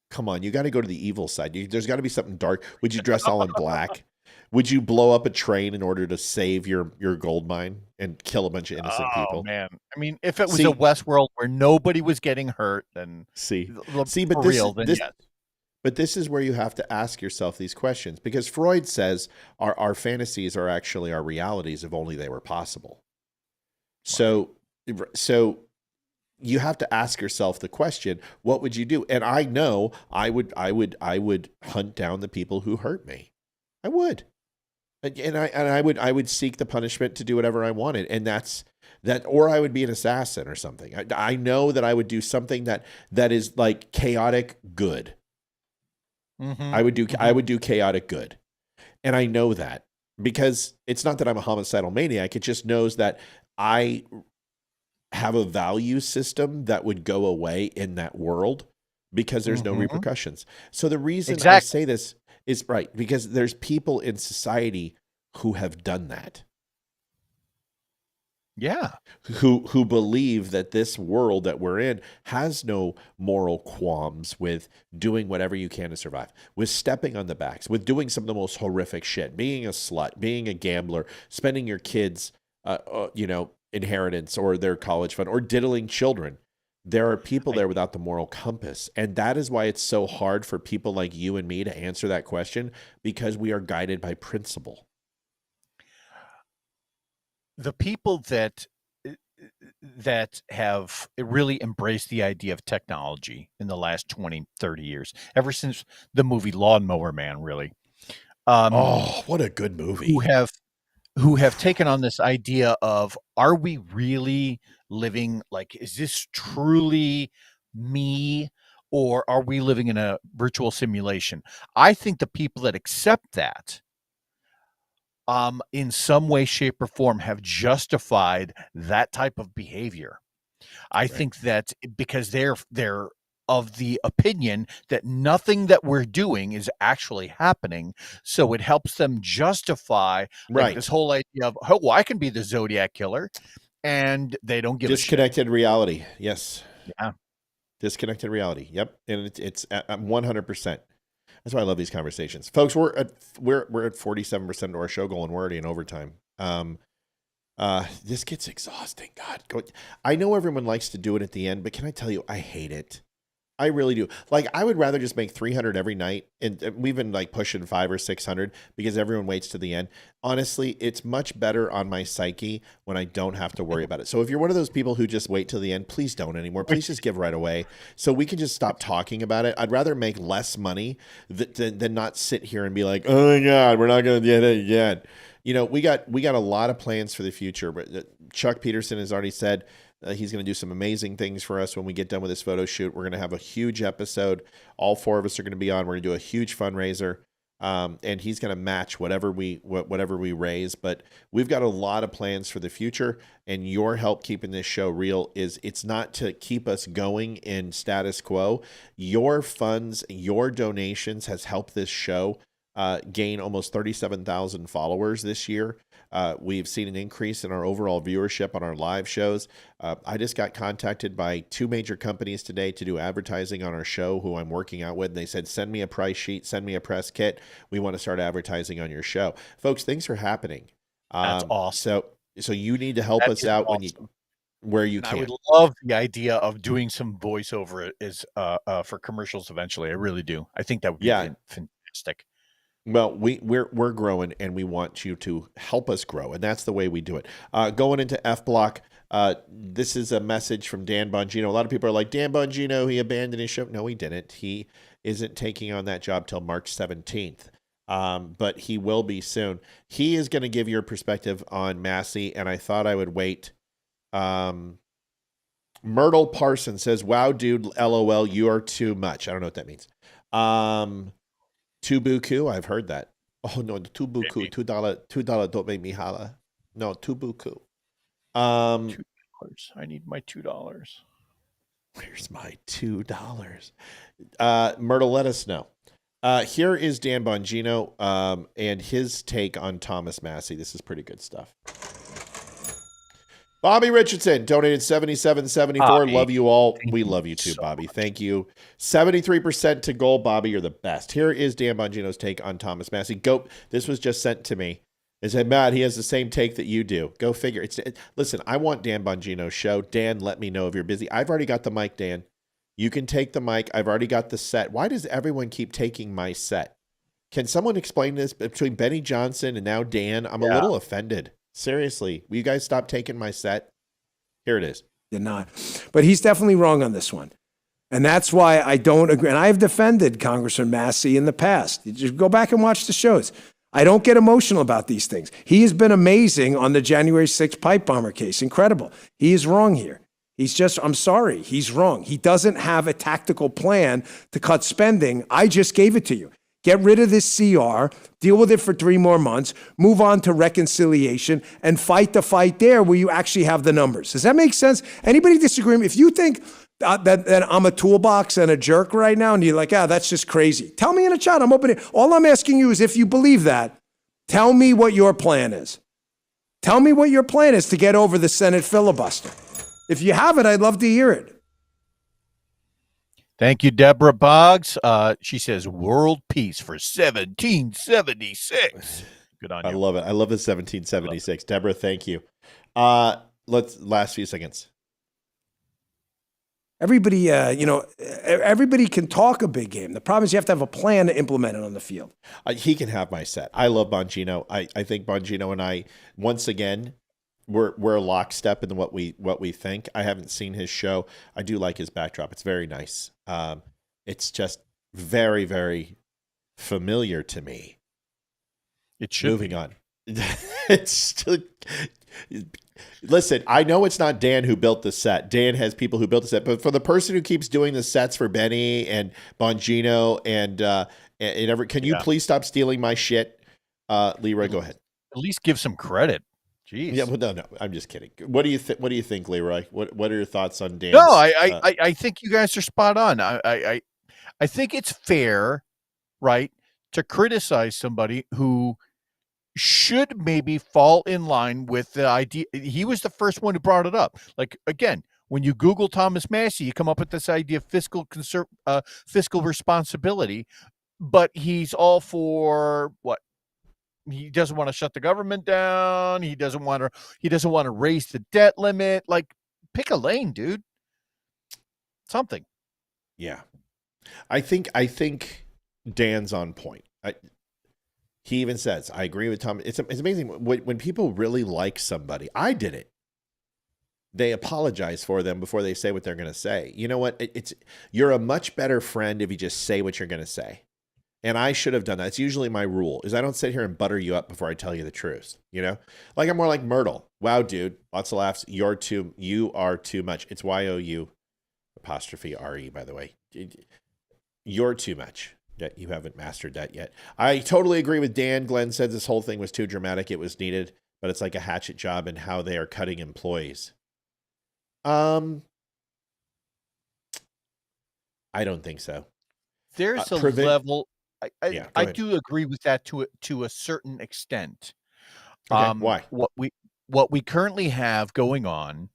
Come on, you got to go to the evil side. There's got to be something dark. Would you dress all in black? Would you blow up a train in order to save your gold mine and kill a bunch of innocent people? Oh man, I mean, if it was a Westworld where nobody was getting hurt, then But this is where you have to ask yourself these questions, because Freud says our fantasies are actually our realities if only they were possible. So you have to ask yourself the question, what would you do? And I know I would hunt down the people who hurt me. I would. And I would seek the punishment to do whatever I wanted. And that's that, or I would be an assassin or something. I know that I would do something that is like chaotic good. Mm-hmm. I would do chaotic good. And I know that because it's not that I'm a homicidal maniac. It just knows that I have a value system that would go away in that world because there's no repercussions. So the reason I say this is because there's people in society who have done that. Yeah. Who believe that this world that we're in has no moral qualms with doing whatever you can to survive, with stepping on the backs, with doing some of the most horrific shit, being a slut, being a gambler, spending your kids' inheritance or their college fund, or diddling children. There are people there without the moral compass. And that is why it's so hard for people like you and me to answer that question, because we are guided by principle. The people that have really embraced the idea of technology in the last 20, 30 years, ever since the movie Lawnmower Man, really. What a good movie. Who have taken on this idea of, are we really living, like, is this truly me, or are we living in a virtual simulation? I think the people that accept that, in some way, shape, or form, have justified that type of behavior. I think that because they're of the opinion that nothing that we're doing is actually happening, so it helps them justify like this whole idea of, oh, well, I can be the Zodiac killer, and they don't give disconnected reality. Yes. Yeah. Disconnected reality. Yep. And it's 100%. That's why I love these conversations, folks. We're at 47% of our show goal, and we're already in overtime. This gets exhausting. God, I know everyone likes to do it at the end, but can I tell you, I hate it. I really do. Like, I would rather just make 300 every night, and we've been like pushing 500 or 600 because everyone waits to the end. Honestly, it's much better on my psyche when I don't have to worry about it. So if you're one of those people who just wait till the end, please don't anymore. Please just give right away so we can just stop talking about it. I'd rather make less money than not sit here and be like, oh my God, we're not going to get it yet. You know, we got a lot of plans for the future, but Chuck Peterson has already said he's going to do some amazing things for us when we get done with this photo shoot. We're going to have a huge episode. All 4 of us are going to be on. We're going to do a huge fundraiser, and he's going to match whatever we raise. But we've got a lot of plans for the future, and your help keeping this show real it's not to keep us going in status quo. Your funds, your donations has helped this show gain almost 37,000 followers this year. We've seen an increase in our overall viewership on our live shows. I just got contacted by 2 major companies today to do advertising on our show who I'm working out with. And they said, send me a price sheet, send me a press kit. We want to start advertising on your show. Folks, things are happening. That's awesome. So you need to help us out awesome. Where you can. I would love the idea of doing some voiceover for commercials eventually. I really do. I think that would be fantastic. Well, we're growing, and we want you to help us grow, and that's the way we do it. Going into F Block, this is a message from Dan Bongino. A lot of people are like, Dan Bongino, he abandoned his show. No, he didn't. He isn't taking on that job till March 17th, but he will be soon. He is going to give your perspective on Massie, and I thought I would wait. Myrtle Parson says, wow, dude, LOL, you are too much. I don't know what that means. Tubuku, I've heard that. Oh no, the Tubuku, $2 don't make me holla. No, Tubuku. $2. I need my $2. Where's my $2? Myrtle, let us know. Here is Dan Bongino and his take on Thomas Massie. This is pretty good stuff. Bobby Richardson donated $77.74. Love you all. We love you too, Bobby. Thank you. 73% to goal. Bobby, you're the best. Here is Dan Bongino's take on Thomas Massie. Go. This was just sent to me. It said, Matt, he has the same take that you do. Go figure. Listen, I want Dan Bongino's show. Dan, let me know if you're busy. I've already got the mic, Dan. You can take the mic. I've already got the set. Why does everyone keep taking my set? Can someone explain this between Benny Johnson and now Dan? I'm a little offended. Seriously, will you guys stop taking my set? Here it is. Did not. But he's definitely wrong on this one. And that's why I don't agree. And I've defended Congressman Massie in the past. You just go back and watch the shows. I don't get emotional about these things. He has been amazing on the January 6th pipe bomber case. Incredible. He is wrong here. I'm sorry, he's wrong. He doesn't have a tactical plan to cut spending. I just gave it to you. Get rid of this CR, deal with it for 3 more months, move on to reconciliation, and fight the fight there where you actually have the numbers. Does that make sense? Anybody disagree? If you think that I'm a toolbox and a jerk right now, and you're like, that's just crazy, tell me in the chat. I'm open. All I'm asking you is, if you believe that, tell me what your plan is. Tell me what your plan is to get over the Senate filibuster. If you have it, I'd love to hear it. Thank you, Deborah Boggs. She says world peace for 1776. Good on you. I love it. I love the 1776. Deborah, thank you. Last few seconds. Everybody, everybody can talk a big game. The problem is you have to have a plan to implement it on the field. He can have my set. I love Bongino. I think Bongino and I, once again, we're lockstep in what we think. I haven't seen his show. I do like his backdrop. It's very nice. It's just very, very familiar to me. It should. Moving on. It's still, listen, I know it's not Dan who built the set. Dan has people who built the set, but for the person who keeps doing the sets for Benny and Bongino and can you please stop stealing my shit? Leroy, go ahead. At least give some credit. Jeez. Yeah, well, no, I'm just kidding. What do you think? What do you think, Leroy? What are your thoughts on Dan? No, I think you guys are spot on. I think it's fair, right, to criticize somebody who should maybe fall in line with the idea. He was the first one who brought it up. Like, again, when you Google Thomas Massie, you come up with this idea of fiscal responsibility, but he's all for what? He doesn't want to shut the government down. He doesn't want to raise the debt limit. Like, pick a lane, dude. Something. Yeah. I think Dan's on point. He even says, I agree with Tom. It's amazing when people really like somebody. I did it. They apologize for them before they say what they're going to say. You know what? You're a much better friend if you just say what you're going to say. And I should have done that. It's usually my rule is I don't sit here and butter you up before I tell you the truth. You know, like I'm more like Myrtle. Wow, dude. Lots of laughs. You are too much. It's YOU apostrophe RE, by the way. You're too much. You haven't mastered that yet. I totally agree with Dan. Glenn said this whole thing was too dramatic. It was needed, but it's like a hatchet job in how they are cutting employees. I don't think so. There's a level. I do agree with that to a certain extent. Okay, why? What we currently have going on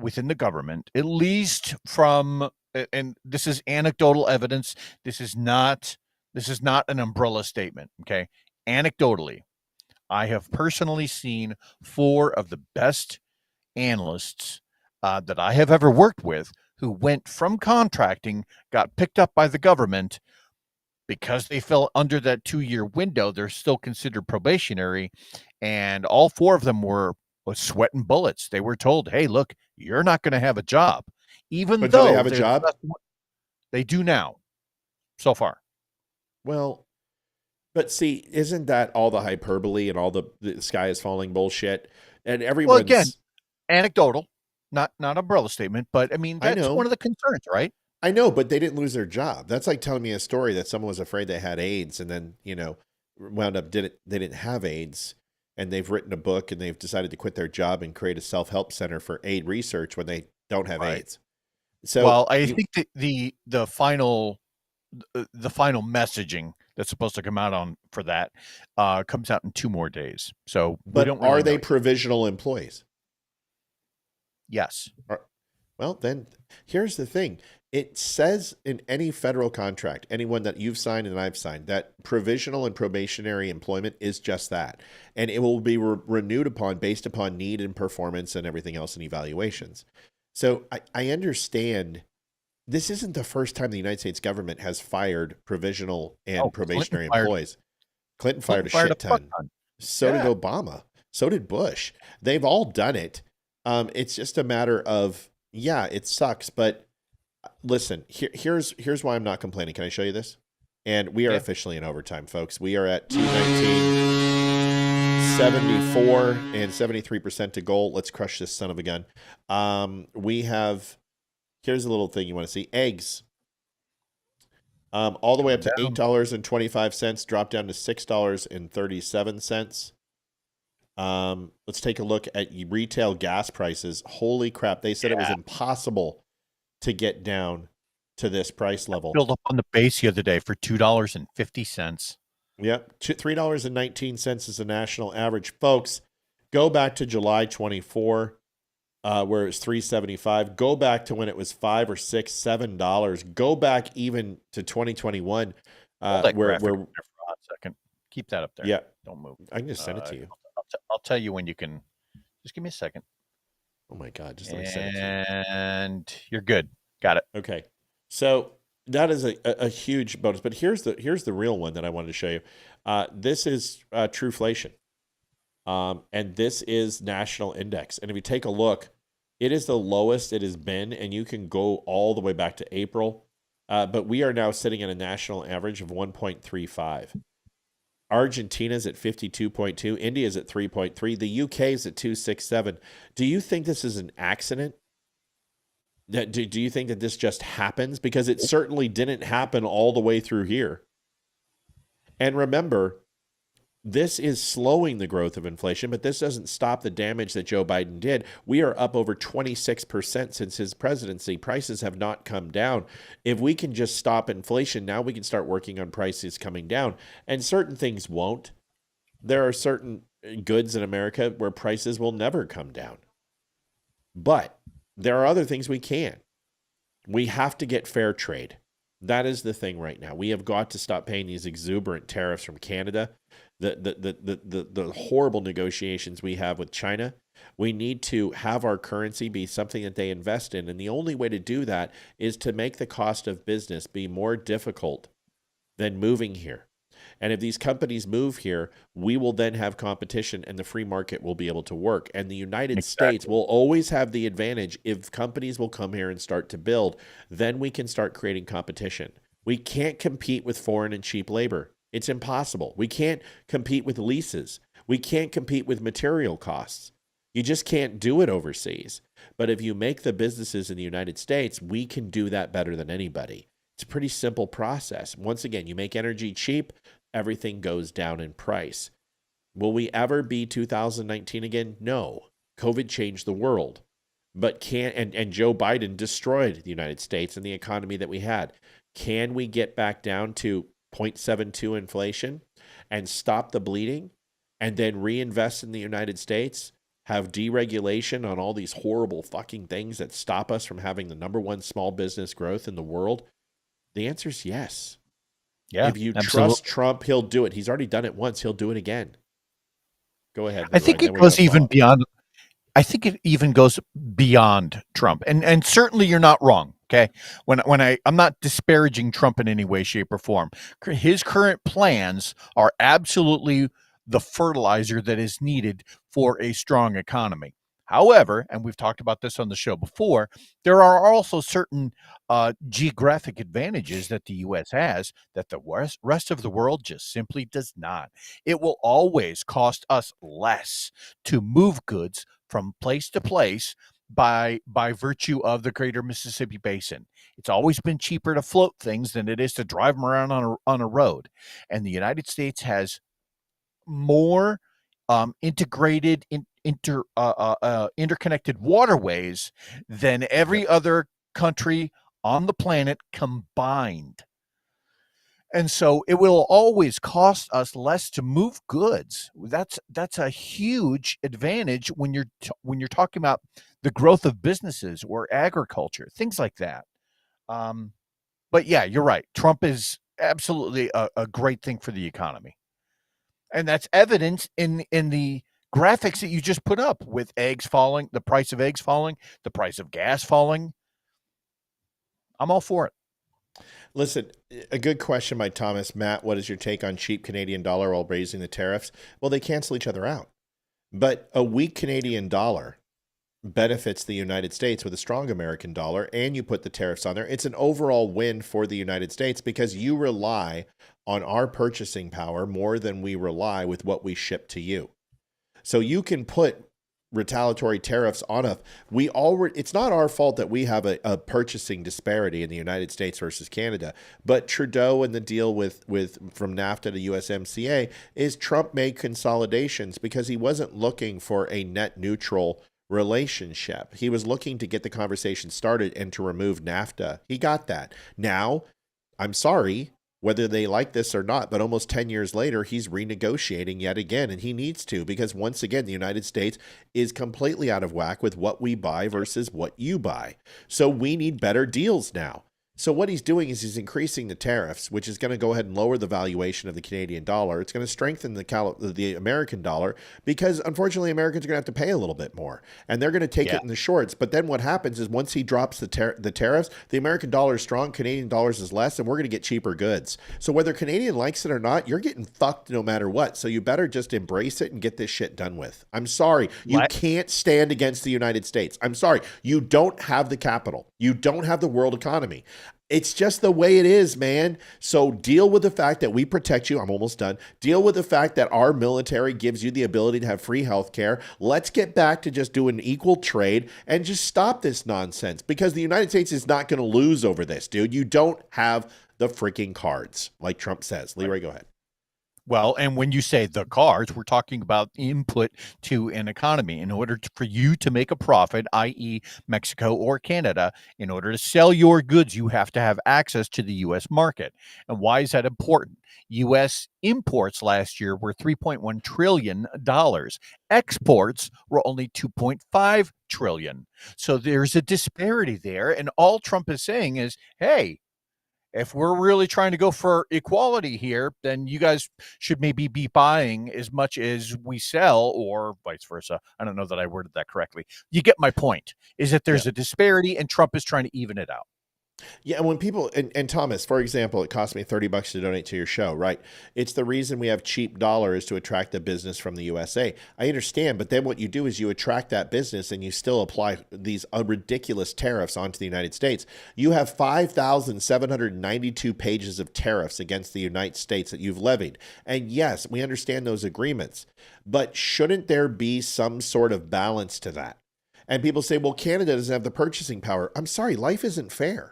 within the government, at least from, and this is anecdotal evidence. This is not an umbrella statement. Okay, anecdotally, I have personally seen 4 of the best analysts that I have ever worked with who went from contracting, got picked up by the government because they fell under that 2-year window. They're still considered probationary, and all 4 of them were sweating bullets. They were told, "Hey, look, you're not going to have a job," even though do they have a job. They do now, so far. Well, but see, isn't that all the hyperbole and all the sky is falling bullshit? And everyone's again, anecdotal, not umbrella statement, but I mean that's one of the concerns, right? I know, but they didn't lose their job. That's like telling me a story that someone was afraid they had AIDS and then, wound up they didn't have AIDS, and they've written a book and they've decided to quit their job and create a self-help center for AIDS research when they don't have AIDS. So, well, I think the final messaging that's supposed to come out for that comes out in 2 more days. So, but are they provisional employees? Yes. Well, then here's the thing. It says in any federal contract, anyone that you've signed and I've signed, that provisional and probationary employment is just that. And it will be renewed upon based upon need and performance and everything else and evaluations. So I understand this isn't the first time the United States government has fired provisional and probationary employees. Clinton fired a shit ton. So did Obama. So did Bush. They've all done it. It's just a matter of, it sucks, but listen, here's why I'm not complaining. Can I show you this? And we are officially in overtime, folks. We are at 219.74 and 73% to goal. Let's crush this son of a gun. Here's a little thing you want to see. Eggs. All the way up to $8.25, dropped down to $6.37. Let's take a look at retail gas prices. Holy crap. They said it was impossible to get down to this price level. Built up on the base the other day for $2.50. Yep. $3.19 is the national average. Folks, go back to July 24, where it was $3.75. Go back to when it was $5 or $6, $7. Go back even to 2021, where for a second. Keep that up there. Yeah. Don't move. I can just send it to you. I'll tell you when you can. Just give me a second. Oh my God. Just let me send it to you. And you're good. Got it. Okay. So that is a huge bonus, but here's the real one that I wanted to show you. This is Truflation. And this is national index. And if you take a look, it is the lowest it has been, and you can go all the way back to April. But we are now sitting at a national average of 1.35. Argentina's at 52.2. India's at 3.3. The UK is at 267. Do you think this is an accident? Do you think that this just happens? Because it certainly didn't happen all the way through here. And remember, this is slowing the growth of inflation, but this doesn't stop the damage that Joe Biden did. We are up over 26% since his presidency. Prices have not come down. If we can just stop inflation, now we can start working on prices coming down. And certain things won't. There are certain goods in America where prices will never come down. But there are other things we can. We have to get fair trade. That is the thing right now. We have got to stop paying these exuberant tariffs from Canada. The horrible negotiations we have with China. We need to have our currency be something that they invest in. And the only way to do that is to make the cost of business be more difficult than moving here. And if these companies move here, we will then have competition and the free market will be able to work. And the United States will always have the advantage if companies will come here and start to build. Then we can start creating competition. We can't compete with foreign and cheap labor. It's impossible. We can't compete with leases. We can't compete with material costs. You just can't do it overseas. But if you make the businesses in the United States, we can do that better than anybody. It's a pretty simple process. Once again, you make energy cheap, everything goes down in price. Will we ever be 2019 again? No. COVID changed the world. But and Joe Biden destroyed the United States and the economy that we had. Can we get back down to 0.72 inflation and stop the bleeding and then reinvest in the United States, have deregulation on all these horrible fucking things that stop us from having the #1 small business growth in the world? The answer is yes. Yeah, if you absolutely. trust Trump, he'll do it. He's already done it once. He'll do it again. Go ahead. I think it goes even beyond. I think it even goes beyond Trump, and certainly you're not wrong. Okay, I'm not disparaging Trump in any way, shape, or form. His current plans are absolutely the fertilizer that is needed for a strong economy. However, and we've talked about this on the show before, there are also certain geographic advantages that the U.S. has that the rest of the world just simply does not. It will always cost us less to move goods from place to place by virtue of the greater Mississippi Basin. It's always been cheaper to float things than it is to drive them around on a road. And the United States has more integrated interconnected waterways than every other country on the planet combined. And so it will always cost us less to move goods. That's a huge advantage when you're talking about the growth of businesses or agriculture, things like that. But yeah, you're right. Trump is absolutely a great thing for the economy. And that's evident in the graphics that you just put up with eggs falling, the price of eggs falling, the price of gas falling. I'm all for it. Listen, a good question by Thomas. Matt, what is your take on cheap Canadian dollar while raising the tariffs? Well, they cancel each other out. But a weak Canadian dollar benefits the United States with a strong American dollar, and you put the tariffs on there. It's an overall win for the United States because you rely on our purchasing power more than we rely with what we ship to you. So you can put retaliatory tariffs on us. It's not our fault that we have a purchasing disparity in the United States versus Canada, but Trudeau and the deal with from NAFTA to USMCA is Trump made consolidations because he wasn't looking for a net neutral relationship. He was looking to get the conversation started and to remove NAFTA. He got that. Now, I'm sorry, whether they like this or not, but almost 10 years later, he's renegotiating yet again, and he needs to because, once again, the United States is completely out of whack with what we buy versus what you buy. So we need better deals now. So what he's doing is he's increasing the tariffs, which is going to go ahead and lower the valuation of the Canadian dollar. It's going to strengthen the American dollar because, unfortunately, Americans are going to have to pay a little bit more, and they're going to take it in the shorts. But then what happens is once he drops the tariffs, the American dollar is strong, Canadian dollars is less, and we're going to get cheaper goods. So whether Canadian likes it or not, you're getting fucked no matter what. So you better just embrace it and get this shit done with. I'm sorry. You can't stand against the United States. I'm sorry. You don't have the capital. You don't have the world economy. It's just the way it is, man. So deal with the fact that we protect you. I'm almost done. Deal with the fact that our military gives you the ability to have free health care. Let's get back to just doing equal trade and just stop this nonsense, because the United States is not going to lose over this, dude. You don't have the freaking cards, like Trump says. Leroy, go ahead. Well, and when you say the cards, we're talking about input to an economy. In order for you to make a profit, i.e. Mexico or Canada, in order to sell your goods, you have to have access to the U.S. market. And why is that important? U.S. imports last year were $3.1 trillion. Exports were only $2.5 trillion. So there's a disparity there. And all Trump is saying is, hey, if we're really trying to go for equality here, then you guys should maybe be buying as much as we sell, or vice versa. I don't know that I worded that correctly. You get my point, is that there's a disparity and Trump is trying to even it out. Yeah, and when people, and Thomas, for example, it cost me $30 to donate to your show, right? It's the reason we have cheap dollars to attract the business from the USA. I understand, but then what you do is you attract that business and you still apply these ridiculous tariffs onto the United States. You have 5,792 pages of tariffs against the United States that you've levied. And yes, we understand those agreements, but shouldn't there be some sort of balance to that? And people say, well, Canada doesn't have the purchasing power. I'm sorry, life isn't fair.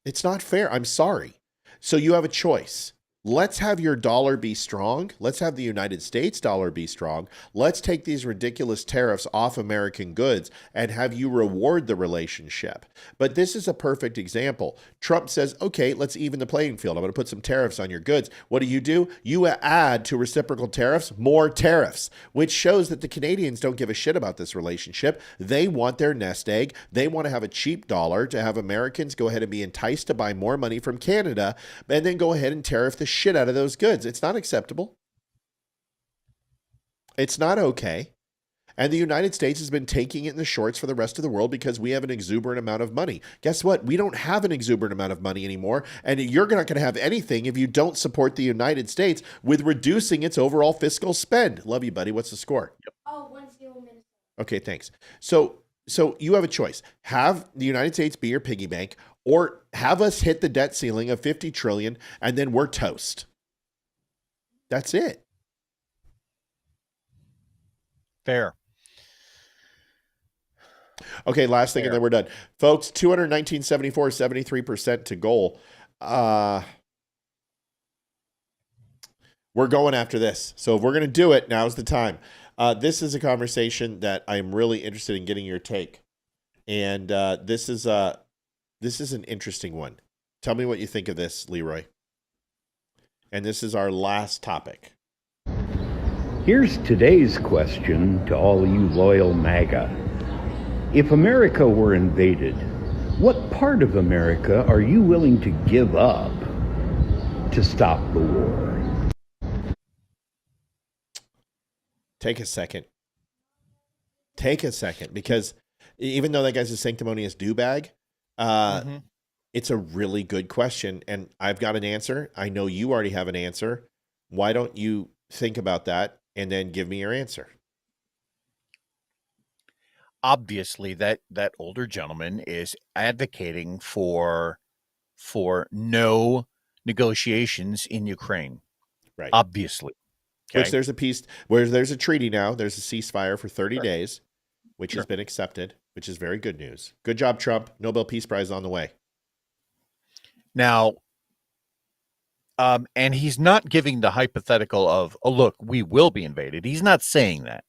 It's not fair. I'm sorry. So you have a choice. Let's have your dollar be strong. Let's have the United States dollar be strong. Let's take these ridiculous tariffs off American goods and have you reward the relationship. But this is a perfect example. Trump says, okay, let's even the playing field. I'm going to put some tariffs on your goods. What do? You add to reciprocal tariffs more tariffs, which shows that the Canadians don't give a shit about this relationship. They want their nest egg. They want to have a cheap dollar to have Americans go ahead and be enticed to buy more money from Canada and then go ahead and tariff the shit out of those goods. It's not acceptable. It's not okay. And the United States has been taking it in the shorts for the rest of the world because we have an exuberant amount of money. Guess what? We don't have an exuberant amount of money anymore. And you're not going to have anything if you don't support the United States with reducing its overall fiscal spend. Love you, buddy. What's the score? Oh, 1-0 Minnesota. Okay, thanks. So you have a choice. Have the United States be your piggy bank, or have us hit the debt ceiling of $50 trillion and then we're toast. That's it. Fair. Okay, last thing, and then we're done. Folks, 219.74, 73% to goal. We're going after this. So if we're going to do it, now's the time. This is a conversation that I'm really interested in getting your take. And this is an interesting one. Tell me what you think of this, Leroy. And this is our last topic. Here's today's question to all you loyal MAGA. If America were invaded, what part of America are you willing to give up to stop the war? Take a second. Because even though that guy's a sanctimonious do-bag, it's a really good question, and I've got an answer. I know you already have an answer. Why don't you think about that and then give me your answer? Obviously, that older gentleman is advocating for no negotiations in Ukraine. Right. Obviously. Okay. Which there's a peace, where there's a treaty now. There's a ceasefire for 30 days, which has been accepted, which is very good news. Good job, Trump. Nobel Peace Prize on the way. Now, and he's not giving the hypothetical of, oh, look, we will be invaded. He's not saying that.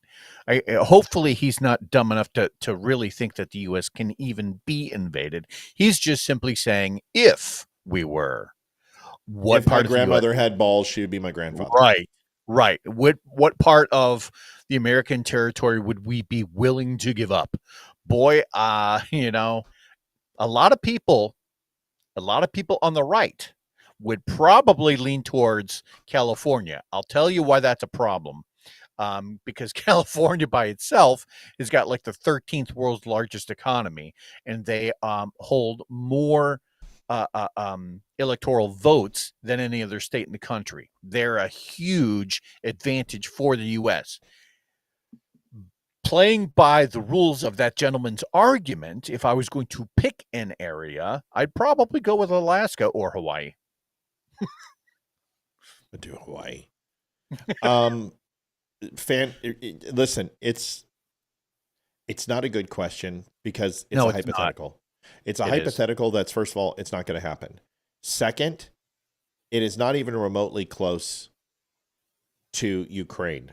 Hopefully he's not dumb enough to really think that the U.S. can even be invaded. He's just simply saying, if we were, what if part my grandmother had balls, she would be my grandfather. Right. What part of the American territory would we be willing to give up? Boy, a lot of people on the right would probably lean towards California. I'll tell you why that's a problem. Because California by itself has got like the 13th world's largest economy, and they hold more electoral votes than any other state in the country. They're a huge advantage for the U.S. playing by the rules of that gentleman's argument, if I was going to pick an area, I'd probably go with Alaska or Hawaii. I'd do Hawaii. Listen, it's not a good question because it's a hypothetical. It's a hypothetical that's, first of all, it's not going to happen. Second, it is not even remotely close to Ukraine.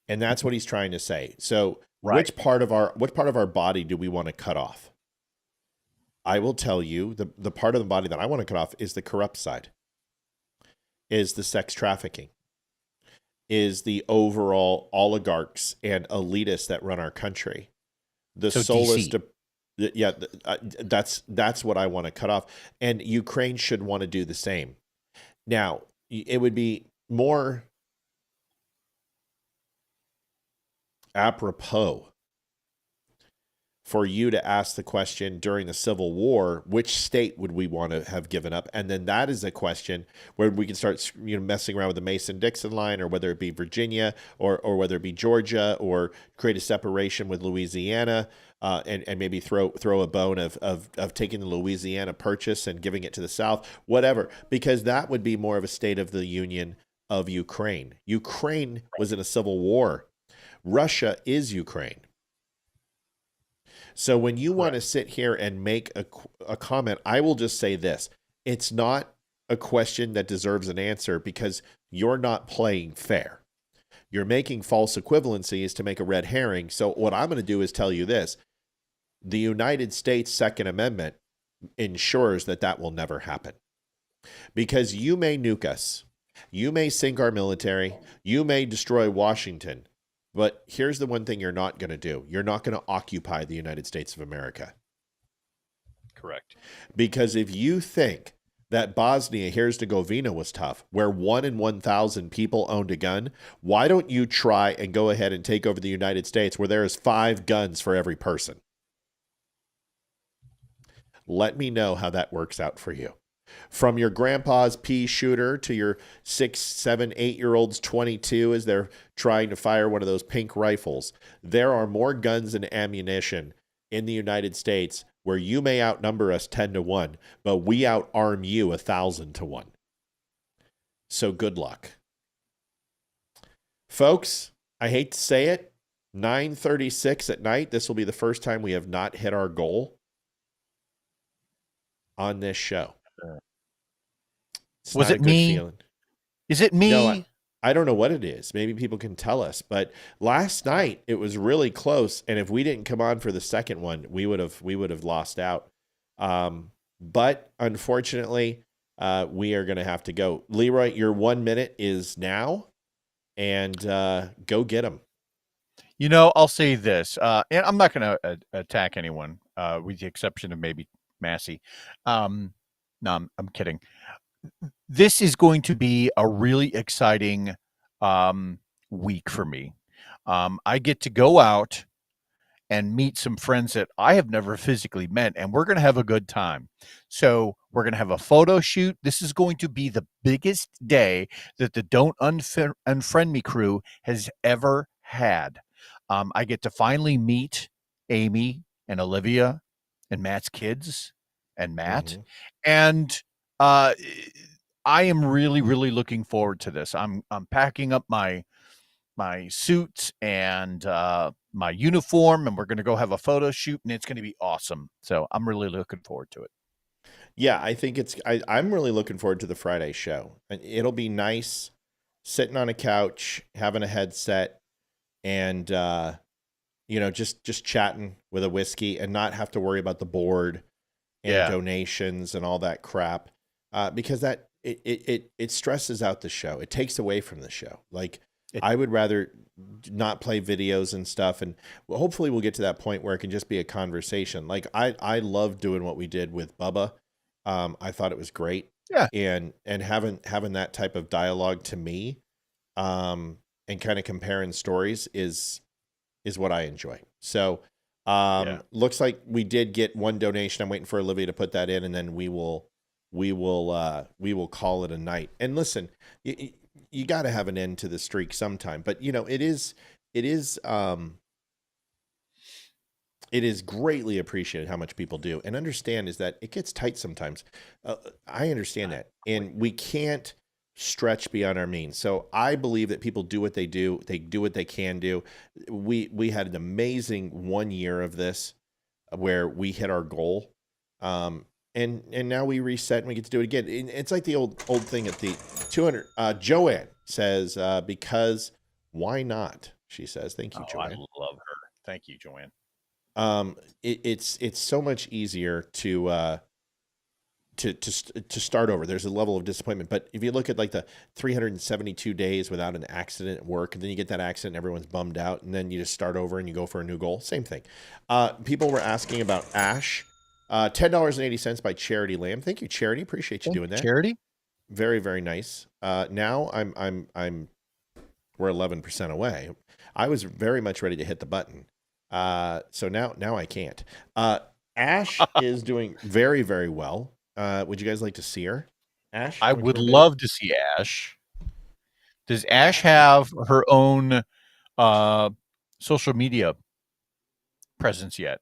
And that's what he's trying to say. So which part of our body do we want to cut off? I will tell you, the part of the body that I want to cut off is the corrupt side, is the sex trafficking, is the overall oligarchs and elitists that run our country. The soulless, that's what I want to cut off. And Ukraine should want to do the same. Now, it would be more apropos for you to ask the question during the Civil War, which state would we want to have given up? And then that is a question where we can start messing around with the Mason-Dixon line, or whether it be Virginia or whether it be Georgia, or create a separation with Louisiana, and maybe throw a bone of taking the Louisiana Purchase and giving it to the South, whatever, because that would be more of a State of the Union of Ukraine. Ukraine was in a civil war. Russia is Ukraine. So when you want to sit here and make a comment, I will just say this. It's not a question that deserves an answer because you're not playing fair. You're making false equivalencies to make a red herring. So what I'm going to do is tell you this. The United States Second Amendment ensures that will never happen. Because you may nuke us. You may sink our military. You may destroy Washington. But here's the one thing you're not going to do. You're not going to occupy the United States of America. Correct. Because if you think that Bosnia-Herzegovina was tough, where 1 in 1,000 people owned a gun, why don't you try and go ahead and take over the United States where there is 5 guns for every person? Let me know how that works out for you. From your grandpa's pea shooter to your 6, 7, 8-year-old's 22 as they're trying to fire one of those pink rifles. There are more guns and ammunition in the United States where you may outnumber us 10-1, but we outarm you 1,000-1. So good luck. Folks, I hate to say it, 9:36 at night. This will be the first time we have not hit our goal on this show. Was it me? Feeling. Is it me? No, I don't know what it is. Maybe people can tell us. But last night it was really close, and if we didn't come on for the second one, we would have lost out. But unfortunately, we are going to have to go. Leroy, your 1 minute is now, and go get them. I'll say this, and I'm not going to attack anyone, with the exception of maybe Massie. No, I'm kidding. This is going to be a really exciting week for me. I get to go out and meet some friends that I have never physically met, and we're going to have a good time. So we're going to have a photo shoot. This is going to be the biggest day that the Don't Unfriend Me crew has ever had. I get to finally meet Amy and Olivia and Matt's kids and Matt. Mm-hmm. And I am really, really looking forward to this. I'm packing up my suits and my uniform, and we're going to go have a photo shoot, and it's going to be awesome. So I'm really looking forward to it. Yeah, I think I'm really looking forward to the Friday show. It'll be nice sitting on a couch, having a headset, and just chatting with a whiskey and not have to worry about the board and donations and all that crap. Because that it stresses out the show. It takes away from the show. I would rather not play videos and stuff, and hopefully we'll get to that point where it can just be a conversation. I love doing what we did with Bubba. I thought it was great. Yeah. And having that type of dialogue to me, and kind of comparing stories is what I enjoy. So looks like we did get one donation. I'm waiting for Olivia to put that in, and then we will call it a night. And listen, you got to have an end to the streak sometime, but it is it is greatly appreciated how much people do, and understand is that it gets tight sometimes. I understand that, and we can't stretch beyond our means. So I believe that people do what they do. They do what they can do. We had an amazing 1 year of this where we hit our goal. And now we reset and we get to do it again. It's like the old thing at the 200. Joanne says, because why not? She says, thank you, Joanne. I love her. Thank you, Joanne. It's so much easier to start over. There's a level of disappointment, but if you look at like the 372 days without an accident at work, and then you get that accident, and everyone's bummed out, and then you just start over and you go for a new goal. Same thing. People were asking about Ash. $10.80 by Charity Lamb. Thank you, Charity. Appreciate you doing that. Charity. Very, very nice. Now we're 11% away. I was very much ready to hit the button. So now I can't. Ash is doing very, very well. Would you guys like to see her? Ash? I would love to see Ash. Does Ash have her own social media presence yet?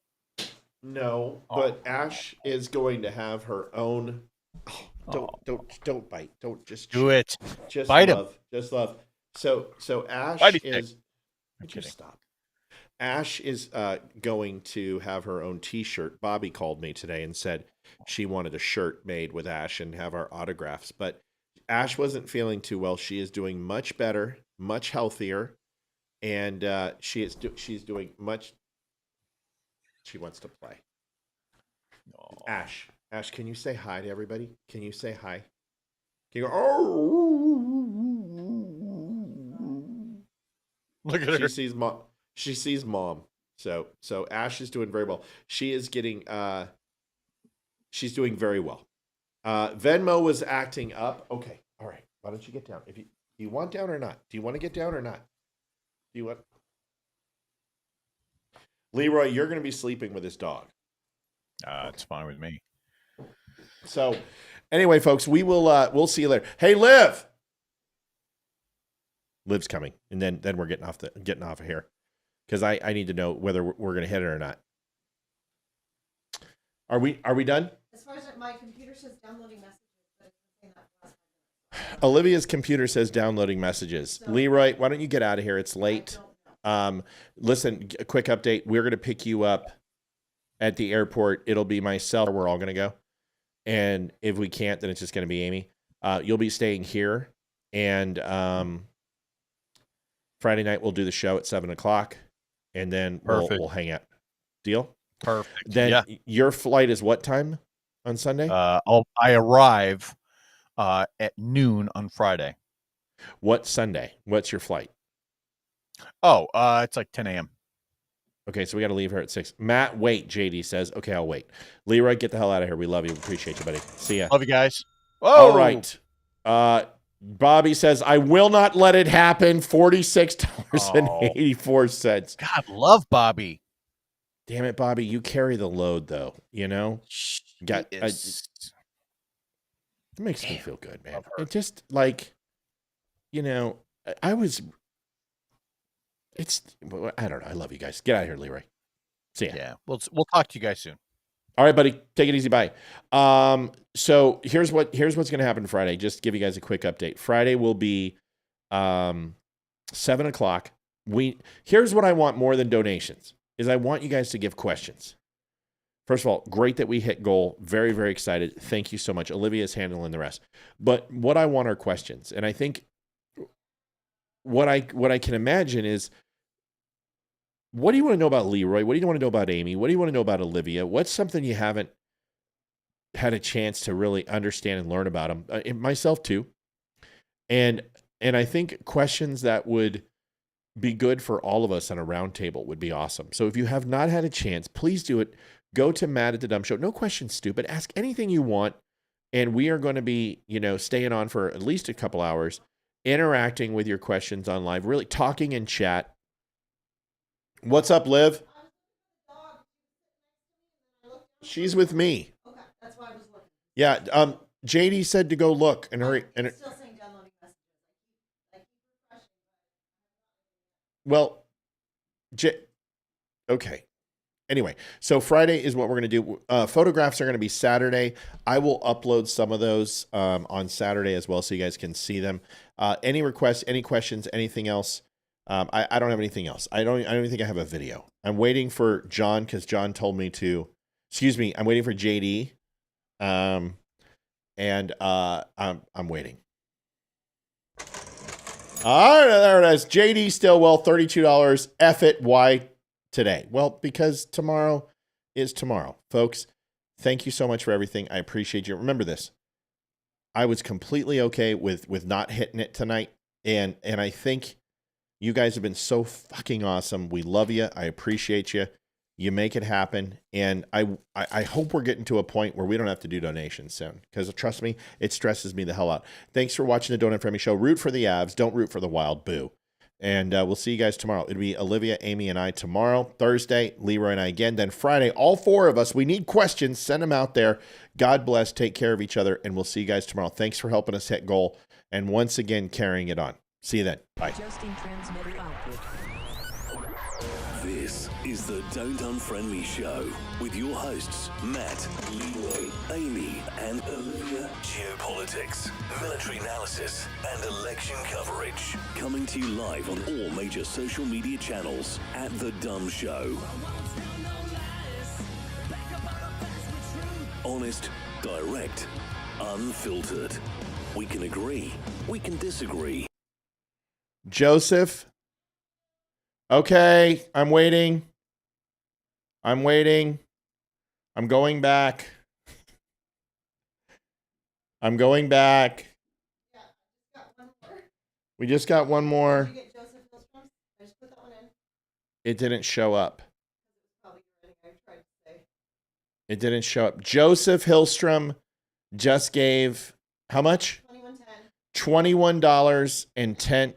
No, but Ash is going to have her own. Don't bite. Don't just do it. Just bite love. Him. Just love. So Ash Bitey is. Just stop. Ash is going to have her own T-shirt. Bobby called me today and said she wanted a shirt made with Ash and have our autographs. But Ash wasn't feeling too well. She is doing much better, much healthier, and she's doing much. She wants to play. Aww. Ash, can you say hi to everybody? Can you say hi? Can you go, oh? Look at her. She sees mom. So Ash is doing very well. She is getting, she's doing very well. Venmo was acting up. Okay. All right. Why don't you get down? Do you want down or not? Do you want to get down or not? Do you want? Leeroy, you're going to be sleeping with this dog. It's fine with me. So, anyway, folks, we'll see you later. Hey, Liv. Liv's coming, and then we're getting off of here because I need to know whether we're going to hit it or not. Are we done? As far as my computer says downloading messages, but it's saying that. Olivia's computer says downloading messages. So, Leeroy, why don't you get out of here? It's late. Listen, a quick update. We're going to pick you up at the airport. It'll be myself. We're all going to go. And if we can't, then it's just going to be Amy. You'll be staying here. And Friday night, we'll do the show at 7:00. And then we'll hang out. Deal? Perfect. Then your flight is what time on Sunday? I arrive at noon on Friday. What Sunday? What's your flight? Oh, it's like 10 a.m. Okay, so we got to leave her at 6. Matt, wait, JD says. Okay, I'll wait. Leroy, get the hell out of here. We love you. Appreciate you, buddy. See ya. Love you guys. Whoa. All right. Bobby says, I will not let it happen. $46.84. God, love Bobby. Damn it, Bobby. You carry the load, though. You know? It makes me feel good, man. It just, like, you know, I don't know. I love you guys. Get out of here, Leroy. See ya. Yeah, we'll talk to you guys soon. All right, buddy. Take it easy. Bye. So here's what's going to happen Friday. Just to give you guys a quick update. Friday will be 7:00. Here's what I want more than donations is I want you guys to give questions. First of all, great that we hit goal. Very, very excited. Thank you so much. Olivia's handling the rest. But what I want are questions. And I think what I can imagine is, what do you want to know about Leroy? What do you want to know about Amy? What do you want to know about Olivia? What's something you haven't had a chance to really understand and learn about them? Myself too. And I think questions that would be good for all of us on a round table would be awesome. So if you have not had a chance, please do it. Go to Matt at the Dumb Show. No questions stupid. Ask anything you want. And we are going to be, staying on for at least a couple hours, interacting with your questions on live, really talking in chat. What's up, Liv? She's with me. Okay, that's why I was looking. Yeah, JD said to go look and hurry. And still saying downloading messages. I keep refreshing. Well, okay. Anyway, so Friday is what we're going to do. Photographs are going to be Saturday. I will upload some of those on Saturday as well, so you guys can see them. Any requests, any questions, anything else? I don't have anything else. I don't even think I have a video. I'm waiting for John because John told me to. Excuse me. I'm waiting for JD. I'm waiting. All right, there it is. JD Stillwell, $32. F it. Why today? Well, because tomorrow is tomorrow, folks. Thank you so much for everything. I appreciate you. Remember this. I was completely okay with not hitting it tonight, and I think you guys have been so fucking awesome. We love you. I appreciate you. You make it happen, and I hope we're getting to a point where we don't have to do donations soon, because trust me, it stresses me the hell out. Thanks for watching the Don't Unfriend Me Show. Root for the Avs. Don't root for the Wild. Boo. And we'll see you guys tomorrow. It'll be Olivia, Amy, and I tomorrow. Thursday, Leroy and I again. Then Friday, all four of us. We need questions. Send them out there. God bless. Take care of each other, and we'll see you guys tomorrow. Thanks for helping us hit goal, and once again, carrying it on. See you then. Bye. This is the Don't Unfriend Me Show with your hosts, Matt, Leeroy, Amy, and Olivia. Geopolitics, military analysis, and election coverage. Coming to you live on all major social media channels at The Dumb Show. Honest, direct, unfiltered. We can agree, we can disagree. Joseph. Okay, I'm waiting. I'm waiting. I'm going back. I'm going back. We just got one more. It didn't show up. It didn't show up. Joseph Hillstrom just gave how much? $21.10.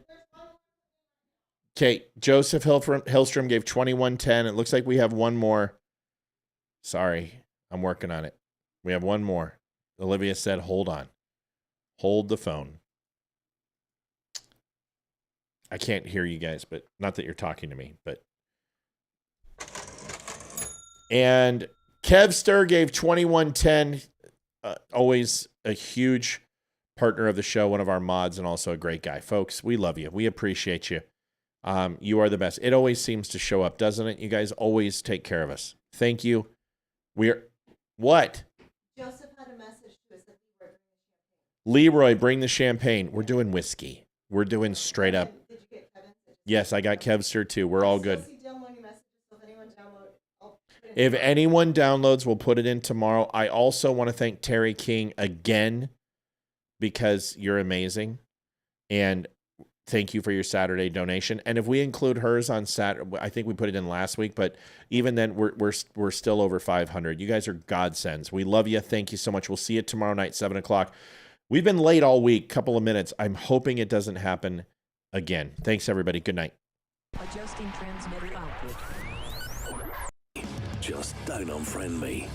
Okay, Joseph Hillstrom gave $21.10. It looks like we have one more. Sorry, I'm working on it. We have one more. Olivia said, hold on. Hold the phone. I can't hear you guys, but not that you're talking to me, but. And Kevster gave $21.10. Always a huge partner of the show, one of our mods, and also a great guy. Folks, we love you. We appreciate you. You are the best. It always seems to show up, doesn't it? You guys always take care of us. Thank you. We're what? Joseph had a message to us that Leroy, bring the champagne. We're doing whiskey. We're doing straight up. Did you get Kevin? Yes, I got Kevster too. We're all good. If anyone downloads, we'll put it in tomorrow. I also want to thank Terry King again because you're amazing. And thank you for your Saturday donation. And if we include hers on Saturday, I think we put it in last week, but even then we're still over 500. You guys are godsends. We love you. Thank you so much. We'll see you tomorrow night, 7:00. We've been late all week, couple of minutes. I'm hoping it doesn't happen again. Thanks everybody. Good night. Adjusting transmitter output. Just don't unfriend me.